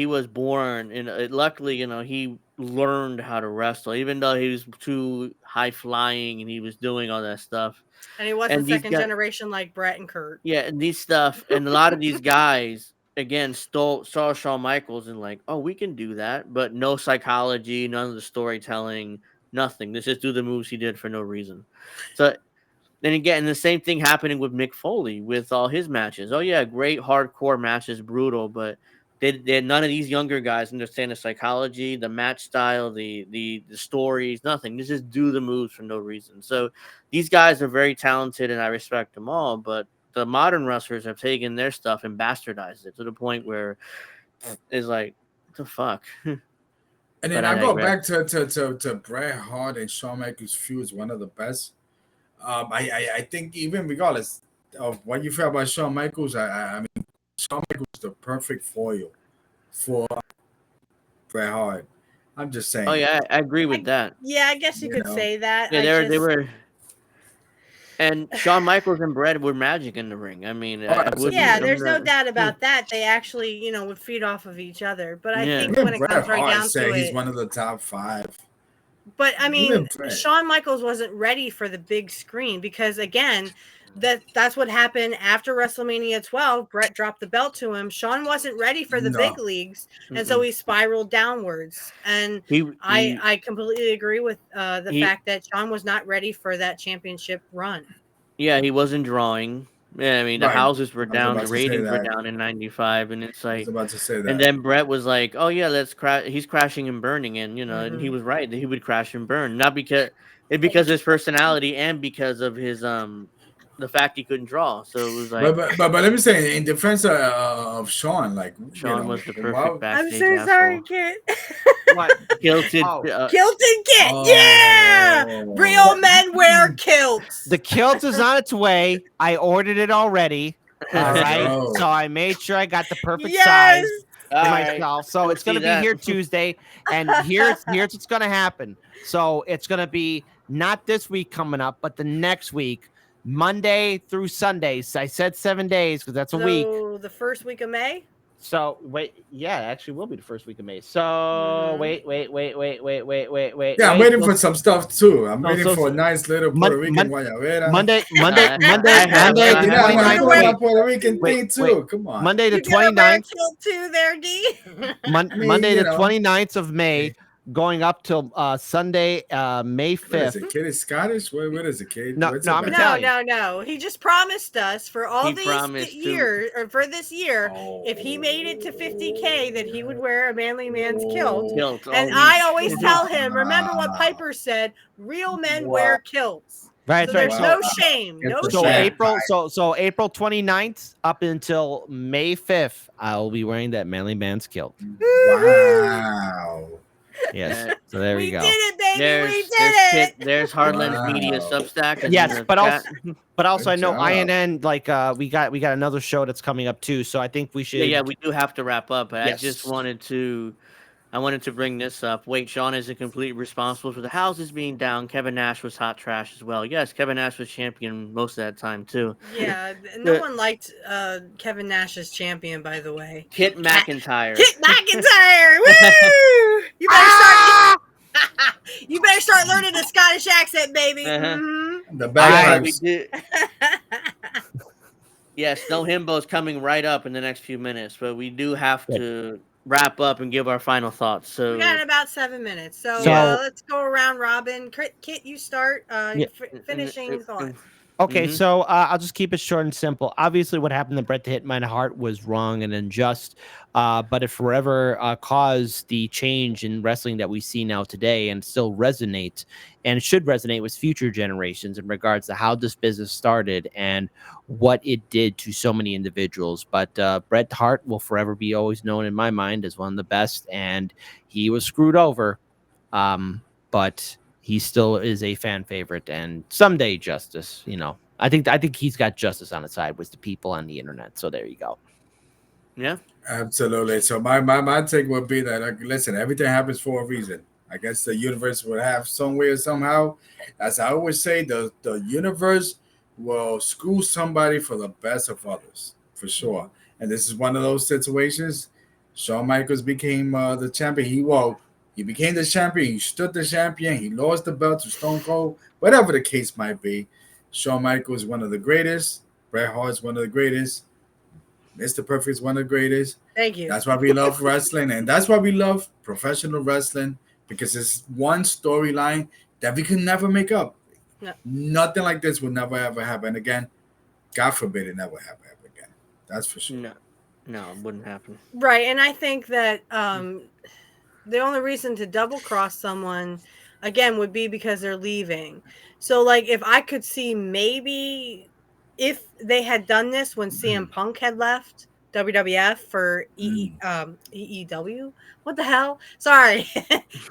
was born and luckily he learned how to wrestle, even though he was too high flying and he was doing all that stuff. And he wasn't second generation like Brett and Curt. Yeah, and these stuff and a lot of these guys again saw Shawn Michaels and like, oh, we can do that, but no psychology, none of the storytelling, nothing. Let's just do the moves he did for no reason. So. Then again, the same thing happening with Mick Foley with all his matches. Oh yeah, great hardcore matches, brutal, but none of these younger guys understand the psychology, the match style, the stories, nothing. They just do the moves for no reason. So these guys are very talented, and I respect them all. But the modern wrestlers have taken their stuff and bastardized it to the point where it's like, what the fuck? And But then I I go digress. back to Bret Hart and Shawn Michaels feud is one of the best. I think even regardless of what you feel about Shawn Michaels, I mean Shawn Michaels is the perfect foil for Bret Hart. I'm just Oh saying, yeah, I agree with that. Yeah, I guess you you could know. say that. Yeah, I they just were, and Shawn Michaels and Bret were magic in the ring. I mean, Oh, I wouldn't. yeah, absolutely. I'm there's no not. doubt about that. They actually, would feed off of each other. But I Yeah, think when Even it Bret comes right Hart down to said he's it, one of the top 5. but I mean, Even Bret. Shawn Michaels wasn't ready for the big screen because again, that's what happened after WrestleMania 12. Bret dropped the belt to him. Shawn wasn't ready for the big No. leagues, and so mm-mm. he spiraled downwards. And he he I completely agree with the he. fact that Shawn was not ready for that championship run. Yeah, he wasn't drawing. Yeah, I mean the Right. houses were I was down, about the to say ratings were that. down in '95, and it's I was like, about to say and that. then Brett was like, "Oh yeah, let's crash." He's crashing and burning, and and he Hmm. was right that he would crash and burn, not because of his personality and because of his the fact he couldn't draw. So it was like But let me say in defense of Sean, like Sean was the perfect wow, I'm backstage so sorry, asshole. Kit. What? Kilted. Oh, Kilted kit, yeah. oh, Real men wear kilts. the kilt is on its way. I ordered it already. All let's right. go. So I made sure I got the perfect Yes. size All for right, myself. So we'll it's gonna see be that. here Tuesday. And here's what's gonna happen. So it's gonna be not this week coming up, but the next week, Monday through Sundays. I said 7 days because that's a week. So the first week of May. So wait, yeah, it actually will be the first week of May. So Mhm. wait. Yeah, I'm waiting for some stuff too. I'm So- waiting so- for a so- nice little Puerto Rican guayabera. Monday, I have Hey, the you know, I want to 29th. go my Puerto Rican Wait, thing too. Come on. Monday the You gonna wear a 29th. kilt too, there, D? I mean, Monday you the know, 29th of May, going up till Sunday, May what is 5th. it? Kid is Scottish? What is it, kid? No, What's no, up, I'm man? Italian. No. He just promised us for all He these promised to. years, or for this year, if he made it to 50K, that he would wear a manly man's kilt. Kilt all And week. I always tell him, remember what Piper said: real men wear kilts. Right, So that's right. there's So, no shame, no It's a so shame. fact. April 29th up until May 5th, I'll be wearing that manly man's kilt. Wow. Yes. Uh, So there We we go. did it, baby. We did there's it. there's Hardlands Media Wow. Substack. In Yes, the but chat. also I Good know job. INN, like we got another show that's coming up too. So I think we should Yeah, we do have to wrap up. But Yes. I wanted to bring this up. Wait, Sean isn't completely responsible for the houses being down. Kevin Nash was hot trash as well. Yes, Kevin Nash was champion most of that time too. Yeah, no The- one liked Kevin Nash as champion, by the way. Kit McIntyre. Kit McIntyre! Woo! You better start. You better start learning the Scottish accent, baby. Uh-huh. Mhm. The We bagpipes. did. Yes, no himbo's coming right up in the next few minutes, but we do have to wrap up and give our final thoughts. So We got about 7 minutes, so So- let's go around robin. Kit, you start. Yeah. Finishing thoughts. Okay, Mhm. so I'll just keep it short and simple. Obviously, what happened to Bret the Hitman Hart was wrong and unjust, but it forever caused the change in wrestling that we see now today, and still resonates and should resonate with future generations in regards to how this business started and what it did to so many individuals. But Bret Hart will forever be always known in my mind as one of the best, and he was screwed over, but he still is a fan favorite, and someday justice, I think he's got justice on his side with the people on the internet. So there you go. yeah, Absolutely. So my take would be that listen, everything happens for a reason. I guess the universe would have some way or somehow. As I always say, the universe will screw somebody for the best of others, for sure. And this is one of those situations. Shawn Michaels became the champion. He became the champion. He stood the champion. He lost the belt to Stone Cold. Whatever the case might be, Shawn Michaels is one of the greatest. Bret Hart is one of the greatest. Mr. Perfect is one of the greatest. Thank you. That's why we love wrestling, and that's why we love professional wrestling, because it's one storyline that we can never make up. No. Nothing like this will never ever happen again. God forbid it never happen again. That's for sure. no. No, it wouldn't happen. Right, and I think that the only reason to double cross someone again would be because they're leaving. So like if I could see maybe if they had done this when CM Punk had left WWF for EEW, what the hell? Sorry,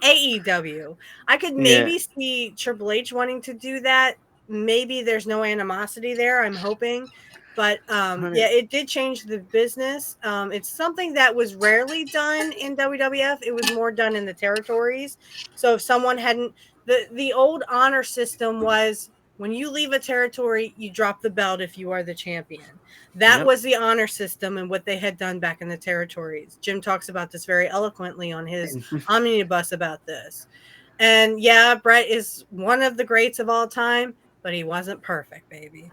AEW. I could Yeah. maybe see Triple H wanting to do that. Maybe there's no animosity there. I'm hoping. But yeah, it did change the business. It's something that was rarely done in WWF. It was more done in the territories. So if someone hadn't, the old honor system was when you leave a territory, you drop the belt if you are the champion. That was the honor system and what they had done back in the territories. Jim talks about this very eloquently on his omnibus about this. And yeah, Brett is one of the greats of all time, but he wasn't perfect, baby.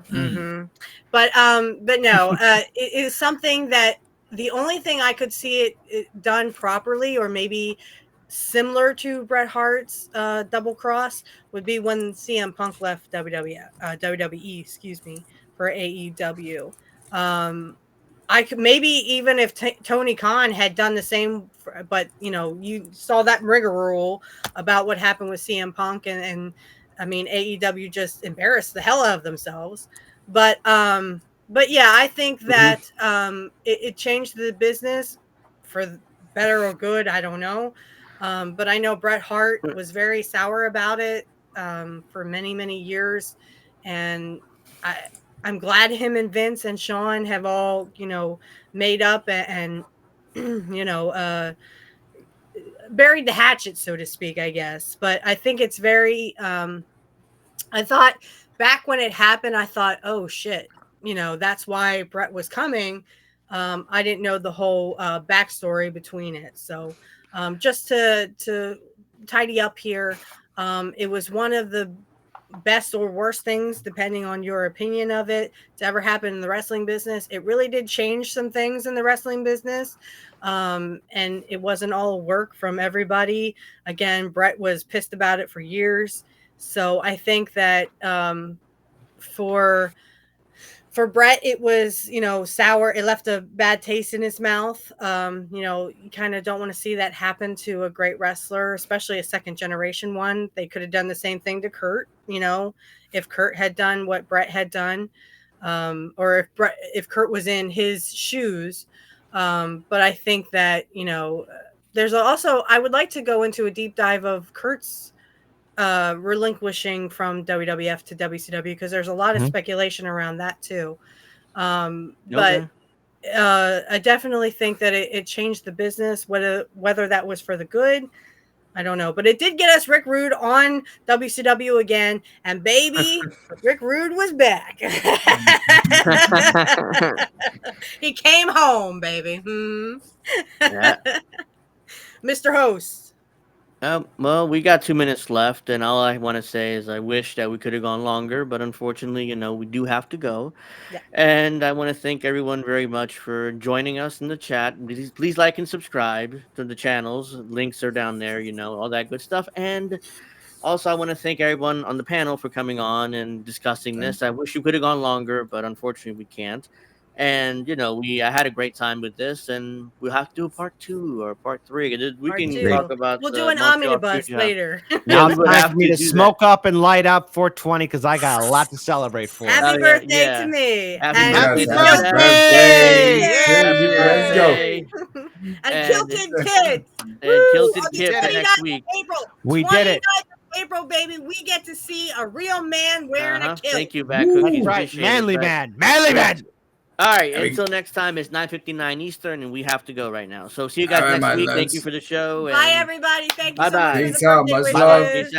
But no, it is something that the only thing I could see it done properly, or maybe similar to Bret Hart's double cross, would be when CM Punk left WWE, excuse me, for AEW. I could maybe even if Tony Khan had done the same, but you saw that rigmarole about what happened with CM Punk, and I mean AEW just embarrassed the hell out of themselves. But yeah, I think that it changed the business for better or good. I don't know, but I know Bret Hart was very sour about it for many years, and I'm glad him and Vince and Sean have all, made up and buried the hatchet, so to speak, I guess. But I think it's very, I thought back when it happened, I thought, oh shit, that's why Bret was coming. I didn't know the whole backstory between it. So just to tidy up here, it was one of the best or worst things, depending on your opinion of it, to ever happen in the wrestling business. It really did change some things in the wrestling business. And it wasn't all work from everybody. Again, Bret was pissed about it for years. So I think that for Bret, it was, sour. It left a bad taste in his mouth. You kind of don't want to see that happen to a great wrestler, especially a second generation one. They could have done the same thing to Curt, if Curt had done what Bret had done, or if Curt was in his shoes. But I think that, there's also, I would like to go into a deep dive of Curt's relinquishing from WWF to WCW, because there's a lot of speculation around that too. But I definitely think that it changed the business. Whether that was for the good, I don't know. But it did get us Rick Rude on WCW again, and baby, Rick Rude was back. He came home, baby. Mr. Host. Well, we got 2 minutes left, and all I want to say is I wish that we could have gone longer, but unfortunately, we do have to go. Yeah. And I want to thank everyone very much for joining us in the chat. Please like and subscribe to the channels. Links are down there, all that good stuff. And also, I want to thank everyone on the panel for coming on and discussing this. I wish we could have gone longer, but unfortunately, we can't. And I had a great time with this, and we'll have to do a part 2 or part 3. We can talk about. We'll do an omnibus later. Now it's time for me to smoke up and light up 420, because I got a lot to celebrate for. Happy birthday to me! Happy birthday! Let's go! And Kilted Kid! And Kilted Kid for next week. We did it. April, baby, we get to see a real man wearing a kilt. Thank you, Back Cookies. Right, manly man. All right, until next time, it's 9:59 Eastern, and we have to go right now. So see you guys next week. Thank you for the show. Bye, everybody. Thank you so much. Peace out. Much love. Peace out.